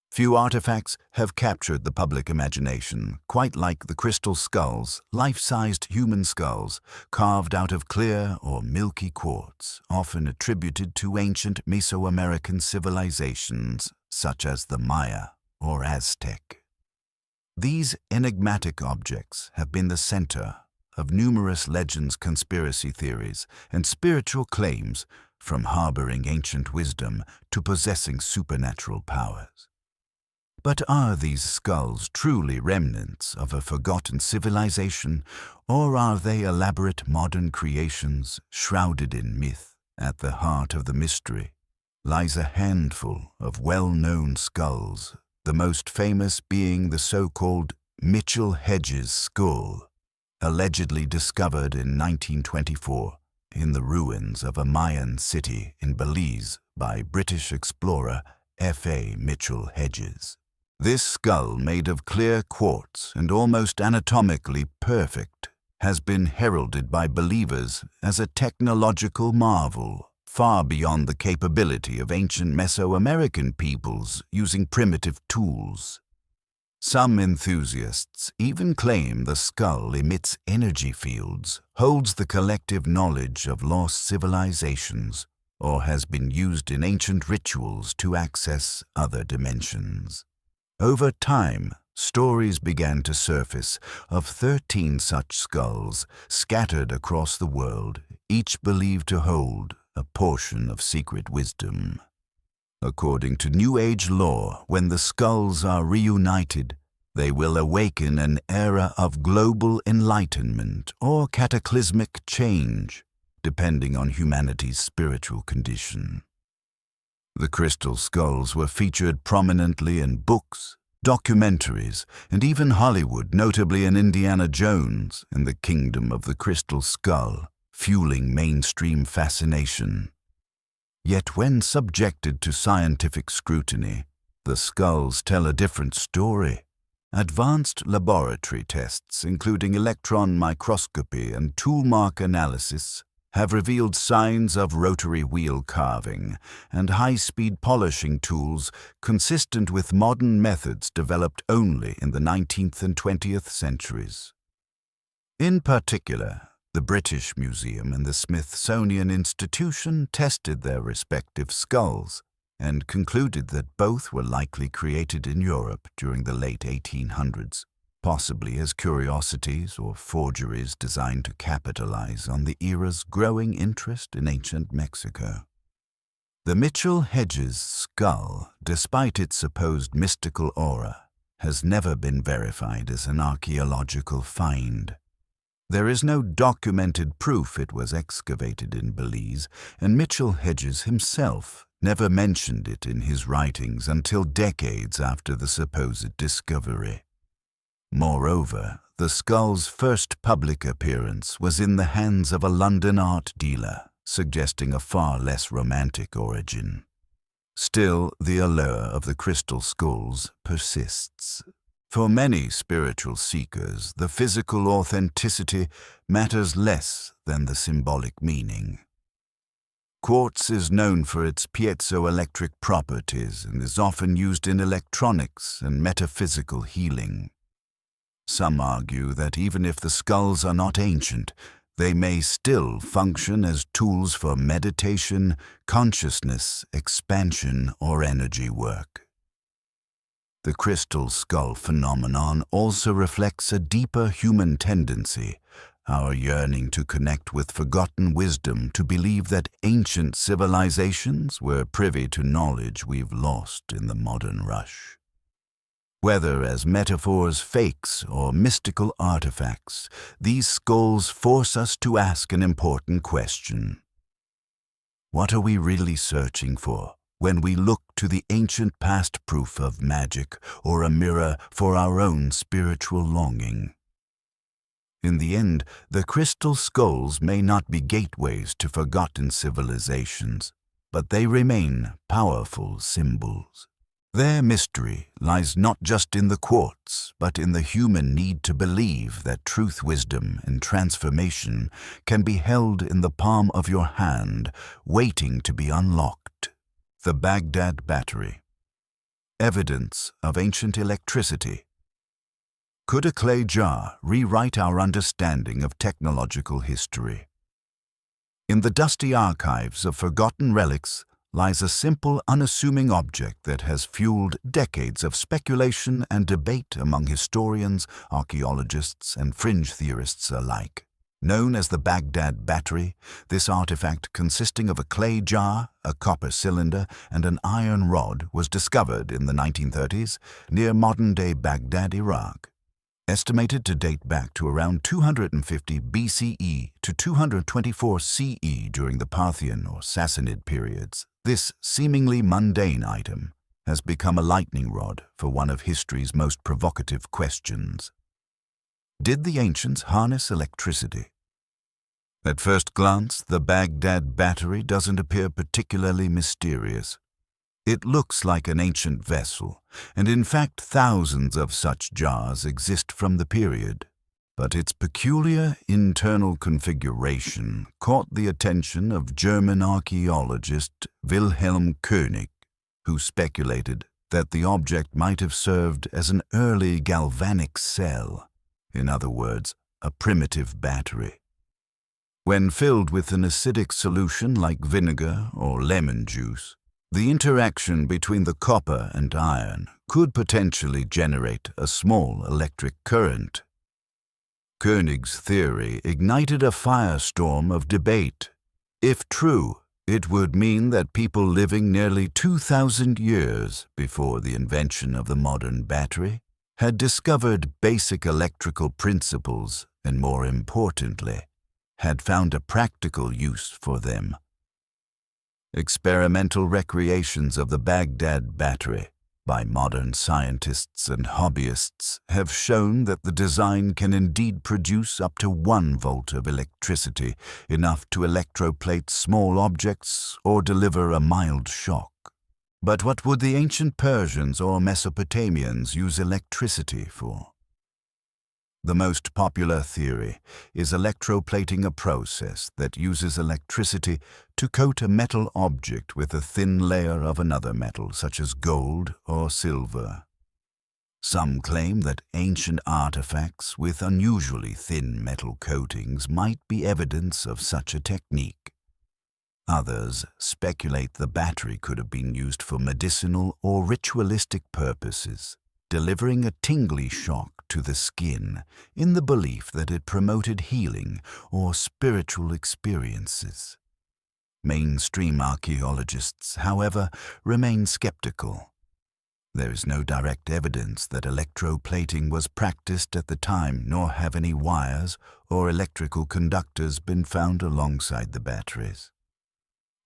A: Few artifacts have captured the public imagination, quite like the crystal skulls, life-sized human skulls, carved out of clear or milky quartz, often attributed to ancient Mesoamerican civilizations such as the Maya or Aztec. These enigmatic objects have been the center of numerous legends, conspiracy theories, and spiritual claims, from harboring ancient wisdom to possessing supernatural powers. But are these skulls truly remnants of a forgotten civilization, or are they elaborate modern creations shrouded in myth? At the heart of the mystery lies a handful of well-known skulls, the most famous being the so-called Mitchell-Hedges skull, allegedly discovered in 1924 in the ruins of a Mayan city in Belize by British explorer F.A. Mitchell-Hedges. This skull, made of clear quartz and almost anatomically perfect, has been heralded by believers as a technological marvel, far beyond the capability of ancient Mesoamerican peoples using primitive tools. Some enthusiasts even claim the skull emits energy fields, holds the collective knowledge of lost civilizations, or has been used in ancient rituals to access other dimensions. Over time, stories began to surface of 13 such skulls scattered across the world, each believed to hold a portion of secret wisdom. According to New Age lore, when the skulls are reunited, they will awaken an era of global enlightenment or cataclysmic change, depending on humanity's spiritual condition. The crystal skulls were featured prominently in books, documentaries, and even Hollywood, notably in Indiana Jones and the Kingdom of the Crystal Skull, fueling mainstream fascination. Yet when subjected to scientific scrutiny, the skulls tell a different story. Advanced laboratory tests, including electron microscopy and tool mark analysis, have revealed signs of rotary wheel carving and high-speed polishing tools consistent with modern methods developed only in the 19th and 20th centuries. In particular, the British Museum and the Smithsonian Institution tested their respective skulls and concluded that both were likely created in Europe during the late 1800s. Possibly as curiosities or forgeries designed to capitalize on the era's growing interest in ancient Mexico. The Mitchell-Hedges skull, despite its supposed mystical aura, has never been verified as an archaeological find. There is no documented proof it was excavated in Belize, and Mitchell-Hedges himself never mentioned it in his writings until decades after the supposed discovery. Moreover, the skull's first public appearance was in the hands of a London art dealer, suggesting a far less romantic origin. Still, the allure of the crystal skulls persists. For many spiritual seekers, the physical authenticity matters less than the symbolic meaning. Quartz is known for its piezoelectric properties and is often used in electronics and metaphysical healing. Some argue that even if the skulls are not ancient, they may still function as tools for meditation, consciousness, expansion, or energy work. The crystal skull phenomenon also reflects a deeper human tendency, our yearning to connect with forgotten wisdom, to believe that ancient civilizations were privy to knowledge we've lost in the modern rush. Whether as metaphors, fakes, or mystical artifacts, these skulls force us to ask an important question. What are we really searching for when we look to the ancient past proof of magic or a mirror for our own spiritual longing? In the end, the crystal skulls may not be gateways to forgotten civilizations, but they remain powerful symbols. Their mystery lies not just in the quartz, but in the human need to believe that truth, wisdom, and transformation can be held in the palm of your hand, waiting to be unlocked. The Baghdad Battery. Evidence of ancient electricity. Could a clay jar rewrite our understanding of technological history? In the dusty archives of forgotten relics lies a simple, unassuming object that has fueled decades of speculation and debate among historians, archaeologists, and fringe theorists alike. Known as the Baghdad Battery, this artifact consisting of a clay jar, a copper cylinder, and an iron rod was discovered in the 1930s near modern-day Baghdad, Iraq. Estimated to date back to around 250 BCE to 224 CE during the Parthian or Sassanid periods, this seemingly mundane item has become a lightning rod for one of history's most provocative questions. Did the ancients harness electricity? At first glance, the Baghdad Battery doesn't appear particularly mysterious. It looks like an ancient vessel, and in fact thousands of such jars exist from the period. But its peculiar internal configuration caught the attention of German archaeologist Wilhelm König, who speculated that the object might have served as an early galvanic cell. In other words, a primitive battery. When filled with an acidic solution like vinegar or lemon juice, the interaction between the copper and iron could potentially generate a small electric current. Koenig's theory ignited a firestorm of debate. If true, it would mean that people living nearly 2,000 years before the invention of the modern battery had discovered basic electrical principles and, more importantly, had found a practical use for them. Experimental recreations of the Baghdad Battery by modern scientists and hobbyists have shown that the design can indeed produce up to 1 volt of electricity, enough to electroplate small objects or deliver a mild shock. But what would the ancient Persians or Mesopotamians use electricity for? The most popular theory is electroplating, a process that uses electricity to coat a metal object with a thin layer of another metal, such as gold or silver. Some claim that ancient artifacts with unusually thin metal coatings might be evidence of such a technique. Others speculate the battery could have been used for medicinal or ritualistic purposes, delivering a tingly shock to the skin in the belief that it promoted healing or spiritual experiences. Mainstream archaeologists, however, remain skeptical. There is no direct evidence that electroplating was practiced at the time, nor have any wires or electrical conductors been found alongside the batteries.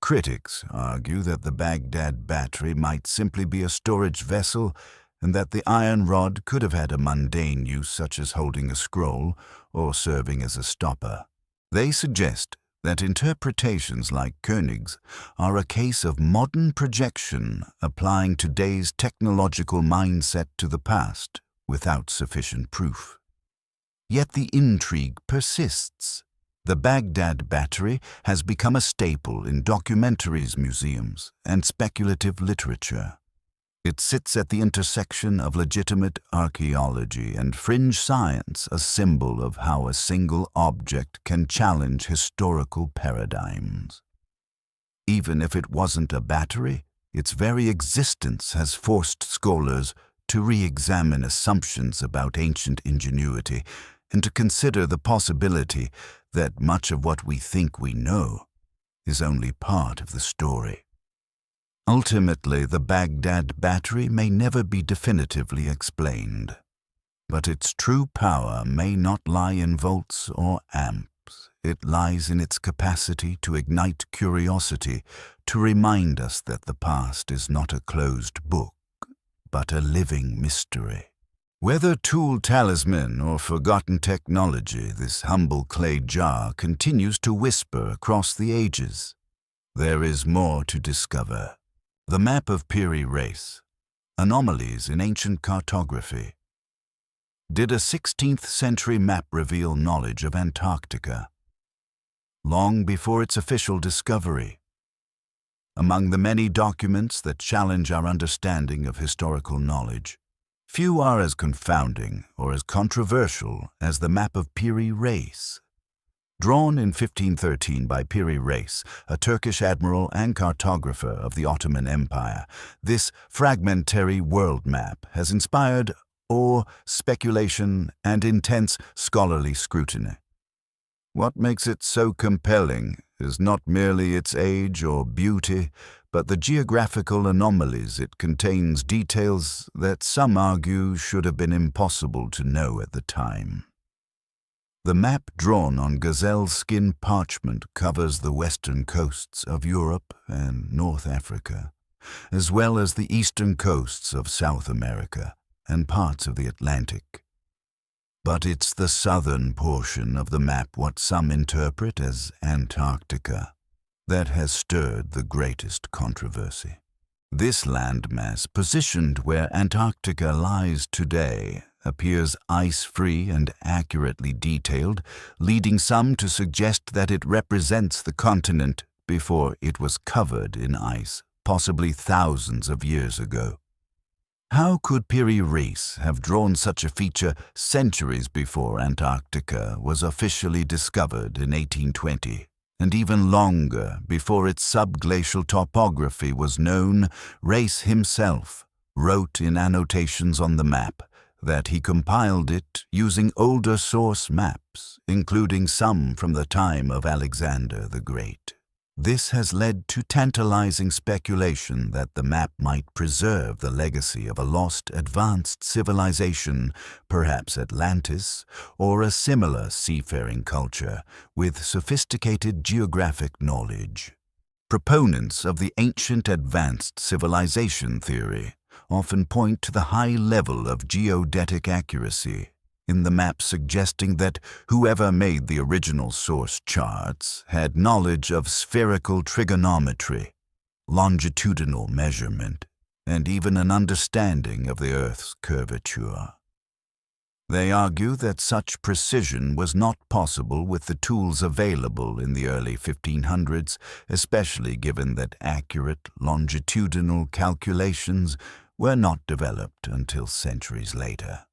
A: Critics argue that the Baghdad Battery might simply be a storage vessel, and that the iron rod could have had a mundane use, such as holding a scroll or serving as a stopper. They suggest that interpretations like Koenig's are a case of modern projection applying today's technological mindset to the past without sufficient proof. Yet the intrigue persists. The Baghdad Battery has become a staple in documentaries, museums, and speculative literature. It sits at the intersection of legitimate archaeology and fringe science, a symbol of how a single object can challenge historical paradigms. Even if it wasn't a battery, its very existence has forced scholars to re-examine assumptions about ancient ingenuity and to consider the possibility that much of what we think we know is only part of the story. Ultimately, the Baghdad Battery may never be definitively explained, but its true power may not lie in volts or amps. It lies in its capacity to ignite curiosity, to remind us that the past is not a closed book, but a living mystery. Whether tool talisman or forgotten technology, this humble clay jar continues to whisper across the ages. There is more to discover. The map of Piri Reis. Anomalies in ancient cartography. Did a 16th century map reveal knowledge of Antarctica? Long before its official discovery. Among the many documents that challenge our understanding of historical knowledge, few are as confounding or as controversial as the map of Piri Reis. Drawn in 1513 by Piri Reis, a Turkish admiral and cartographer of the Ottoman Empire, this fragmentary world map has inspired awe, speculation, and intense scholarly scrutiny. What makes it so compelling is not merely its age or beauty, but the geographical anomalies it contains, details that some argue should have been impossible to know at the time. The map drawn on gazelle skin parchment covers the western coasts of Europe and North Africa, as well as the eastern coasts of South America and parts of the Atlantic. But it's the southern portion of the map, what some interpret as Antarctica, that has stirred the greatest controversy. This landmass, positioned where Antarctica lies today, appears ice-free and accurately detailed, leading some to suggest that it represents the continent before it was covered in ice, possibly thousands of years ago. How could Piri Reis have drawn such a feature centuries before Antarctica was officially discovered in 1820, and even longer before its subglacial topography was known? Reis himself wrote in annotations on the map that he compiled it using older source maps, including some from the time of Alexander the Great. This has led to tantalizing speculation that the map might preserve the legacy of a lost advanced civilization, perhaps Atlantis, or a similar seafaring culture with sophisticated geographic knowledge. Proponents of the ancient advanced civilization theory often point to the high level of geodetic accuracy in the map, suggesting that whoever made the original source charts had knowledge of spherical trigonometry, longitudinal measurement, and even an understanding of the Earth's curvature. They argue that such precision was not possible with the tools available in the early 1500s, especially given that accurate longitudinal calculations were not developed until centuries later.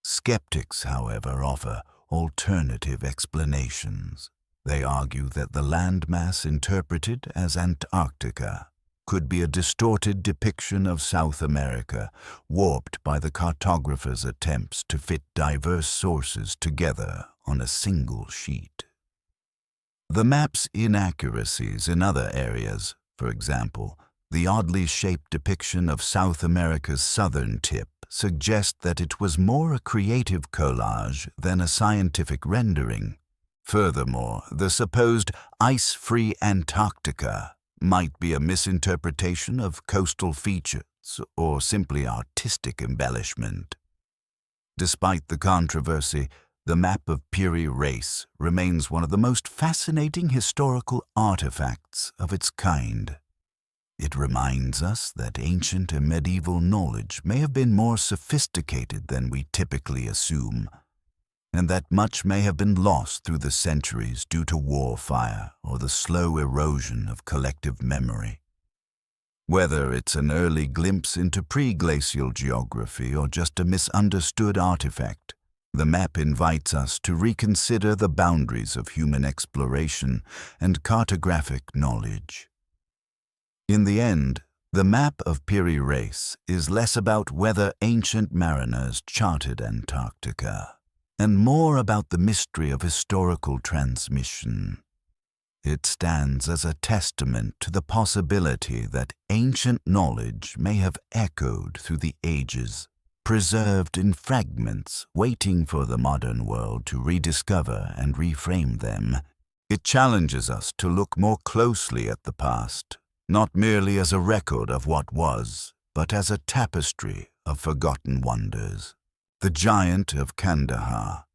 A: Skeptics, however, offer alternative explanations. They argue that the landmass interpreted as Antarctica could be a distorted depiction of South America, warped by the cartographer's attempts to fit diverse sources together on a single sheet. The map's inaccuracies in other areas, for example, the oddly shaped depiction of South America's southern tip, suggest that it was more a creative collage than a scientific rendering. Furthermore, the supposed ice-free Antarctica might be a misinterpretation of coastal features or simply artistic embellishment. Despite the controversy, the map of Piri Reis remains one of the most fascinating historical artifacts of its kind. It reminds us that ancient and medieval knowledge may have been more sophisticated than we typically assume, and that much may have been lost through the centuries due to warfare or the slow erosion of collective memory. Whether it's an early glimpse into pre-glacial geography or just a misunderstood artifact, the map invites us to reconsider the boundaries of human exploration and cartographic knowledge. In the end, the map of Piri Reis is less about whether ancient mariners charted Antarctica, and more about the mystery of historical transmission. It stands as a testament to the possibility that ancient knowledge may have echoed through the ages, preserved in fragments, waiting for the modern world to rediscover and reframe them. It challenges us to look more closely at the past, not merely as a record of what was, but as a tapestry of forgotten wonders. The Giant of Kandahar.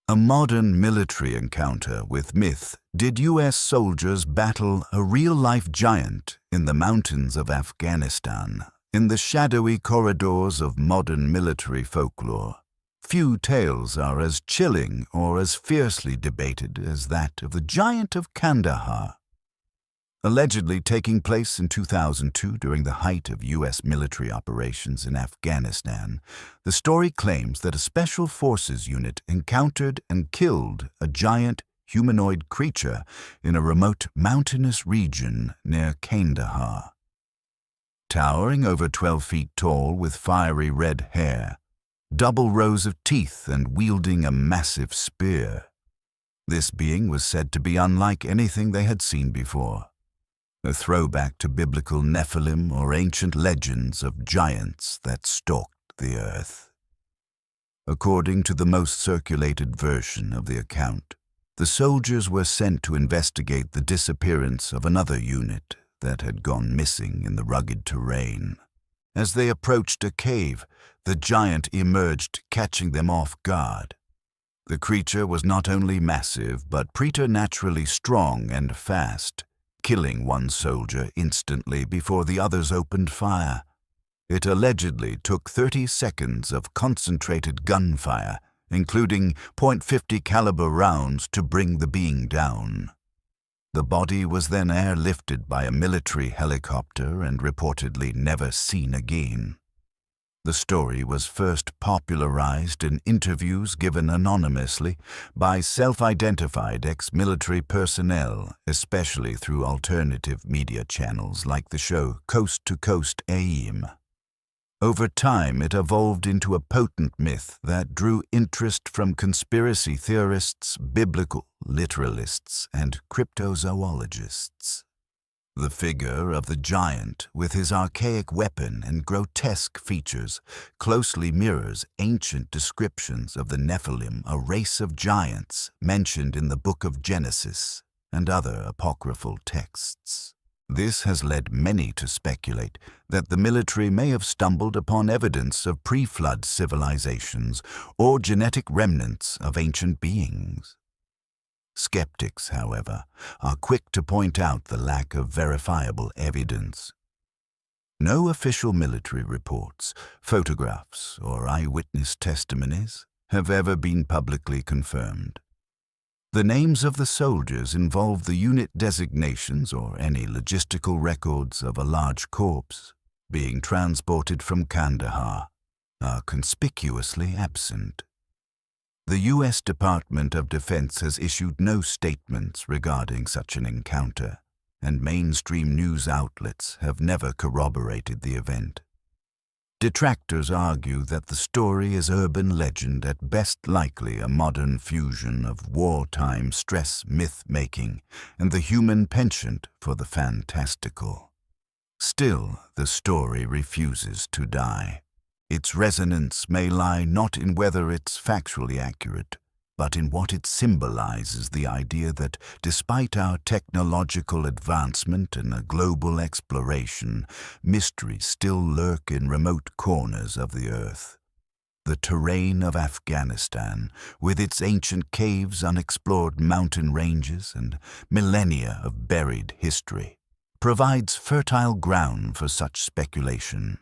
A: A modern military encounter with myth. Did U.S. soldiers battle a real-life giant in the mountains of Afghanistan, in the shadowy corridors of modern military folklore? Few tales are as chilling or as fiercely debated as that of the Giant of Kandahar. Allegedly taking place in 2002 during the height of U.S. military operations in Afghanistan, the story claims that a special forces unit encountered and killed a giant humanoid creature in a remote mountainous region near Kandahar. Towering over 12 feet tall with fiery red hair, double rows of teeth and wielding a massive spear. This being was said to be unlike anything they had seen before, a throwback to biblical Nephilim or ancient legends of giants that stalked the earth. According to the most circulated version of the account, the soldiers were sent to investigate the disappearance of another unit that had gone missing in the rugged terrain. As they approached a cave, the giant emerged, catching them off guard. The creature was not only massive, but preternaturally strong and fast, killing one soldier instantly before the others opened fire. It allegedly took 30 seconds of concentrated gunfire, including .50 caliber rounds, to bring the being down. The body was then airlifted by a military helicopter and reportedly never seen again. The story was first popularized in interviews given anonymously by self-identified ex-military personnel, especially through alternative media channels like the show Coast to Coast AIM. Over time, it evolved into a potent myth that drew interest from conspiracy theorists, biblical literalists, and cryptozoologists. The figure of the giant, with his archaic weapon and grotesque features, closely mirrors ancient descriptions of the Nephilim, a race of giants mentioned in the Book of Genesis and other apocryphal texts. This has led many to speculate that the military may have stumbled upon evidence of pre-flood civilizations or genetic remnants of ancient beings. Skeptics, however, are quick to point out the lack of verifiable evidence. No official military reports, photographs, or eyewitness testimonies have ever been publicly confirmed. The names of the soldiers involve the unit designations or any logistical records of a large corps being transported from Kandahar are conspicuously absent. The U.S. Department of Defense has issued no statements regarding such an encounter, and mainstream news outlets have never corroborated the event. Detractors argue that the story is urban legend, at best likely a modern fusion of wartime stress myth-making and the human penchant for the fantastical. Still, the story refuses to die. Its resonance may lie not in whether it's factually accurate, but in what it symbolizes: the idea that despite our technological advancement and a global exploration, mysteries still lurk in remote corners of the earth. The terrain of Afghanistan, with its ancient caves, unexplored mountain ranges, and millennia of buried history, provides fertile ground for such speculation.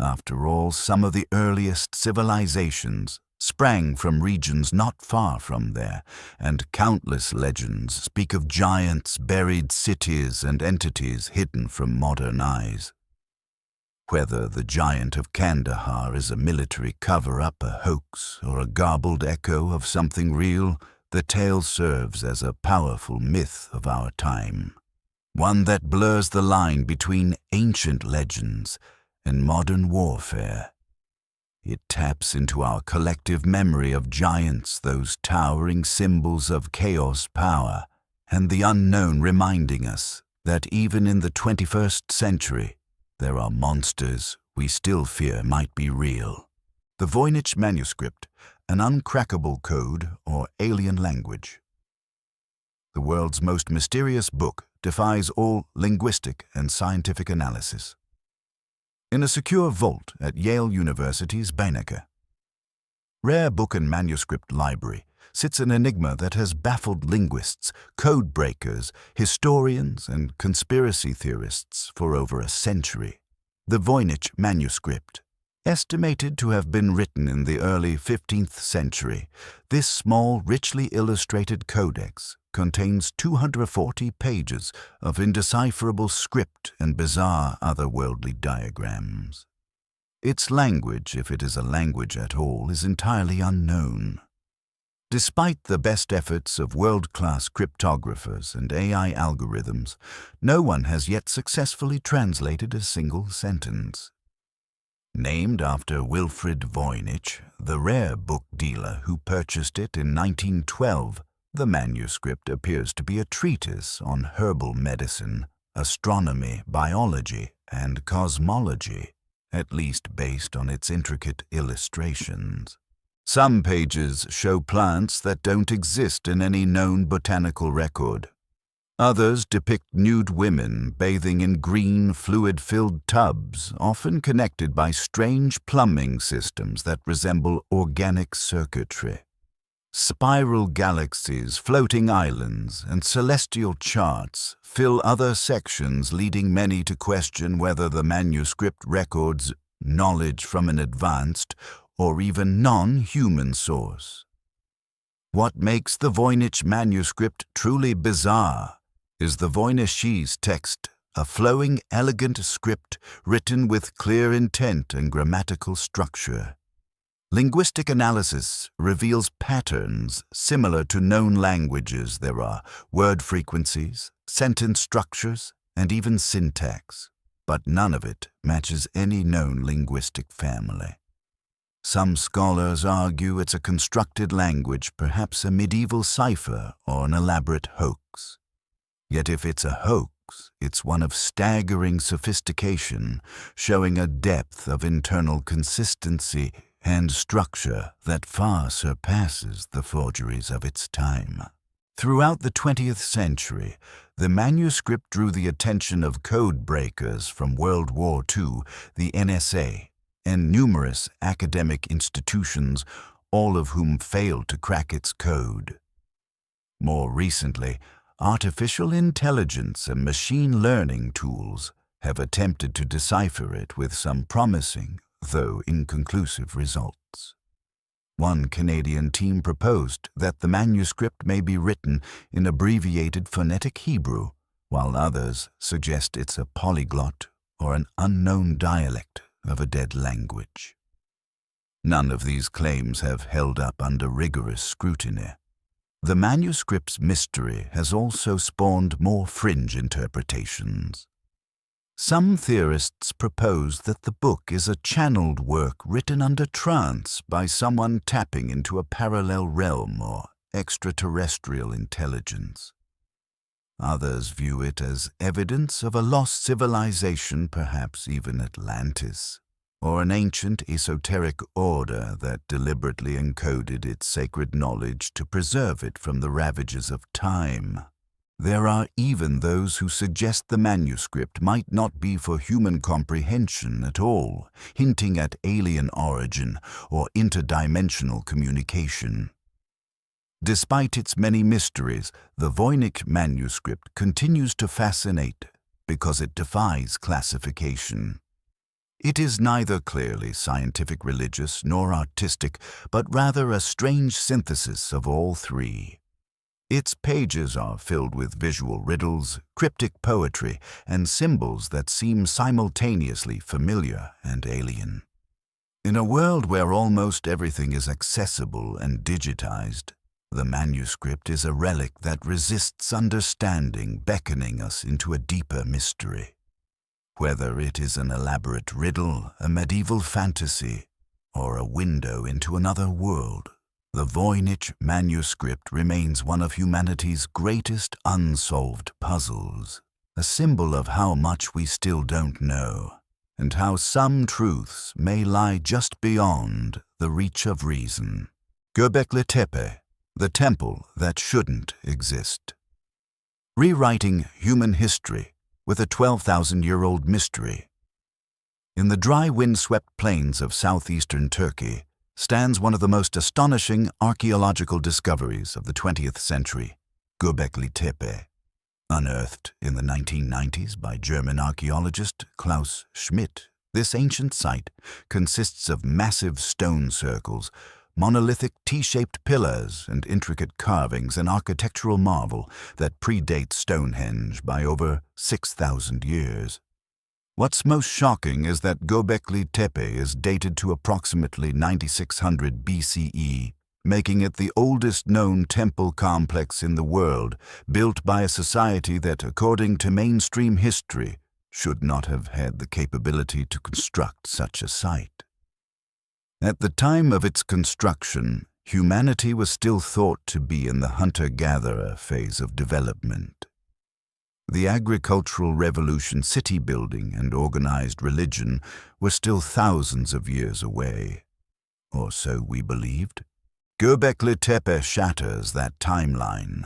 A: After all, some of the earliest civilizations sprang from regions not far from there, and countless legends speak of giants, buried cities, and entities hidden from modern eyes. Whether the giant of Kandahar is a military cover-up, a hoax, or a garbled echo of something real, the tale serves as a powerful myth of our time, one that blurs the line between ancient legends and modern warfare. It taps into our collective memory of giants, those towering symbols of chaos power, and the unknown, reminding us that even in the 21st century, there are monsters we still fear might be real. The Voynich manuscript, an uncrackable code or alien language. The world's most mysterious book defies all linguistic and scientific analysis. In a secure vault at Yale University's Banneker. Rare book and manuscript library sits an enigma that has baffled linguists, code breakers, historians, and conspiracy theorists for over a century. The Voynich manuscript. Estimated to have been written in the early 15th century, this small, richly illustrated codex contains 240 pages of indecipherable script and bizarre otherworldly diagrams. Its language, if it is a language at all, is entirely unknown. Despite the best efforts of world-class cryptographers and AI algorithms, no one has yet successfully translated a single sentence. Named after Wilfrid Voynich, the rare book dealer who purchased it in 1912, the manuscript appears to be a treatise on herbal medicine, astronomy, biology, and cosmology, at least based on its intricate illustrations. Some pages show plants that don't exist in any known botanical record. Others depict nude women bathing in green, fluid-filled tubs, often connected by strange plumbing systems that resemble organic circuitry. Spiral galaxies, floating islands, and celestial charts fill other sections, leading many to question whether the manuscript records knowledge from an advanced or even non-human source. What makes the Voynich manuscript truly bizarre is the Voynichese text, a flowing, elegant script written with clear intent and grammatical structure. Linguistic analysis reveals patterns similar to known languages. There are word frequencies, sentence structures, and even syntax, but none of it matches any known linguistic family. Some scholars argue it's a constructed language, perhaps a medieval cipher or an elaborate hoax. Yet if it's a hoax, it's one of staggering sophistication, showing a depth of internal consistency and structure that far surpasses the forgeries of its time. Throughout the 20th century, the manuscript drew the attention of code breakers from World War II, the NSA, and numerous academic institutions, all of whom failed to crack its code. More recently, artificial intelligence and machine learning tools have attempted to decipher it with some promising, though inconclusive, results. One Canadian team proposed that the manuscript may be written in abbreviated phonetic Hebrew, while others suggest it's a polyglot or an unknown dialect of a dead language. None of these claims have held up under rigorous scrutiny. The manuscript's mystery has also spawned more fringe interpretations. Some theorists propose that the book is a channeled work written under trance by someone tapping into a parallel realm or extraterrestrial intelligence. Others view it as evidence of a lost civilization, perhaps even Atlantis, or an ancient esoteric order that deliberately encoded its sacred knowledge to preserve it from the ravages of time. There are even those who suggest the manuscript might not be for human comprehension at all, hinting at alien origin or interdimensional communication. Despite its many mysteries, the Voynich manuscript continues to fascinate because it defies classification. It is neither clearly scientific, religious, nor artistic, but rather a strange synthesis of all three. Its pages are filled with visual riddles, cryptic poetry, and symbols that seem simultaneously familiar and alien. In a world where almost everything is accessible and digitized, the manuscript is a relic that resists understanding, beckoning us into a deeper mystery. Whether it is an elaborate riddle, a medieval fantasy, or a window into another world, the Voynich manuscript remains one of humanity's greatest unsolved puzzles, a symbol of how much we still don't know, and how some truths may lie just beyond the reach of reason. Göbekli Tepe, the temple that shouldn't exist. Rewriting human history with a 12,000-year-old mystery. In the dry, wind-swept plains of southeastern Turkey stands one of the most astonishing archaeological discoveries of the 20th century, Göbekli Tepe. Unearthed in the 1990s by German archaeologist Klaus Schmidt, this ancient site consists of massive stone circles, monolithic T-shaped pillars and intricate carvings, an architectural marvel that predates Stonehenge by over 6,000 years. What's most shocking is that Göbekli Tepe is dated to approximately 9600 BCE, making it the oldest known temple complex in the world, built by a society that, according to mainstream history, should not have had the capability to construct such a site. At the time of its construction, humanity was still thought to be in the hunter-gatherer phase of development. The agricultural revolution, city building, and organized religion were still thousands of years away. Or so we believed. Göbekli Tepe shatters that timeline.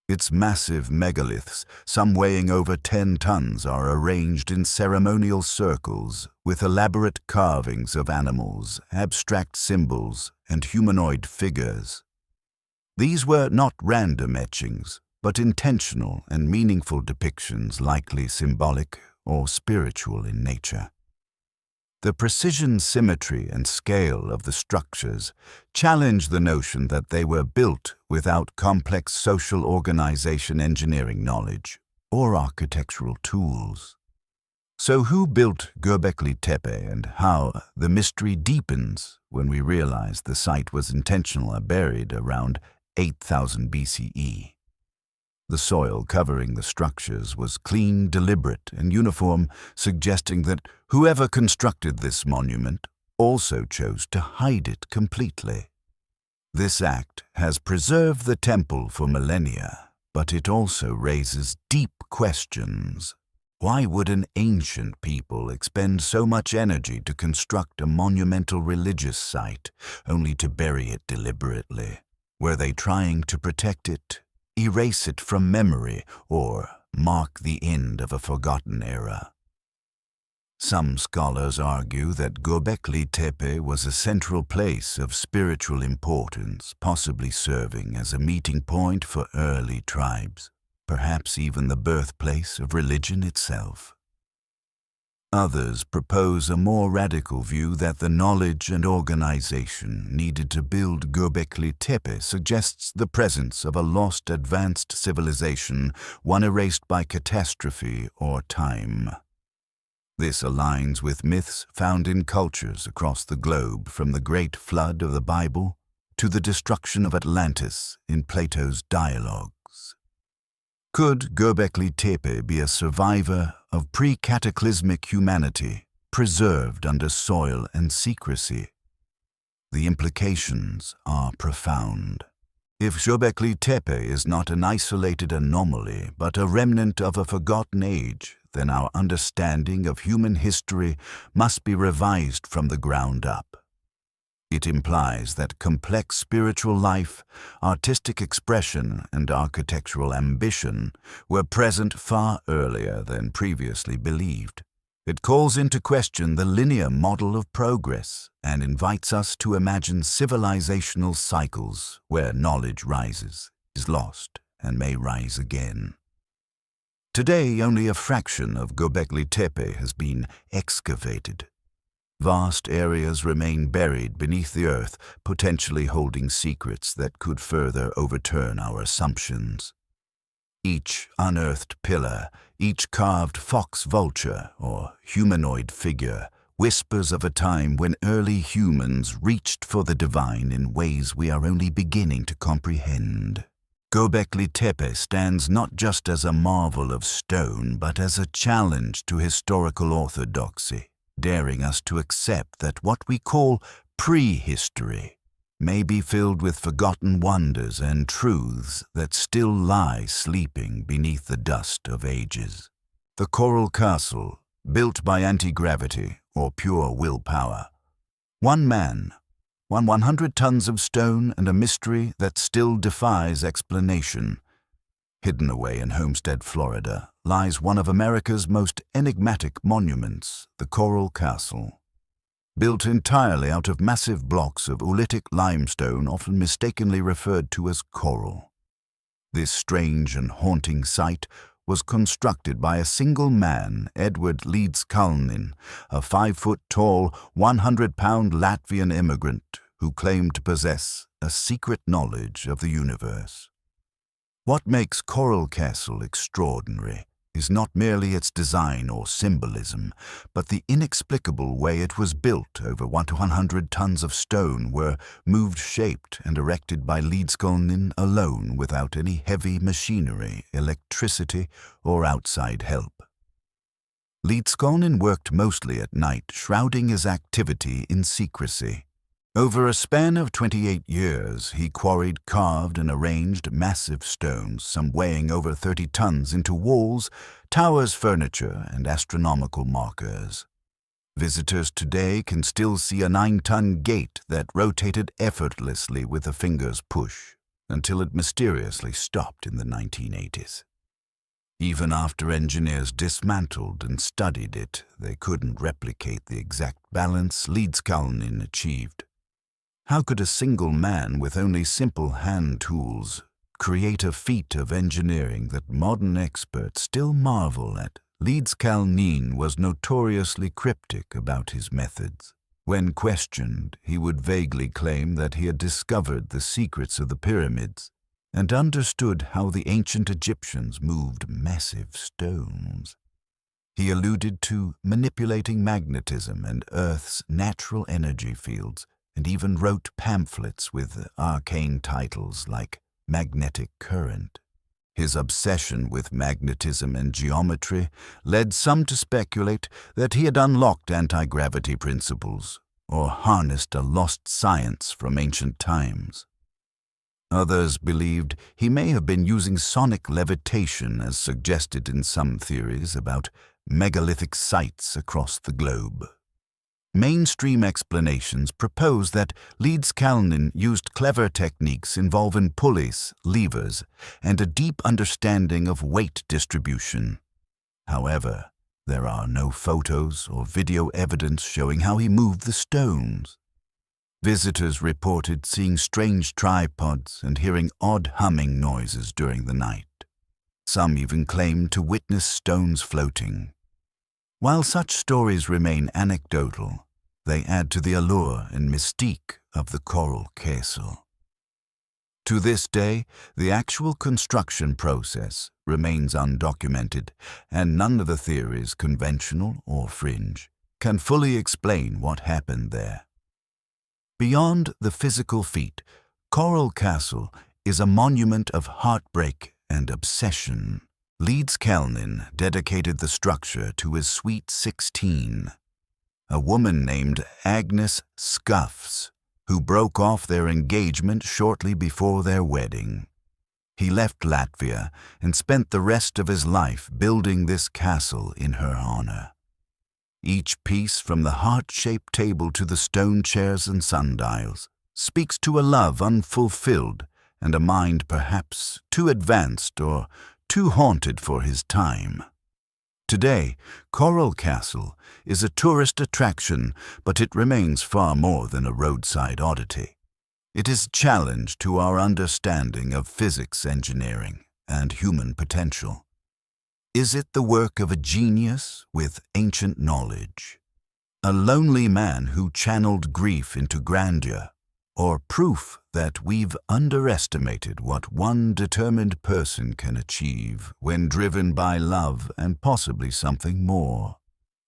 A: Its massive megaliths, some weighing over 10 tons, are arranged in ceremonial circles with elaborate carvings of animals, abstract symbols, and humanoid figures. These were not random etchings, but intentional and meaningful depictions, likely symbolic or spiritual in nature. The precision, symmetry, and scale of the structures challenge the notion that they were built without complex social organization, engineering knowledge, or architectural tools. So who built Göbekli Tepe, and how? The mystery deepens when we realize the site was intentionally buried around 8000 BCE. The soil covering the structures was clean, deliberate, and uniform, suggesting that whoever constructed this monument also chose to hide it completely. This act has preserved the temple for millennia, but it also raises deep questions. Why would an ancient people expend so much energy to construct a monumental religious site, only to bury it deliberately? Were they trying to protect it, erase it from memory, or mark the end of a forgotten era? Some scholars argue that Göbekli Tepe was a central place of spiritual importance, possibly serving as a meeting point for early tribes, perhaps even the birthplace of religion itself. Others propose a more radical view that the knowledge and organization needed to build Göbekli Tepe suggests the presence of a lost advanced civilization, one erased by catastrophe or time. This aligns with myths found in cultures across the globe, from the Great Flood of the Bible to the destruction of Atlantis in Plato's dialogues. Could Göbekli Tepe be a survivor of pre-cataclysmic humanity, preserved under soil and secrecy? The implications are profound. If Göbekli Tepe is not an isolated anomaly, but a remnant of a forgotten age, then our understanding of human history must be revised from the ground up. It implies that complex spiritual life, artistic expression, and architectural ambition were present far earlier than previously believed. It calls into question the linear model of progress and invites us to imagine civilizational cycles where knowledge rises, is lost, and may rise again. Today, only a fraction of Göbekli Tepe has been excavated. Vast areas remain buried beneath the earth, potentially holding secrets that could further overturn our assumptions. Each unearthed pillar, each carved fox vulture or humanoid figure whispers of a time when early humans reached for the divine in ways we are only beginning to comprehend. Göbekli Tepe stands not just as a marvel of stone, but as a challenge to historical orthodoxy, daring us to accept that what we call prehistory may be filled with forgotten wonders and truths that still lie sleeping beneath the dust of ages. The Coral Castle, built by anti-gravity or pure willpower. One man, 100 tons of stone, and a mystery that still defies explanation. Hidden away in Homestead, Florida, lies one of America's most enigmatic monuments, the Coral Castle. Built entirely out of massive blocks of oolitic limestone, often mistakenly referred to as coral. This strange and haunting site was constructed by a single man, Edward Leeds Kalnin, a 5-foot-tall, 100-pound Latvian immigrant who claim to possess a secret knowledge of the universe. What makes Coral Castle extraordinary is not merely its design or symbolism, but the inexplicable way it was built. Over 100 tons of stone were moved, shaped, and erected by Leedskalnin alone without any heavy machinery, electricity, or outside help. Leedskalnin worked mostly at night, shrouding his activity in secrecy. Over a span of 28 years, he quarried, carved, and arranged massive stones, some weighing over 30 tons, into walls, towers, furniture, and astronomical markers. Visitors today can still see a 9-ton gate that rotated effortlessly with a finger's push, until it mysteriously stopped in the 1980s. Even after engineers dismantled and studied it, they couldn't replicate the exact balance Leedskalnin achieved. How could a single man with only simple hand tools create a feat of engineering that modern experts still marvel at? Leedskalnin was notoriously cryptic about his methods. When questioned, he would vaguely claim that he had discovered the secrets of the pyramids and understood how the ancient Egyptians moved massive stones. He alluded to manipulating magnetism and Earth's natural energy fields, and even wrote pamphlets with arcane titles like Magnetic Current. His obsession with magnetism and geometry led some to speculate that he had unlocked anti-gravity principles or harnessed a lost science from ancient times. Others believed he may have been using sonic levitation, as suggested in some theories about megalithic sites across the globe. Mainstream explanations propose that Leedskalnin used clever techniques involving pulleys, levers, and a deep understanding of weight distribution. However, there are no photos or video evidence showing how he moved the stones. Visitors reported seeing strange tripods and hearing odd humming noises during the night. Some even claimed to witness stones floating. While such stories remain anecdotal, they add to the allure and mystique of the Coral Castle. To this day, the actual construction process remains undocumented, and none of the theories, conventional or fringe, can fully explain what happened there. Beyond the physical feat, Coral Castle is a monument of heartbreak and obsession. Leedskalnin dedicated the structure to his sweet 16, a woman named Agnes Scuffs, who broke off their engagement shortly before their wedding. He left Latvia and spent the rest of his life building this castle in her honor. Each piece, from the heart-shaped table to the stone chairs and sundials, speaks to a love unfulfilled and a mind perhaps too advanced or too haunted for his time. Today, Coral Castle is a tourist attraction, but it remains far more than a roadside oddity. It is a challenge to our understanding of physics, engineering, and human potential. Is it the work of a genius with ancient knowledge? A lonely man who channeled grief into grandeur? Or proof that we've underestimated what one determined person can achieve when driven by love and possibly something more?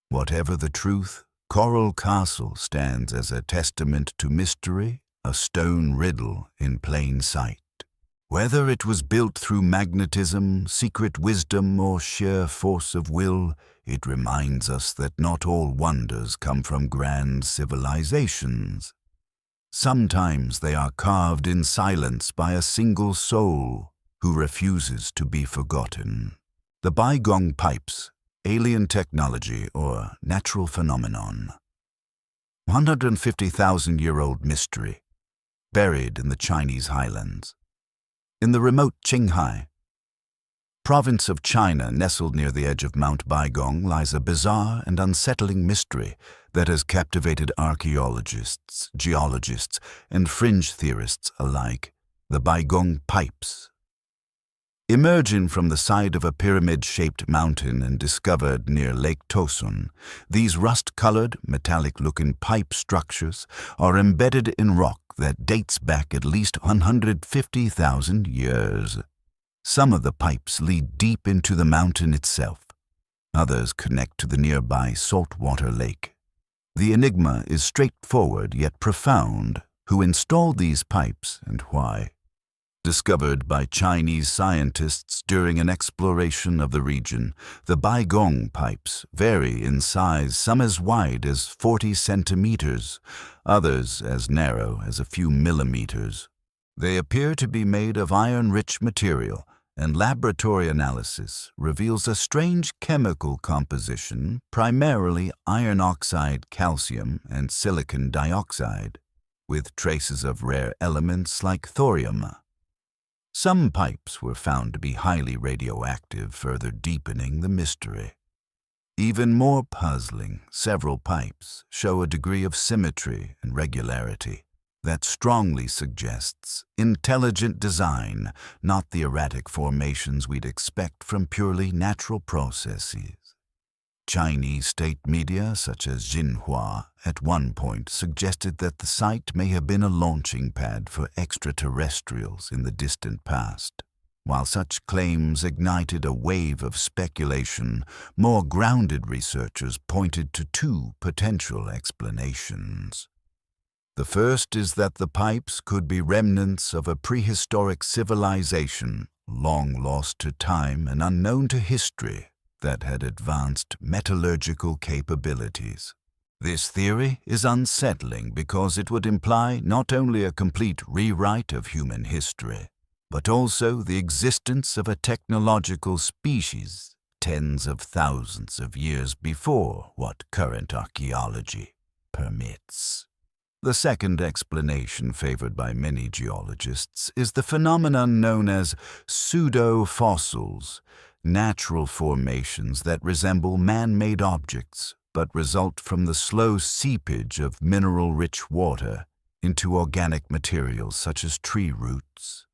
A: Whatever the truth, Coral Castle stands as a testament to mystery, a stone riddle in plain sight. Whether it was built through magnetism, secret wisdom, or sheer force of will, it reminds us that not all wonders come from grand civilizations. Sometimes they are carved in silence by a single soul who refuses to be forgotten. The Bygong Pipes, alien technology or natural phenomenon. 150,000-year-old mystery, buried in the Chinese highlands. In the remote Qinghai province of China, nestled near the edge of Mount Bygong, lies a bizarre and unsettling mystery that has captivated archaeologists, geologists, and fringe theorists alike: the Bygong Pipes. Emerging from the side of a pyramid-shaped mountain and discovered near Lake Tosun, these rust-colored, metallic-looking pipe structures are embedded in rock that dates back at least 150,000 years. Some of the pipes lead deep into the mountain itself. Others connect to the nearby saltwater lake. The enigma is straightforward yet profound. Who installed these pipes and why? Discovered by Chinese scientists during an exploration of the region, the Baigong pipes vary in size, some as wide as 40 centimeters, others as narrow as a few millimeters. They appear to be made of iron-rich material, and laboratory analysis reveals a strange chemical composition, primarily iron oxide, calcium, and silicon dioxide, with traces of rare elements like thorium. Some pipes were found to be highly radioactive, further deepening the mystery. Even more puzzling, several pipes show a degree of symmetry and regularity that strongly suggests intelligent design, not the erratic formations we'd expect from purely natural processes. Chinese state media such as Xinhua at one point suggested that the site may have been a launching pad for extraterrestrials in the distant past. While such claims ignited a wave of speculation, more grounded researchers pointed to two potential explanations. The first is that the pipes could be remnants of a prehistoric civilization, long lost to time and unknown to history, that had advanced metallurgical capabilities. This theory is unsettling because it would imply not only a complete rewrite of human history, but also the existence of a technological species tens of thousands of years before what current archaeology permits. The second explanation favored by many geologists is the phenomenon known as pseudo-fossils, natural formations that resemble man-made objects but result from the slow seepage of mineral-rich water into organic materials such as tree roots.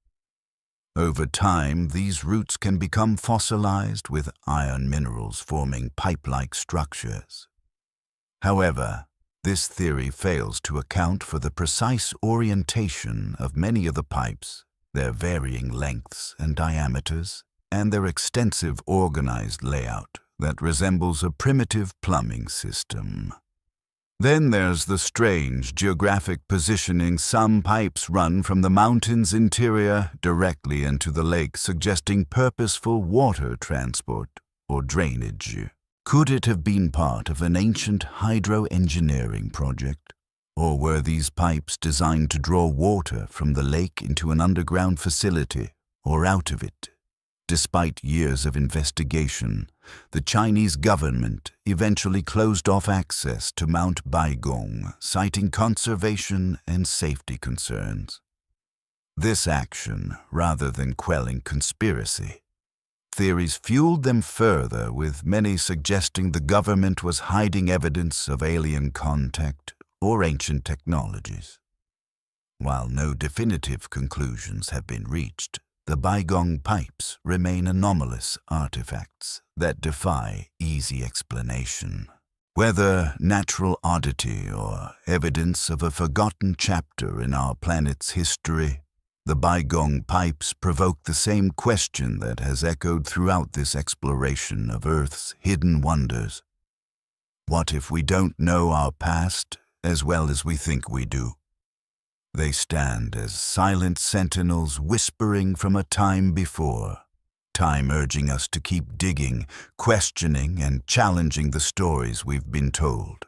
A: Over time, these roots can become fossilized with iron minerals forming pipe-like structures. However, this theory fails to account for the precise orientation of many of the pipes, their varying lengths and diameters, and their extensive organized layout that resembles a primitive plumbing system. Then there's the strange geographic positioning. Some pipes run from the mountain's interior directly into the lake, suggesting purposeful water transport or drainage. Could it have been part of an ancient hydro-engineering project? Or were these pipes designed to draw water from the lake into an underground facility or out of it? Despite years of investigation, the Chinese government eventually closed off access to Mount Baigong, citing conservation and safety concerns. This action, rather than quelling conspiracy, theories fueled them further, with many suggesting the government was hiding evidence of alien contact or ancient technologies. While no definitive conclusions have been reached, the Baigong pipes remain anomalous artifacts that defy easy explanation. Whether natural oddity or evidence of a forgotten chapter in our planet's history, the Baigong pipes provoke the same question that has echoed throughout this exploration of Earth's hidden wonders. What if we don't know our past as well as we think we do? They stand as silent sentinels whispering from a time before, time urging us to keep digging, questioning, and challenging the stories we've been told.